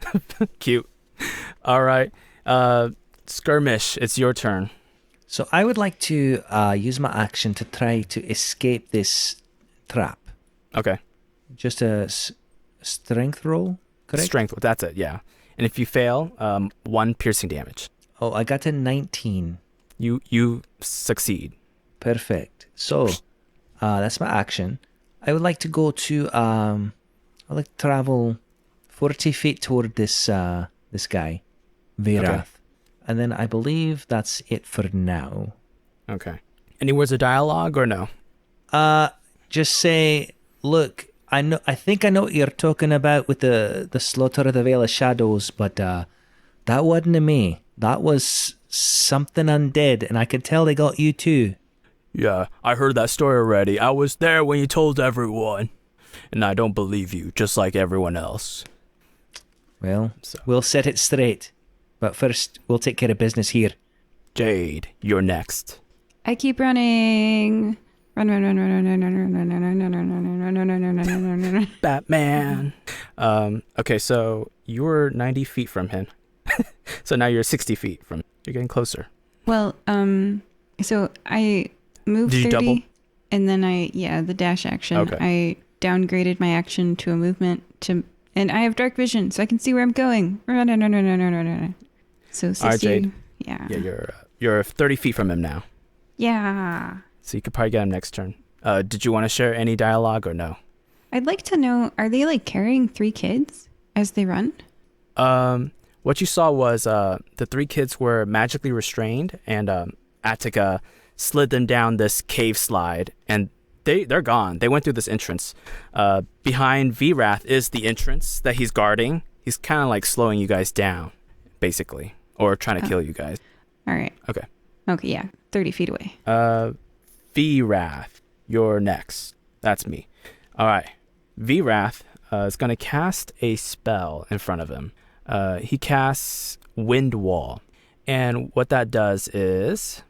Cute. All right. Skirmish, it's your turn. So I would like to use my action to try to escape this trap. Okay. Just a strength roll, correct? Strength, that's it, yeah. And if you fail, 1 piercing damage. Oh, I got a 19. You succeed. Perfect. So that's my action. I would like to go to I'd like to travel 40 feet toward this guy, Vrath. Okay. And then I believe that's it for now. Okay. Any words of dialogue or no? Just say, look, I think I know what you're talking about with the slaughter of the Veil of Shadows, but that wasn't me. That was something undead, and I could tell they got you too. Yeah, I heard that story already. I was there when you told everyone. And I don't believe you, just like everyone else. Well, we'll set it straight. But first, we'll take care of business here. Jade, you're next. I keep running. Run, run, run, run, run, run, run, run, run, run, run, run, run, run, run, run, run, run, run, run. Batman. Okay, so you were 90 feet from him. So now you're 60 feet from him. You're getting closer. Well, so I moved Did you 30, double? and then the dash action. Okay. I downgraded my action to a movement and I have dark vision, so I can see where I'm going. Run, run, run, run, run, run, run, run. So 60. All right, Jade. Yeah. Yeah, you're 30 feet from him now. Yeah. So you could probably get him next turn. Did you want to share any dialogue or no? I'd like to know, are they like carrying 3 kids as they run? What you saw was the 3 kids were magically restrained, and Attica slid them down this cave slide, and they're gone. They went through this entrance. Behind Vrath is the entrance that he's guarding. He's kind of like slowing you guys down, basically, or trying to kill you guys. All right. Okay. Okay, yeah. 30 feet away. Vrath, you're next. That's me. All right. V-Wrath is going to cast a spell in front of him. He casts Wind Wall. And what that does is,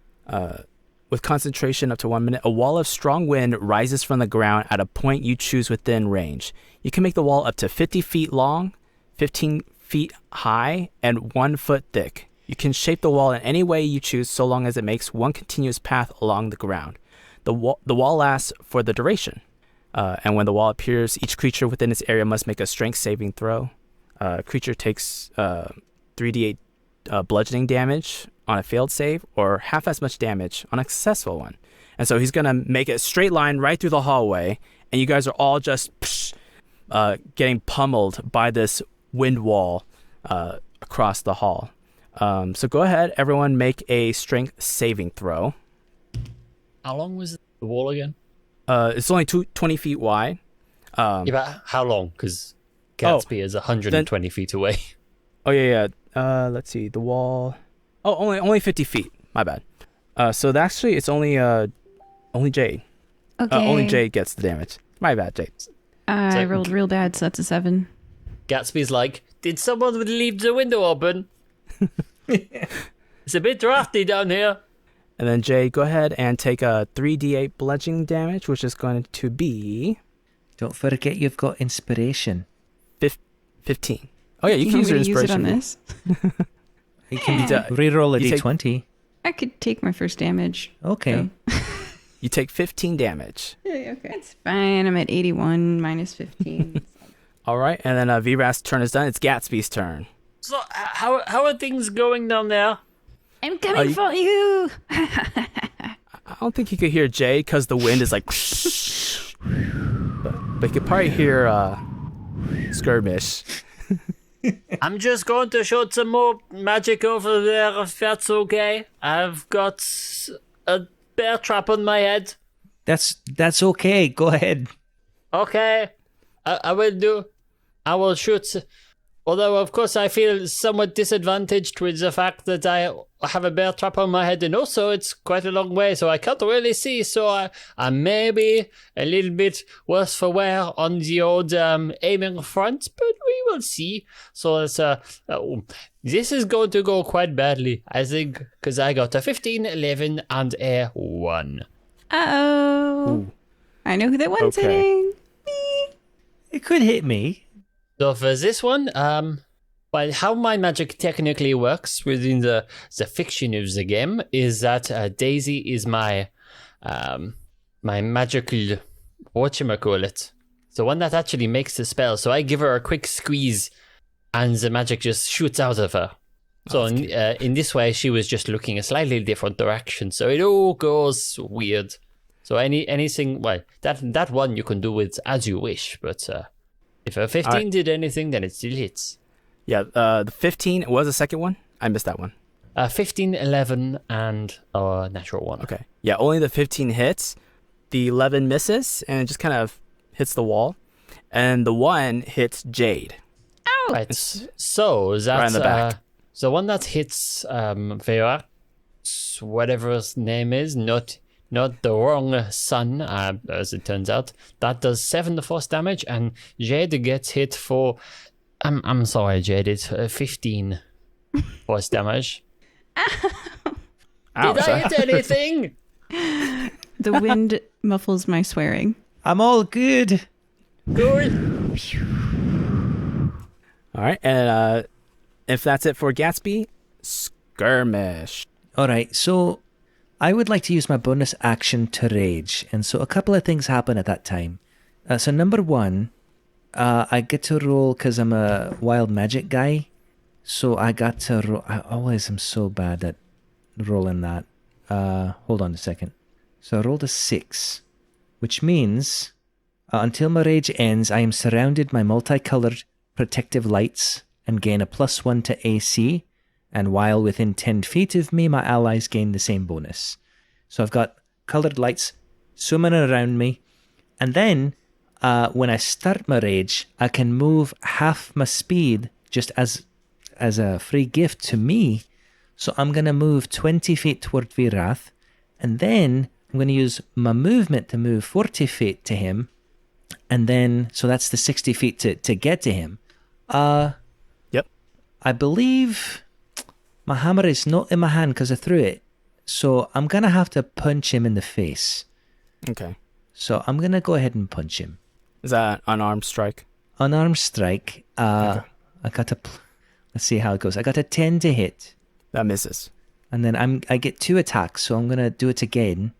with concentration up to 1 minute, a wall of strong wind rises from the ground at a point you choose within range. You can make the wall up to 50 feet long, 15 feet high, and 1 foot thick. You can shape the wall in any way you choose so long as it makes one continuous path along the ground. The wall lasts for the duration. And when the wall appears, each creature within its area must make a strength saving throw. Creature takes 3d8 bludgeoning damage on a failed save, or half as much damage on a successful one. And so he's going to make a straight line right through the hallway, and you guys are all just getting pummeled by this wind wall across the hall. So go ahead, everyone, make a strength saving throw. How long was the wall again? It's only 20 feet wide. Yeah, but how long? Because Gatsby is 120 feet away. Oh, yeah. Let's see. The wall... Oh, only 50 feet. My bad. So actually, it's only Jade. Okay. Only Jade gets the damage. My bad, Jade. I rolled real bad, so that's a 7. Gatsby's like, did someone leave the window open? It's a bit drafty down here. And then Jade, go ahead and take a 3d8 bludgeoning damage, which is going to be... Don't forget you've got inspiration. 15. Oh yeah, you can use your inspiration. Use it on this? You can reroll a d20. I could take my first damage. Okay. So. You take 15 damage. Yeah, okay. It's fine. I'm at 81 minus 15. All right, and then V-Rast's turn is done. It's Gatsby's turn. So, how are things going down there? I'm coming for you. I don't think you could hear Jay because the wind is like... but you could probably hear Skirmish. I'm just going to shoot some more magic over there, if that's okay. I've got a bear trap on my head. That's okay. Go ahead. Okay. I will shoot. Although, of course, I feel somewhat disadvantaged with the fact that I have a bear trap on my head, and also it's quite a long way, so I can't really see, so I may be a little bit worse for wear on the old aiming front, but we will see. So it's, this is going to go quite badly, I think, because I got a 15, 11, and a 1. Uh-oh. Ooh. I know who that one's hitting. It could hit me. So for this one, well, how my magic technically works within the fiction of the game is that Daisy is my my magical, whatchamacallit, the one that actually makes the spell. So I give her a quick squeeze, and the magic just shoots out of her. So in this way, she was just looking a slightly different direction. So it all goes weird. So anything, well, that one you can do with as you wish, but. If a 15 did anything, then it still hits. Yeah, the 15 was the second one. I missed that one. 15, 11, and a natural 1. Okay. Yeah, only the 15 hits. The 11 misses, and it just kind of hits the wall. And the 1 hits Jade. Ow! Right. So that's right in the back. The one that hits Vera, whatever his name is, not the wrong son, as it turns out. That does 7 the force damage, and Jade gets hit for... I'm sorry, Jade, it's 15 force damage. Ow, Did I hit anything? The wind muffles my swearing. I'm all good. Good. All right, and if that's it for Gatsby, Skirmish. All right, so I would like to use my bonus action to rage. And so a couple of things happen at that time. So number 1, I get to roll because I'm a wild magic guy. So I got to roll. I always am so bad at rolling that. Hold on a second. So I rolled a 6, which means until my rage ends, I am surrounded by multicolored protective lights and gain a +1 to AC. And while within 10 feet of me, my allies gain the same bonus. So I've got coloured lights swimming around me. And then, when I start my rage, I can move half my speed just as a free gift to me. So I'm going to move 20 feet toward Virath. And then I'm going to use my movement to move 40 feet to him. And then, so that's the 60 feet to get to him. Yep. I believe my hammer is not in my hand because I threw it. So I'm going to have to punch him in the face. Okay. So I'm going to go ahead and punch him. Is that an unarmed strike? Unarmed strike. Okay. I got let's see how it goes. I got a 10 to hit. That misses. And then I get 2 attacks, so I'm going to do it again.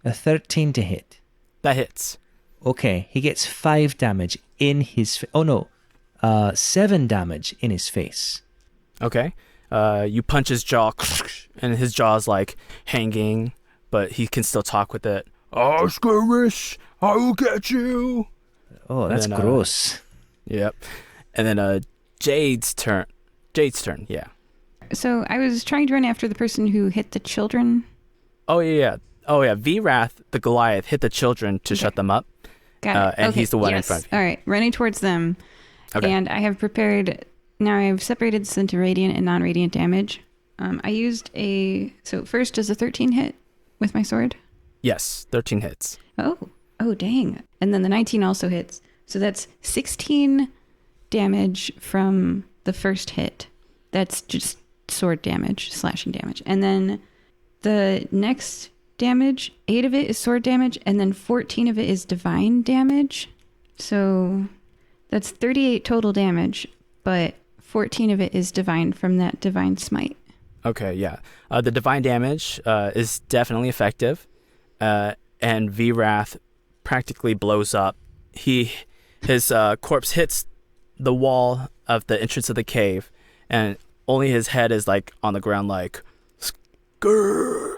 A 13 to hit. That hits. Okay, he gets 5 damage in his... 7 damage in his face. Okay. You punch his jaw, and his jaw's like hanging, but he can still talk with it. Oh, Skirmish, I will get you. Oh, that's gross. Yep. And then Jade's turn, yeah. So I was trying to run after the person who hit the children. Oh, yeah. V-Wrath, the Goliath, hit the children to shut them up. Got it. And he's the one in front of you. All right, running towards them. Okay. And I have prepared... Now I've separated this into radiant and non-radiant damage. I used So first, does a 13 hit with my sword? Yes, 13 hits. Oh, dang. And then the 19 also hits. So that's 16 damage from the first hit. That's just sword damage, slashing damage. And then the next damage, 8 of it is sword damage, and then 14 of it is divine damage. So that's 38 total damage, but 14 of it is divine from that divine smite. Okay, yeah. The divine damage is definitely effective, and V-Wrath practically blows up. His corpse hits the wall of the entrance of the cave, and only his head is like on the ground, like Skirmish.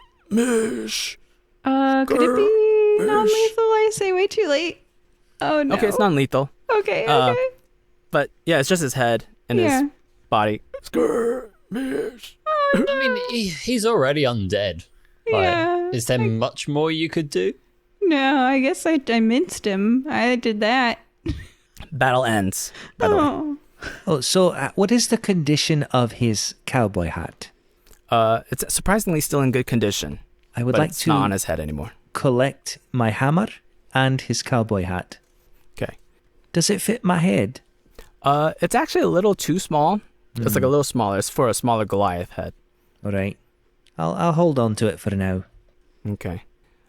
Could it be non-lethal? I say way too late. Oh no. Okay, it's non-lethal. Okay. But yeah, it's just his head and his body. Skirmish. I mean, he's already undead. Yeah. Is there much more you could do? No, I guess I minced him. I did that. Battle ends, by the way. Oh, so what is the condition of his cowboy hat? It's surprisingly still in good condition. I would but like it's to not on his head anymore. collect my hammer and his cowboy hat. Okay. Does it fit my head? It's actually a little too small. It's like a little smaller. It's for a smaller Goliath head. All right. I'll hold on to it for now. Okay.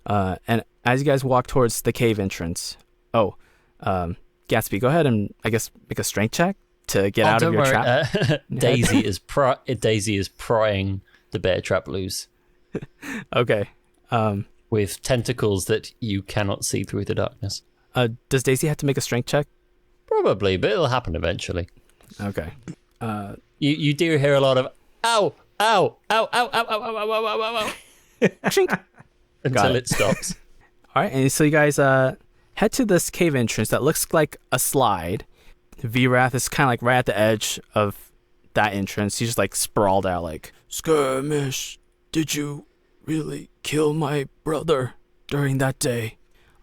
And as you guys walk towards the cave entrance, Gatsby, go ahead and I guess make a strength check to get out of your trap. Daisy is prying the bear trap loose. Okay. With tentacles that you cannot see through the darkness. Does Daisy have to make a strength check? Probably, but it'll happen eventually. Okay. You do hear a lot of ow, ow, ow, ow, ow, ow, ow, ow, ow, ow, ow, Shink. until it stops. All right, and so you guys head to this cave entrance that looks like a slide. V-Wrath is kind of like right at the edge of that entrance. He's just like sprawled out like, Skirmish, did you really kill my brother during that day?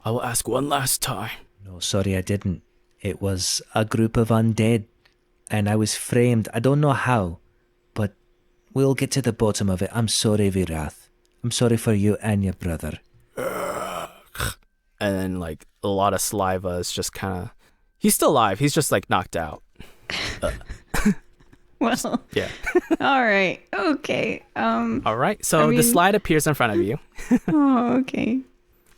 I will ask one last time. No, sorry, I didn't. It was a group of undead, and I was framed. I don't know how, but we'll get to the bottom of it. I'm sorry, Virath. I'm sorry for you and your brother. And then like a lot of saliva is just kind of... He's still alive. He's just like knocked out. Well, Yeah. all right. Okay. All right. So the slide appears in front of you. Oh, okay.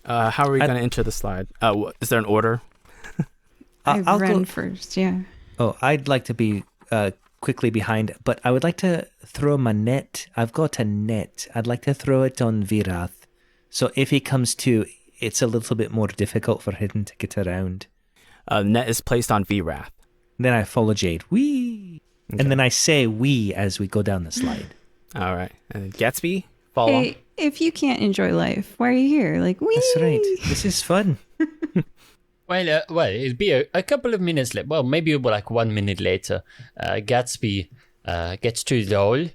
How are we going to enter the slide? Is there an order? I'll run go first, yeah. Oh, I'd like to be quickly behind, but I would like to throw my net. I've got a net. I'd like to throw it on Virath. So if he comes to, it's a little bit more difficult for him to get around. Net is placed on V-Wrath. Then I follow Jade. Wee! Okay. And then I say wee as we go down the slide. All right. And Gatsby, follow. Hey, if you can't enjoy life, why are you here? Like, wee! That's right. This is fun. Well, it'd be a couple of minutes later. Well, maybe like 1 minute later. Gatsby gets to the hole,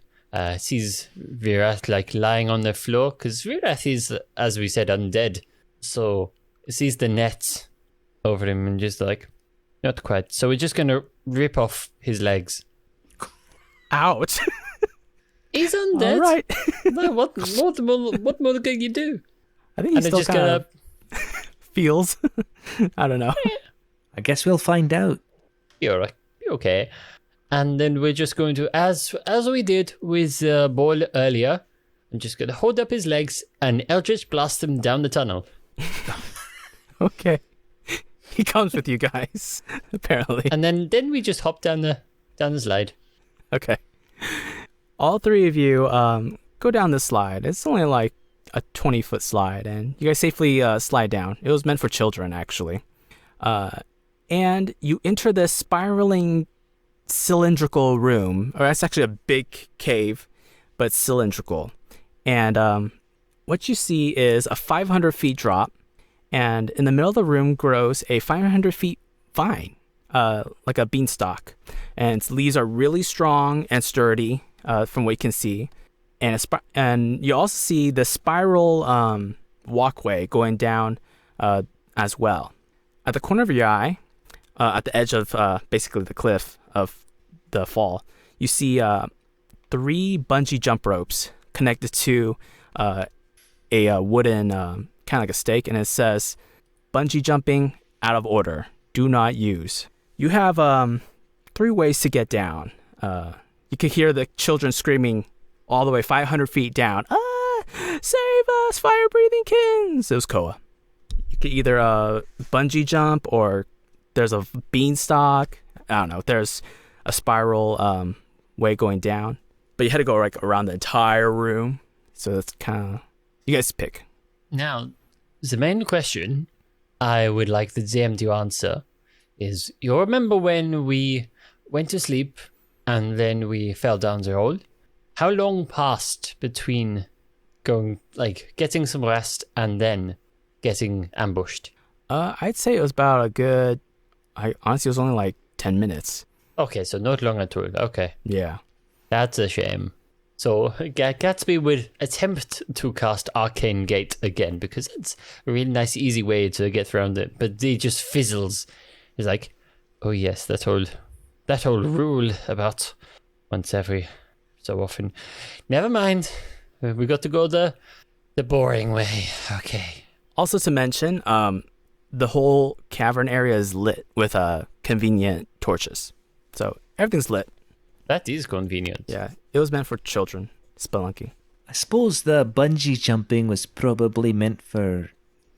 sees Virath like lying on the floor, because Virath is, as we said, undead. So sees the net over him and just like, not quite. So we're just gonna rip off his legs. Ouch. He's undead. All right. No, what more can you do? I think he And I still just kind gonna of feels. I don't know. I guess we'll find out. you're okay. And then we're just going to, as we did with Ball earlier, I'm just gonna hold up his legs and Eldritch blast him down the tunnel. Okay. He comes with you guys, apparently. And then we just hop down the slide. Okay. All three of you go down the slide. It's only like a 20-foot slide, and you guys safely slide down. It was meant for children, actually. And you enter this spiraling cylindrical room, or it's actually a big cave, but cylindrical. And what you see is a 500 feet drop, and in the middle of the room grows a 500 feet vine, like a beanstalk. And its leaves are really strong and sturdy, from what you can see. And you also see the spiral walkway going down as well. At the corner of your eye, at the edge of basically the cliff of the fall, you see 3 bungee jump ropes connected to a wooden, kind of like a stake, and it says, "Bungee jumping out of order. Do not use." You have 3 ways to get down. You can hear the children screaming all the way 500 feet down. "Ah, save us, fire-breathing kittens!" It was Koa. You could either bungee jump, or there's a beanstalk. I don't know. There's a spiral way going down. But you had to go like around the entire room. So that's kind of... You guys pick. Now, the main question I would like the DM to answer is, you remember when we went to sleep and then we fell down the hole? How long passed between getting some rest and then getting ambushed? I'd say it was about a good... honestly, it was only like 10 minutes. Okay, so not long at all. Okay. Yeah. That's a shame. So Gatsby would attempt to cast Arcane Gate again, because it's a really nice, easy way to get around it. But it just fizzles. He's like, oh yes, that whole rule about once every so often. Never mind. We got to go the boring way. Okay. Also to mention, the whole cavern area is lit with convenient torches. So everything's lit. That is convenient. Yeah, it was meant for children, spelunking. I suppose the bungee jumping was probably meant for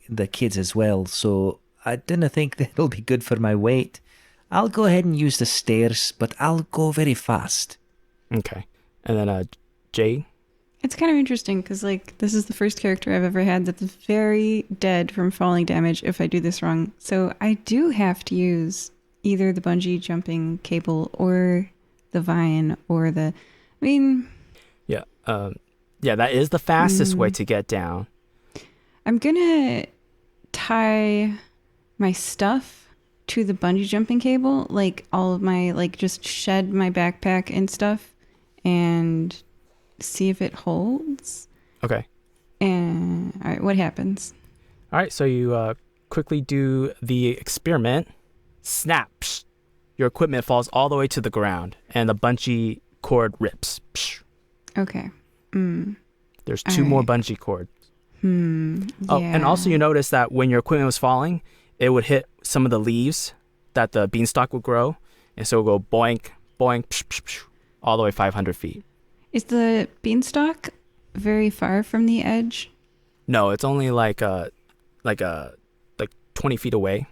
the kids as well, so I didn't think that it'll be good for my weight. I'll go ahead and use the stairs, but I'll go very fast. Okay. And then Jade? It's kind of interesting because, like, this is the first character I've ever had that's very dead from falling damage if I do this wrong. So I do have to use either the bungee jumping cable or the vine or the... I mean... Yeah. Yeah, that is the fastest way to get down. I'm going to tie my stuff to the bungee jumping cable. Like, all of my... Like, just shed my backpack and stuff and... see if it holds. Okay. And all right, what happens? All right, so you quickly do the experiment. Snap. Psh. Your equipment falls all the way to the ground, and the bungee cord rips. Psh. Okay. There's 2 more bungee cords. Oh, Yeah. and also you notice that when your equipment was falling, it would hit some of the leaves that the beanstalk would grow, and so it would go boink, boink, psh, psh, psh, all the way 500 feet. Is the beanstalk very far from the edge? No, it's only like 20 feet away,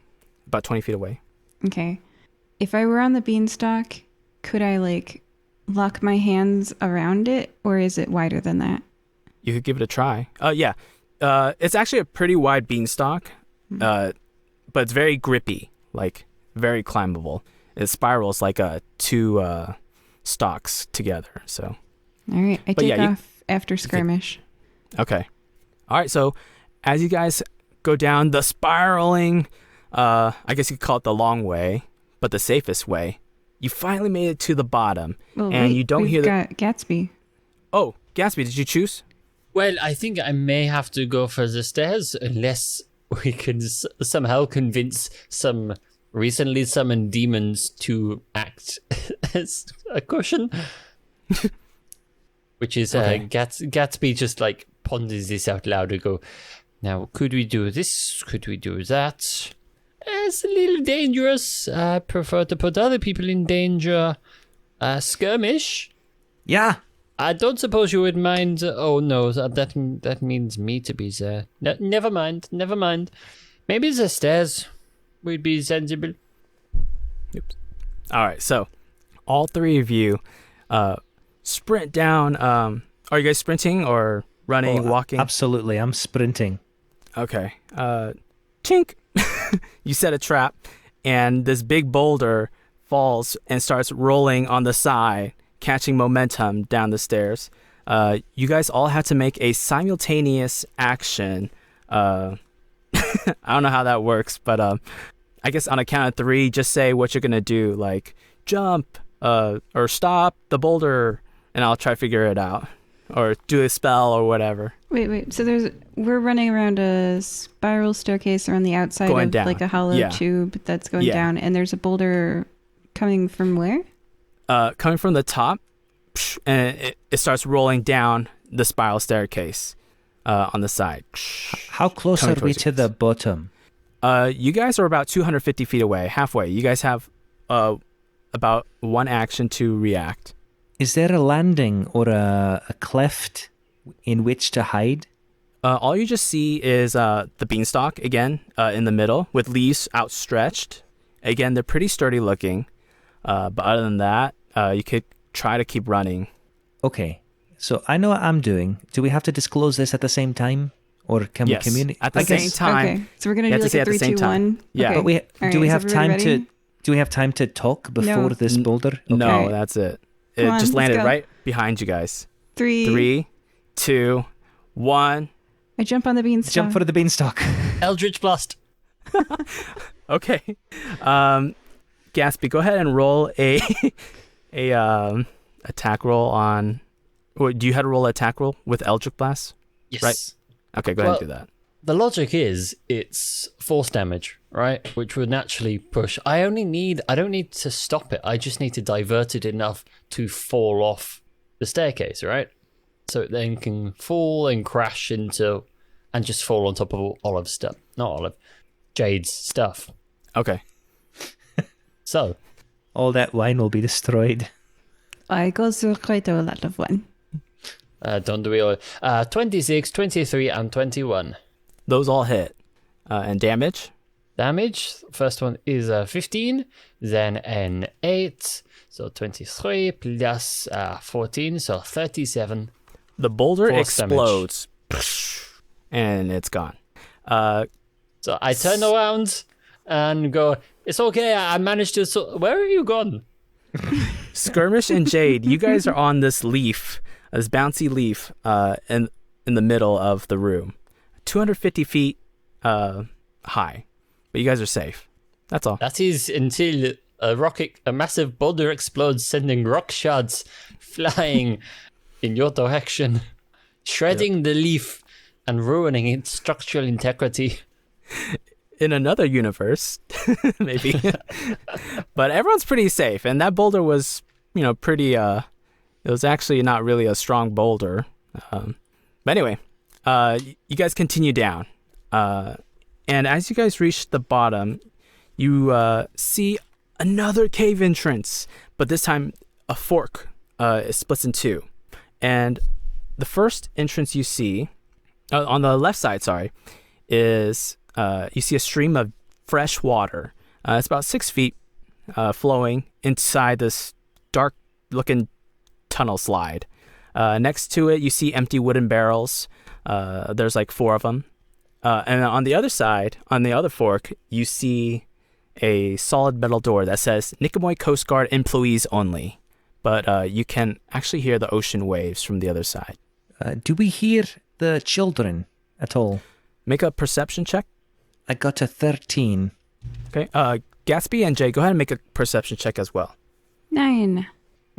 about 20 feet away. Okay. If I were on the beanstalk, could I like lock my hands around it, or is it wider than that? You could give it a try. Yeah. It's actually a pretty wide beanstalk, but it's very grippy, like very climbable. It spirals like 2 stalks together. So. All right. I take yeah, off after skirmish. Okay. All right. So as you guys go down the spiraling, I guess you could call it the long way, but the safest way, you finally made it to the bottom, Well, and wait, you don't we've hear got Gatsby. Oh, Gatsby, did you choose? Well, I think I may have to go for the stairs unless we can somehow convince some recently summoned demons to act as a caution. Which is Okay. Gatsby just like ponders this out loud and go, Now, could we do this? Could we do that? It's a little dangerous. I prefer to put other people in danger. Skirmish? Yeah. I don't suppose you would mind. Oh no, that means me to be there. Never mind. Maybe the stairs would be sensible. Oops. All right, so all three of you sprint down. Are you guys sprinting or running, walking? Absolutely, I'm sprinting. Okay. Chink. You set a trap, and this big boulder falls and starts rolling on the side, catching momentum down the stairs. You guys all have to make a simultaneous action. I don't know how that works, but I guess on a count of three, just say what you're gonna do, like jump or stop the boulder, and I'll try to figure it out, or do a spell or whatever. Wait. So we're running around a spiral staircase around the outside Going of down. like a hollow tube that's going down, and there's a boulder coming from where? Coming from the top, and it starts rolling down the spiral staircase on the side. How close Coming are we towards to you. the bottom? You guys are about 250 feet away, halfway. You guys have about one action to react. Is there a landing or a cleft in which to hide? All you just see is the beanstalk again in the middle with leaves outstretched. Again, they're pretty sturdy looking. But other than that, you could try to keep running. Okay, so I know what I'm doing. Do we have to disclose this at the same time? Or can Yes, we communicate? at the same time. Okay, so we're gonna You do have to like say a at the same 3, 2, 1. time. Yeah. Okay. But All right, do we is have everybody time ready? to? Do we have time to talk before this boulder? No, Okay. that's it. Come It on, just let's landed go. right behind you guys. 3. 3, 2, 1. I jump on the beanstalk. Jump for the beanstalk. Eldritch Blast. Okay. Gatsby, go ahead and roll a attack roll on. Wait, do you have to roll an attack roll with Eldritch Blast? Yes. Right. Okay, go ahead and do that. The logic is it's force damage, right? Which would naturally push. I don't need to stop it. I just need to divert it enough to fall off the staircase, right? So it then can fall and crash into and just fall on top of Olive's stuff. Not Olive. Jade's stuff. Okay. So, All that wine will be destroyed. I go through quite a lot of one. don't do we all. 26, 23, and 21. Those all hit. And damage? Damage. First one is 15, then an 8, so 23 plus 14, so 37. The boulder Force explodes. And it's gone. So I turn around and go, it's okay, I managed to... where are you gone? Skirmish and Jade, you guys are on this leaf, this bouncy leaf in the middle of the room. 250 feet high. But you guys are safe. That's all. That is until a massive boulder explodes, sending rock shards flying in your direction, shredding the leaf and ruining its structural integrity. In another universe, maybe. But everyone's pretty safe. And that boulder was, pretty... it was actually not really a strong boulder. But anyway, you guys continue down. And as you guys reach the bottom, you see another cave entrance. But this time, a fork splits in two. And the first entrance you see, on the left side, is you see a stream of fresh water. It's about 6 feet flowing inside this dark-looking tunnel slide. Next to it, you see empty wooden barrels. There's like 4 of them. And on the other side, on the other fork, you see a solid metal door that says Nicomoy Coast Guard employees only. But you can actually hear the ocean waves from the other side. Do we hear the children at all? Make a perception check. I got a 13. Okay. Gatsby and Jay, go ahead and make a perception check as well. 9.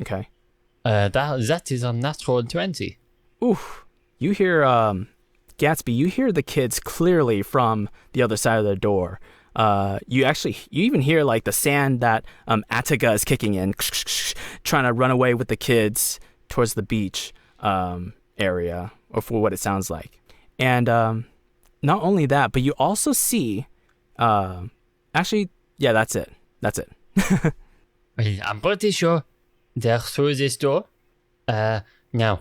Okay. That is a natural 20. Oof. You hear, Gatsby, you hear the kids clearly from the other side of the door. You even hear like the sand that Ataga is kicking in, trying to run away with the kids towards the beach area, or for what it sounds like. And not only that, but you also see, actually, yeah, that's it. Well, I'm pretty sure they're through this door. Now,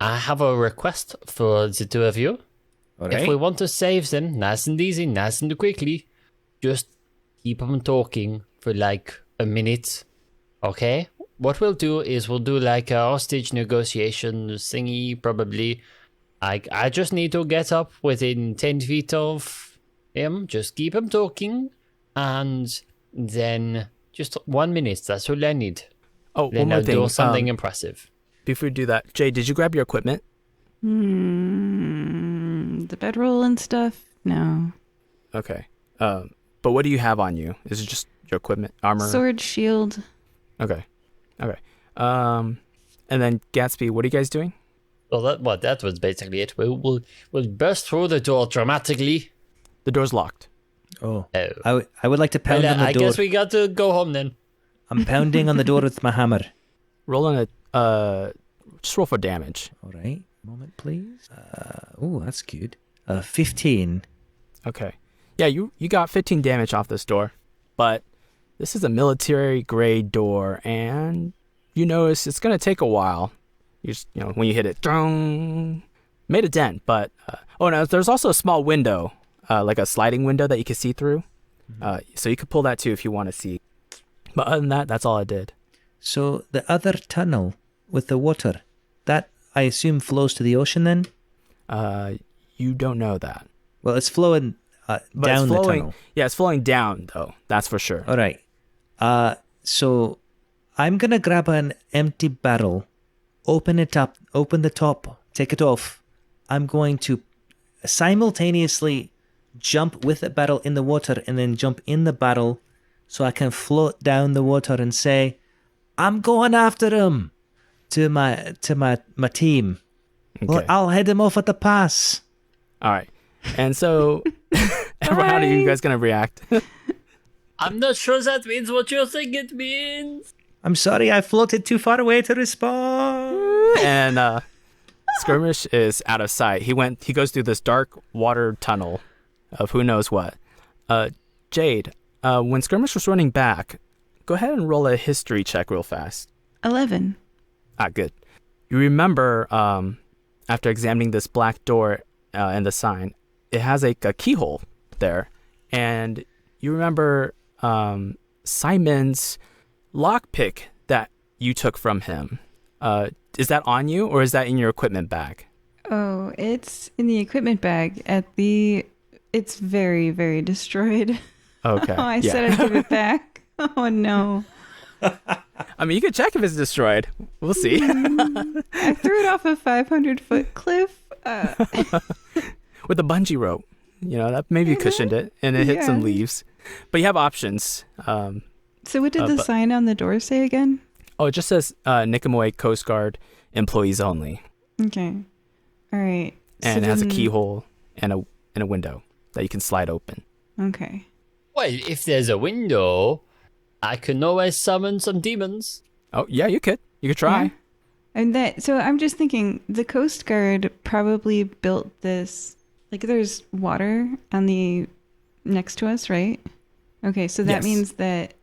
I have a request for the two of you. All If right. we want to save them, nice and easy, nice and quickly, just keep them talking for like a minute, okay? What we'll do is we'll do like a hostage negotiation thingy, probably. I just need to get up within 10 feet of him, just keep him talking, and then just 1 minute, that's all I need. Oh, Then one more I'll thing. do something impressive. Before we do that, Jay, did you grab your equipment? The bedroll and stuff? No. Okay. But what do you have on you? Is it just your equipment, armor? Sword, shield. Okay. And then Gatsby, what are you guys doing? Well, that was basically it. We'll burst through the door dramatically. The door's locked. Oh. Oh. I would like to pound Well, on the I door. guess we got to go home then. I'm pounding on the door with my hammer. Roll on just roll for damage. All right. Moment, please. Oh, that's good. 15. Okay. Yeah, you got 15 damage off this door, but this is a military grade door, and you notice it's gonna take a while. When you hit it, dong, made a dent, but no, there's also a small window, like a sliding window that you can see through. So you could pull that too if you want to see. But other than that, that's all I did. So the other tunnel with the water, that I assume flows to the ocean then? You don't know that. Well, it's flowing But down it's the flowing, tunnel. Yeah, it's flowing down though. That's for sure. All right. So I'm going to grab an empty barrel, open it up, open the top, take it off. I'm going to simultaneously jump with the barrel in the water and then jump in the barrel so I can float down the water and say, I'm going after him to my team. Well, Okay. I'll head him off at the pass. All right. And so, how are you guys gonna react? I'm not sure that means what you think it means. I'm sorry, I floated too far away to respond. And Skirmish is out of sight. He goes through this dark water tunnel of who knows what. Jade, when Skirmish was running back, go ahead and roll a history check real fast. 11. Good. You remember, after examining this black door and the sign, it has a keyhole there. And you remember Simon's lockpick that you took from him. Is that on you, or is that in your equipment bag? Oh, it's in the equipment bag it's very, very destroyed. Okay. Oh, I said I'd give it back. Oh, no. I mean, you could check if it's destroyed. We'll see. I threw it off a 500-foot cliff. With a bungee rope. That maybe cushioned it, and it hit some Yeah. leaves. But you have options. So what did the sign on the door say again? It just says Nicomoy Coast Guard employees only. Okay. All right. And it has a keyhole and a window that you can slide open. Okay. Well, if there's a window, I can always summon some demons. Oh, yeah, you could. You could try. Yeah. And so I'm just thinking the Coast Guard probably built this, like there's water on the next to us, right? Okay, so that Yes. means that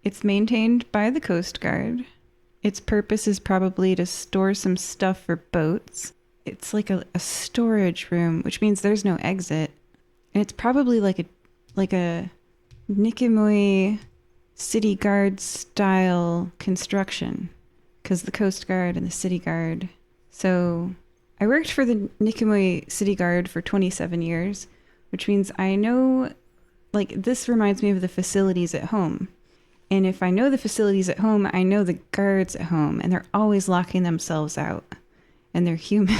it's maintained by the Coast Guard. Its purpose is probably to store some stuff for boats. It's like a storage room, which means there's no exit. And it's probably like a Nicomoy City Guard style construction, because the Coast Guard and the City Guard. So I worked for the Nicomoy City Guard for 27 years, which means I know, like, this reminds me of the facilities at home. And if I know the facilities at home, I know the guards at home, and they're always locking themselves out, and they're human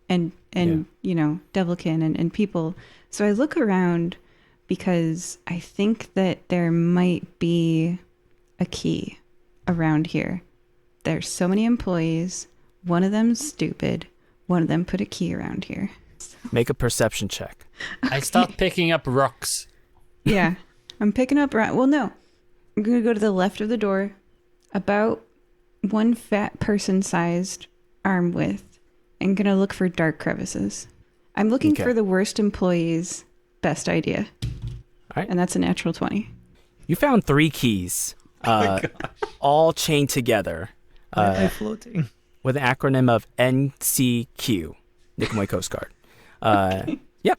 and devilkin and people. So I look around because I think that there might be a key around here. There's so many employees. One of them's stupid. One of them put a key around here. Make a perception check. I start picking up rocks. Yeah. I'm picking up... Well, no. I'm going to go to the left of the door, about one fat person-sized arm width, and going to look for dark crevices. I'm looking Okay. for the worst employee's best idea. All right. And that's a natural 20. You found 3 keys, all chained together Why am I floating? with an acronym of NCQ, Nicomoy Coast Guard. Yep.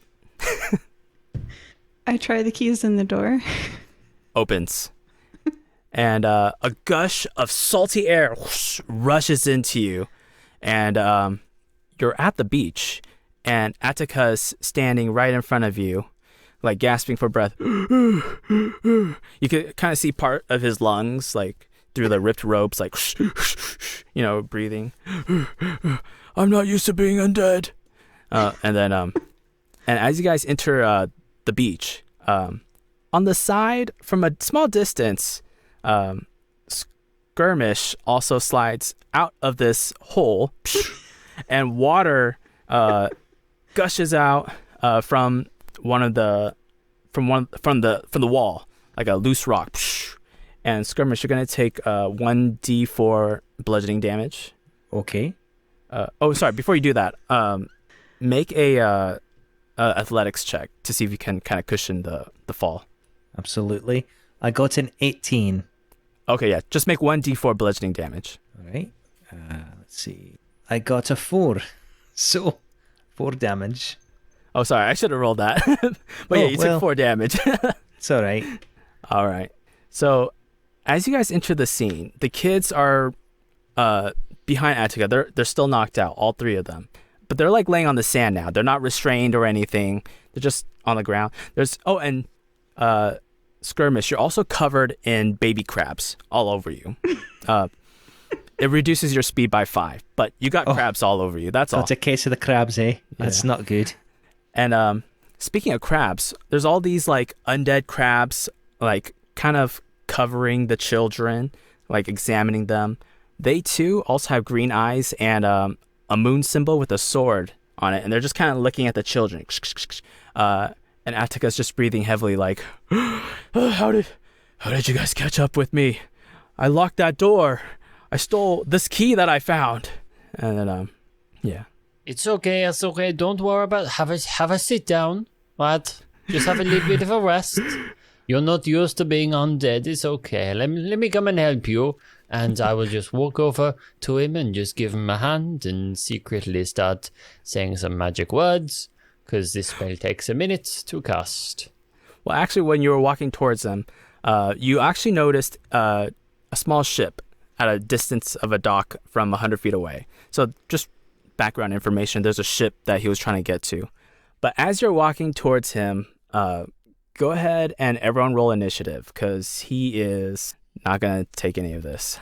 I try the keys in the door. Opens. And a gush of salty air whoosh, rushes into you. And you're at the beach. And Attica's standing right in front of you, like gasping for breath. You could kind of see part of his lungs, like through the ripped ropes, like, breathing. I'm not used to being undead. And as you guys enter the beach, on the side, from a small distance, Skirmish also slides out of this hole, and water gushes out from the wall, like a loose rock. And Skirmish, you're gonna take 1d4 bludgeoning damage. Okay. Sorry. Before you do that, make a athletics check to see if you can kind of cushion the fall. Absolutely. I got an 18. Okay, yeah. Just make 1d4 bludgeoning damage. All right. Let's see. I got a 4. So, 4 damage. Oh, sorry. I should have rolled that. But yeah, you took 4 damage. It's all right. All right. So, as you guys enter the scene, the kids are behind Attica. They're still knocked out, all 3 of them. But they're like laying on the sand now. They're not restrained or anything. They're just on the ground. Skirmish, you're also covered in baby crabs all over you. It reduces your speed by 5, but you got crabs all over you. That's all. That's a case of the crabs, eh? That's not good. And speaking of crabs, there's all these like undead crabs, like kind of covering the children, like examining them. They too also have green eyes and a moon symbol with a sword on it, and they're just kind of looking at the children. And Attica's just breathing heavily, like, how did you guys catch up with me? I locked that door. I stole this key that I found. And then, yeah. It's okay. Don't worry about it. Have a sit down. What? Just have a little bit of a rest. You're not used to being undead. It's okay. Let me come and help you. And I will just walk over to him and just give him a hand and secretly start saying some magic words, because this spell takes a minute to cast. Well, actually, when you were walking towards them, you actually noticed a small ship at a distance of a dock from 100 feet away. So just background information, there's a ship that he was trying to get to. But as you're walking towards him, go ahead and everyone roll initiative, because he is not going to take any of this.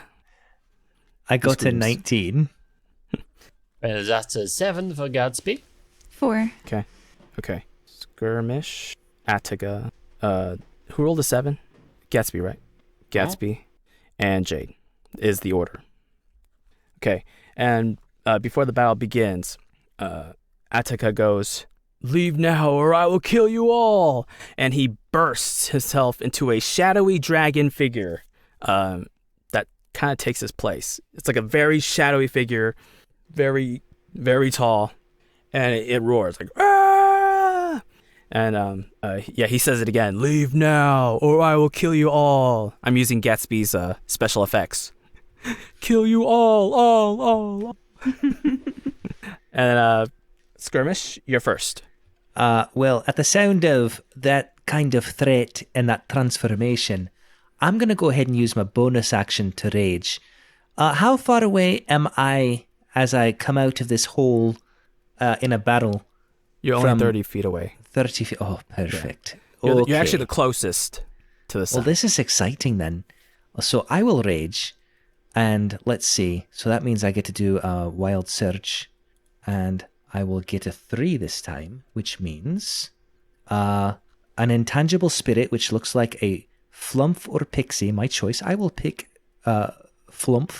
I got a 19. Well, that's a 7 for Gatsby. 4. Okay. Skirmish, Attica. Who rolled a 7? Gatsby, right? Gatsby and Jade is the order. Okay. And before the battle begins, Attica goes, "Leave now or I will kill you all." And he bursts himself into a shadowy dragon figure that kind of takes his place. It's like a very shadowy figure, very, very tall. And it roars like, "Ah!" And he says it again, "Leave now or I will kill you all." I'm using Gatsby's special effects. Kill you all. And Skirmish, you're first. Well, at the sound of that kind of threat and that transformation, I'm going to go ahead and use my bonus action to rage. How far away am I as I come out of this hole in a battle? You're only 30 feet away. 30 feet. Oh, perfect. Yeah. Okay. You're actually the closest to the sun. Well, this is exciting then. So I will rage, and let's see. So that means I get to do a wild surge, and I will get a 3 this time, which means an intangible spirit, which looks like a flump or pixie, my choice. I will pick flump,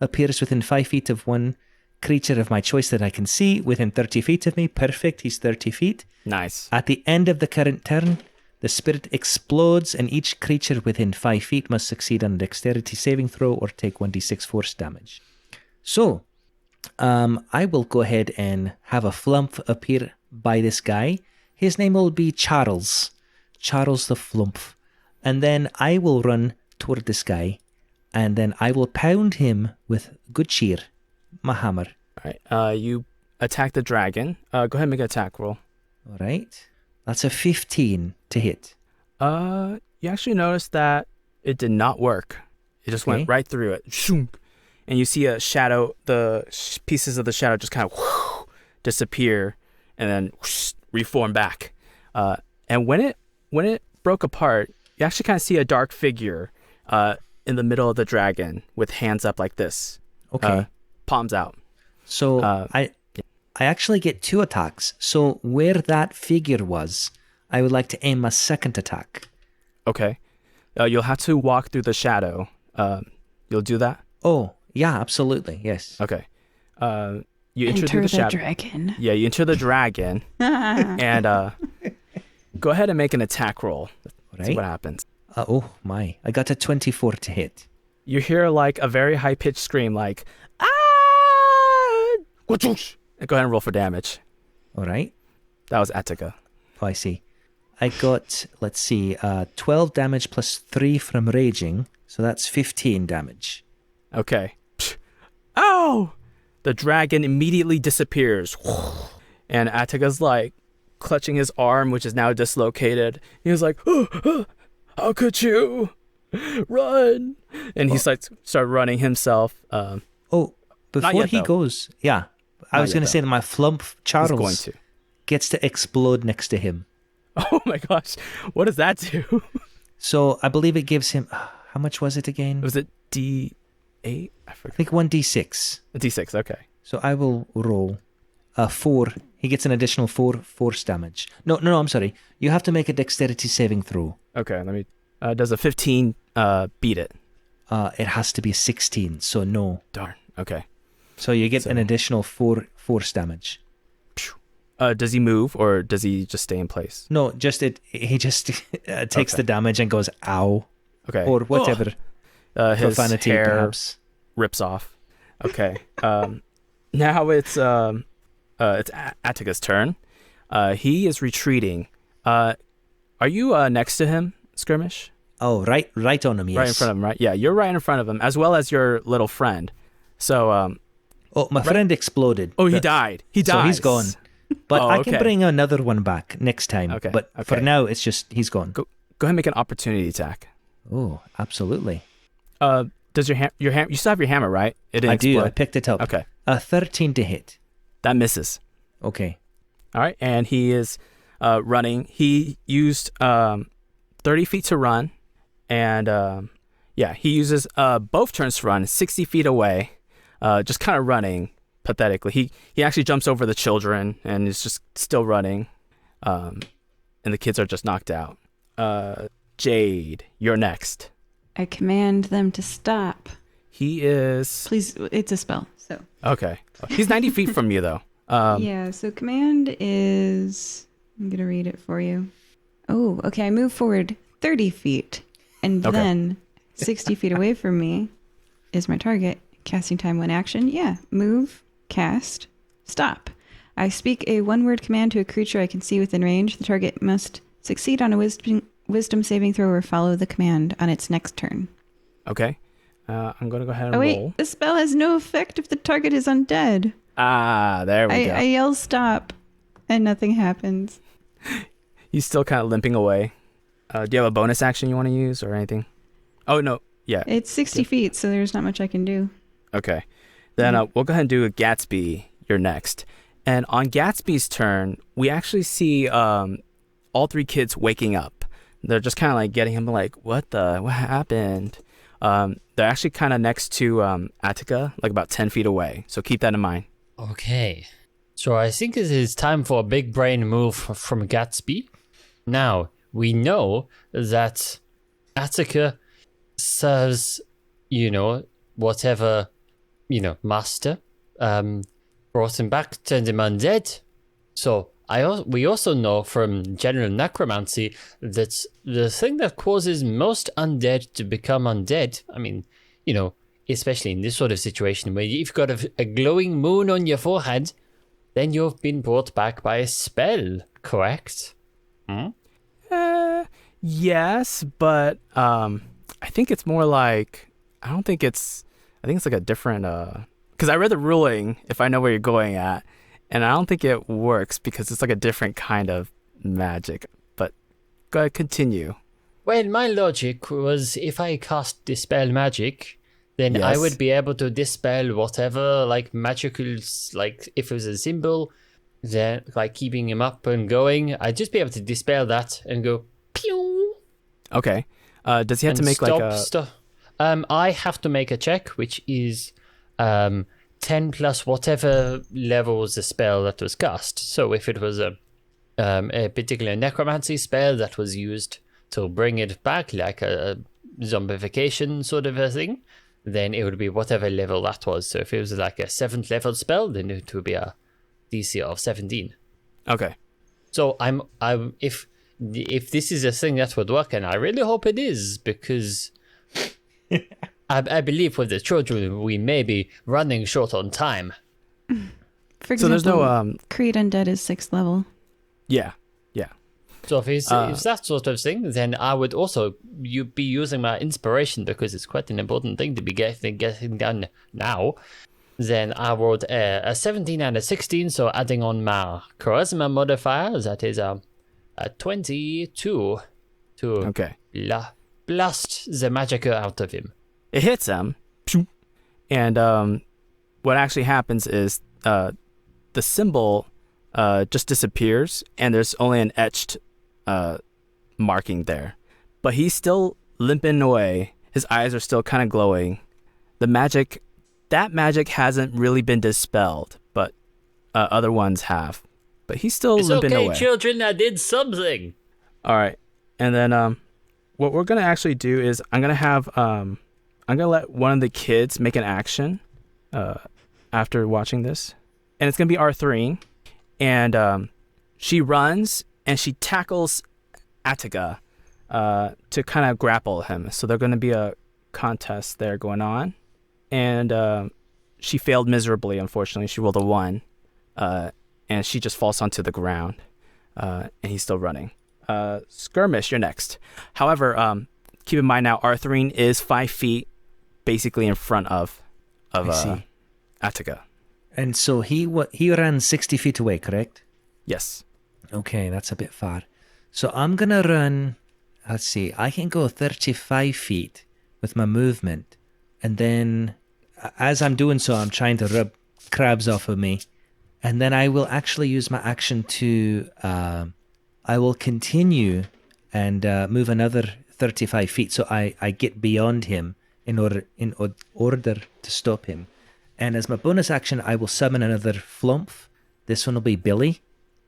appears within 5 feet of one creature of my choice that I can see within 30 feet of me. Perfect, he's 30 feet. Nice. At the end of the current turn, the spirit explodes, and each creature within 5 feet must succeed on a dexterity saving throw or take 1d6 force damage. So, I will go ahead and have a flump appear by this guy. His name will be Charles. Charles the Flumph. And then I will run toward this guy. And then I will pound him with good cheer. My hammer. All right. You attack the dragon. Go ahead and make an attack roll. All right. That's a 15 to hit. You actually notice that it did not work. It just went right through it. Shoom. And you see a shadow, the pieces of the shadow just kind of disappear and then reform back. And when it broke apart, you actually kind of see a dark figure in the middle of the dragon with hands up like this. Okay. Palms out. So I actually get 2 attacks. So where that figure was, I would like to aim my second attack. Okay. You'll have to walk through the shadow. You'll do that? Oh, yeah, absolutely. Yes. Okay. You enter through the shadow. Dragon. Yeah, you enter the dragon. And go ahead and make an attack roll. Right. See what happens. Oh, my. I got a 24 to hit. You hear like a very high-pitched scream like, ah! And go ahead and roll for damage. All right. That was Attica. Oh, I see. I got, 12 damage plus 3 from raging. So that's 15 damage. Okay. Ow! The dragon immediately disappears. And Attica's like clutching his arm, which is now dislocated. He was like, how could you? Run! And he started running himself. Before he goes, yeah. I was going to say that my flump Charles gets to explode next to him. Oh my gosh. What does that do? So I believe it gives him, how much was it again? Was it D8? I forget. I think 1d6. A D6, okay. So I will roll 4. He gets an additional 4 force damage. No, I'm sorry. You have to make a dexterity saving throw. Okay, let me... does a 15 beat it? It has to be a 16, so no. Darn, okay. So you get an additional 4 force damage. Does he move or does he just stay in place? No, he just takes the damage and goes, ow. Okay. Or whatever. His profanity, hair perhaps. Rips off. Okay. Now it's Attica's turn. He is retreating. Are you next to him, Skirmish? Oh, right on him, yes. Right in front of him, right? Yeah, you're right in front of him, as well as your little friend. So, my friend exploded. Oh, he died. He died. So he's gone. But I can bring another one back next time. Okay. But for now, it's just, he's gone. Go ahead and make an opportunity attack. Oh, absolutely. Does your you still have your hammer, right? It didn't explode. I do. I picked it up. Okay. 13 to hit. That misses. Okay. All right. And he is running. He used 30 feet to run. And he uses both turns to run 60 feet away, just kind of running pathetically. He actually jumps over the children and is just still running. And the kids are just knocked out. Jade, you're next. I command them to stop. He is... Please, it's a spell, so... Okay. He's 90 feet from you, though. So command is... I'm going to read it for you. Oh, okay. I move forward 30 feet. And then 60 feet away from me is my target. Casting time, 1 action. Yeah. Move, cast, stop. I speak a 1-word command to a creature I can see within range. The target must succeed on a wisdom saving throw or follow the command on its next turn. Okay. I'm going to go ahead and roll. The spell has no effect if the target is undead. Ah, there we go. I yell stop, and nothing happens. He's still kind of limping away. Do you have a bonus action you want to use or anything? Oh, no. Yeah. It's 60 feet, so there's not much I can do. Okay. Then we'll go ahead and do a Gatsby. You're next. And on Gatsby's turn, we actually see all 3 kids waking up. They're just kind of like getting him like, what happened? They're actually kind of next to Attica, like about 10 feet away. So keep that in mind. Okay. So I think it is time for a big brain move from Gatsby. Now, we know that Attica serves, whatever, master brought him back, turned him undead. So we also know from general necromancy that the thing that causes most undead to become undead, especially in this sort of situation where you've got a glowing moon on your forehead, then you've been brought back by a spell, correct? Yes, but I think it's more like I think it's like a different because I read the ruling if I know where you're going at, and I don't think it works because it's like a different kind of magic. But go ahead, continue. Well, my logic was if I cast Dispel Magic, then I Yes. would be able to dispel whatever, like, magical, like, if it was a symbol, then, like, keeping him up and going, I'd just be able to dispel that and go, pew! Okay. Does he have to and make stop like a? stuff. I have to make a check, which is 10 plus whatever level was the spell that was cast. So if it was a particular necromancy spell that was used to bring it back, like a zombification sort of a thing, then it would be whatever level that was. So if it was like a 7th level spell, then it would be a DC of 17. Okay. So I'm if this is a thing that would work, and I really hope it is, because I believe with the children we may be running short on time. For example, So there's no Create Undead is 6th level. Yeah. So if it's that sort of thing, then I would also be using my inspiration, because it's quite an important thing to be getting done now. Then I rolled a 17 and a 16, so adding on my charisma modifier, that is a 22 to Okay. blast the magic out of him. It hits him, and what actually happens is the symbol just disappears, and there's only an etched marking there. But he's still limping away. His eyes are still kind of glowing. That magic hasn't really been dispelled, but other ones have. But he's still It's limping okay, away. children, I did something. All right, and then what we're gonna actually do is I'm gonna let one of the kids make an action after watching this, and it's gonna be Arthurine, and she runs and she tackles Attica to kind of grapple him. So there's gonna be a contest there going on, and she failed miserably. Unfortunately, she rolled a 1, and she just falls onto the ground, and he's still running. Skirmish, you're next. However, keep in mind now, Arthurine is 5 feet, basically in front of I see. Attica. And so he ran 60 feet away, correct? Yes. Okay, that's a bit far. So I'm going to run, let's see, I can go 35 feet with my movement. And then as I'm doing so, I'm trying to rub crabs off of me. And then I will actually use my action to, I will continue and move another 35 feet. So I get beyond him in order to stop him. And as my bonus action, I will summon another Flump. This one will be Billy.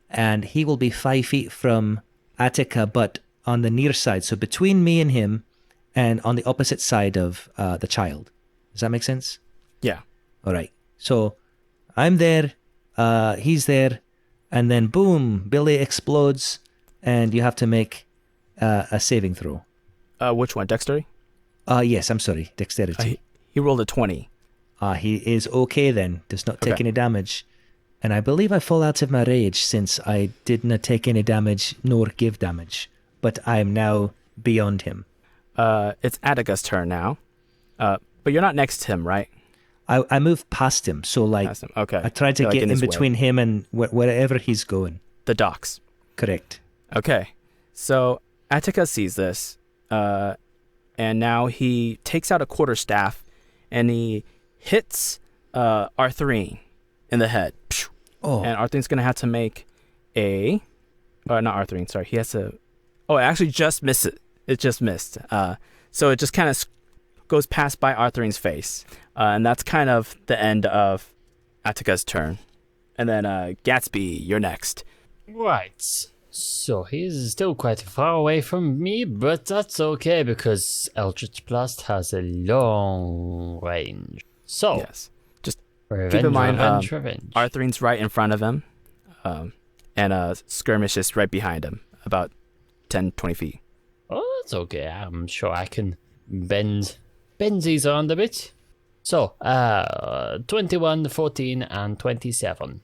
And he will be 5 feet from Attica, but on the near side. So between me and him, and on the opposite side of the child. Does that make sense? Yeah. All right. So I'm there, he's there, and then boom, Billy explodes, and you have to make a saving throw. Which one? Dexterity? Yes, I'm sorry, dexterity. He rolled a 20. He is okay then, does not take Okay. any damage. And I believe I fall out of my rage since I did not take any damage nor give damage. But I am now beyond him. It's Attica's turn now. But you're not next to him, right? I moved past him, so like Past him. Okay. I tried to Like get in his way. between him and wherever he's going. The docks. Correct. Okay. So Attica sees this, and now he takes out a quarterstaff, and he hits Arthurine in the head. Oh, And Arthurine's going to have to make not Arthurine, sorry. He has to... Oh, it actually just missed it. It just missed. So it just kind of goes past by Arthurine's face. And that's kind of the end of Attica's turn. And then Gatsby, you're next. Right. So he's still quite far away from me, but that's okay because Eldritch Blast has a long range. So, Yes. Just revenge, keep in mind, revenge. Arthurine's right in front of him. And Skirmish is right behind him, about 10, 20 feet. Oh, that's okay. I'm sure I can bend these around a bit. So, 21, 14, and 27.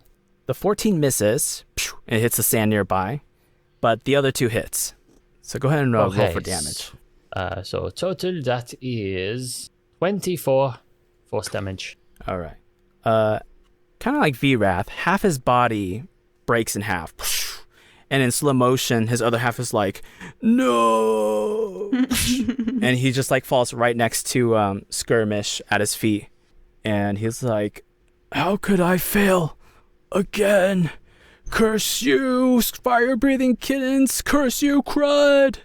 The 14 misses. It hits the sand nearby. But the other 2 hits. So go ahead and roll for damage. So total, that is 24 force damage. All right. Kind of like V-Wrath, half his body breaks in half. And in slow motion, his other half is like, no! And he just like falls right next to Skirmish at his feet. And he's like, how could I fail again? Curse you, fire-breathing kittens! Curse you, crud!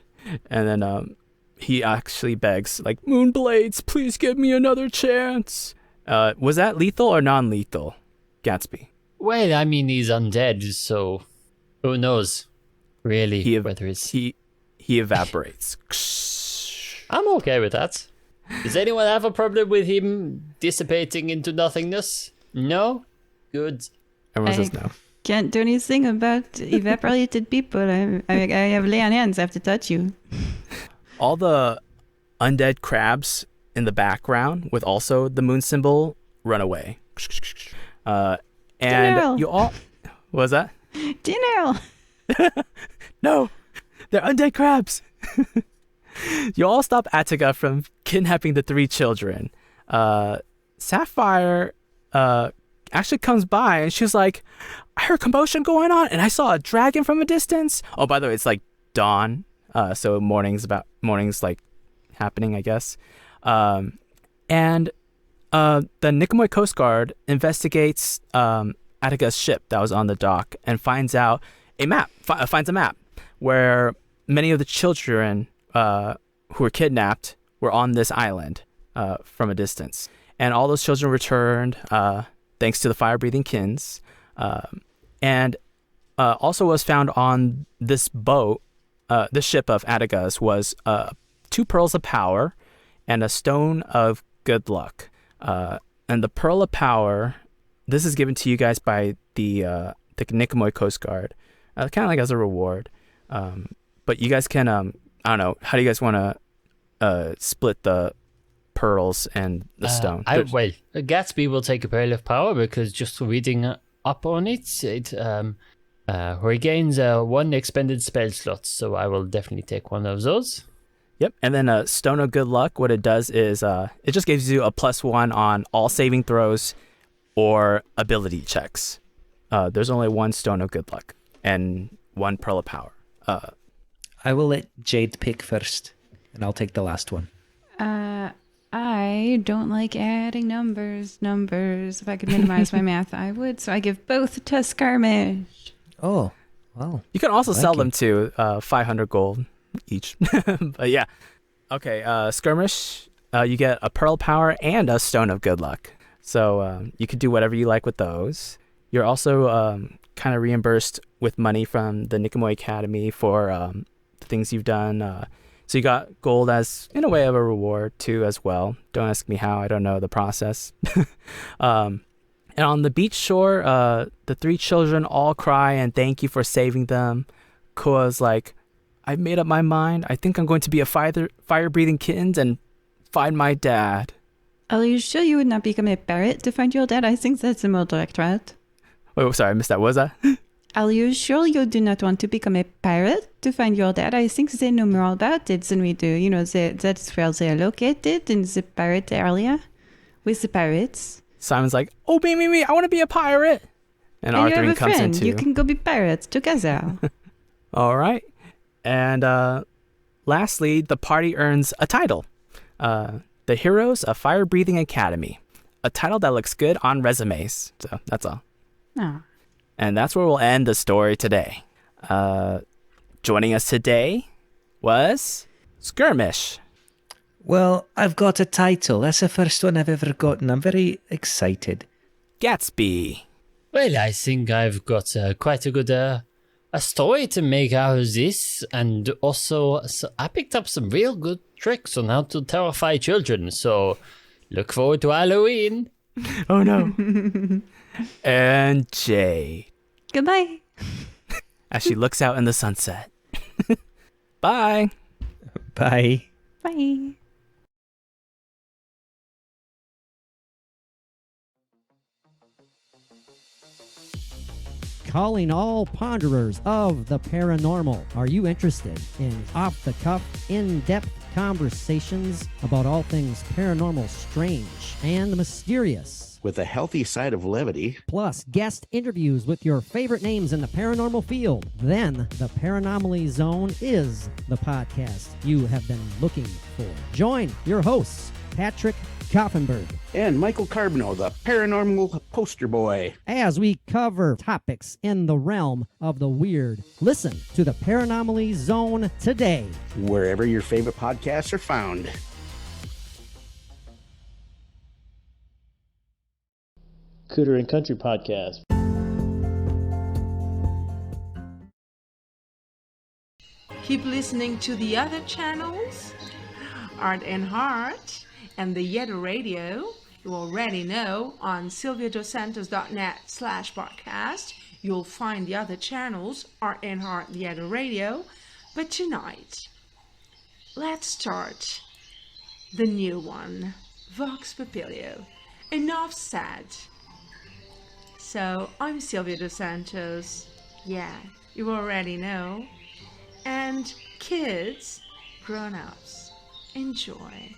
And then he actually begs, like, Moonblades, please give me another chance. Was that lethal or non-lethal, Gatsby? Well, I mean, he's undead, so who knows, really, whether it's... He evaporates. I'm okay with that. Does anyone have a problem with him dissipating into nothingness? No? Good. Everyone says no. Can't do anything about evaporated people. I have lay on hands. I have to touch you. All the undead crabs in the background with also the moon symbol run away. And Dinero. you all... What was that? Dinero. No! They're undead crabs! You all stop Attica from kidnapping the 3 children. Sapphire actually comes by and she's like, I heard commotion going on and I saw a dragon from a distance. Oh, by the way, it's like dawn. So morning's like happening, I guess. And the Nicomoy Coast Guard investigates Attica's ship that was on the dock and finds out finds a map where many of the children who were kidnapped were on this island from a distance. And all those children returned thanks to the fire-breathing kins. And also was found on this boat, the ship of Attica's, was 2 pearls of power and a stone of good luck. And the pearl of power, this is given to you guys by the Nicomoy Coast Guard, kind of like as a reward. But you guys can, I don't know, how do you guys want to split the pearls and the stone? Well, Gatsby will take a pearl of power because just reading up on it, it regains 1 expended spell slot. So I will definitely take one of those. Yep. And then a stone of good luck, what it does is it just gives you a +1 on all saving throws or ability checks. There's only 1 stone of good luck and 1 pearl of power. I will let Jade pick first, and I'll take the last one. I don't like adding numbers. If I could minimize my math, I would. So I give both to Skirmish. Oh, well. You can also sell them to 500 gold each. But yeah. Okay, Skirmish, you get a pearl power and a stone of good luck. So you could do whatever you like with those. You're also kind of reimbursed with money from the Nicomoy Academy for the things you've done. So you got gold as, in a way, of a reward, too, as well. Don't ask me how. I don't know the process. And on the beach shore, the 3 children all cry and thank you for saving them. Kua's like, I've made up my mind. I think I'm going to be a fire-breathing kitten and find my dad. Are you sure you would not become a parrot to find your dad? I think that's a more direct route. Wait, sorry, I missed that. What was that? Are you sure you do not want to become a pirate to find your dad? I think they know more about it than we do. You know, that's where they are located in the pirate area with the pirates. Simon's like, oh, me, I want to be a pirate. And you have Arthurine a comes in friend. too. You can go be pirates together. All right. And lastly, the party earns a title. The Heroes of Fire-Breathing Academy. A title that looks good on resumes. So that's all. Oh. And that's where we'll end the story today. Joining us today was Skirmish. Well, I've got a title. That's the first one I've ever gotten. I'm very excited. Gatsby. Well, I think I've got quite a good a story to make out of this, and also I picked up some real good tricks on how to terrify children. So look forward to Halloween. Oh no. And Jade. Goodbye. As she looks out in the sunset. Bye. Bye. Bye. calling all ponderers of the paranormal. Are you interested in off-the-cuff, in-depth conversations about all things paranormal, strange, and mysterious? With a healthy side of levity. Plus, guest interviews with your favorite names in the paranormal field. Then, the Paranormally Zone is the podcast you have been looking for. Join your hosts, Patrick Koffenberg And Michael Carbino, the paranormal poster boy. as we cover topics in the realm of the weird. Listen to the Paranormally Zone today. Wherever your favorite podcasts are found. Cooter and Country Podcast. Keep listening to the other channels, Art and Heart, and the Yeti Radio. You already know on silviadosantos.net/podcast. You'll find the other channels, Art and Heart, the Yeti Radio. But tonight, let's start the new one, Vox Papilio. Enough said. So, I'm Silvia Dos Santos. Yeah, you already know. And kids, grown-ups, enjoy.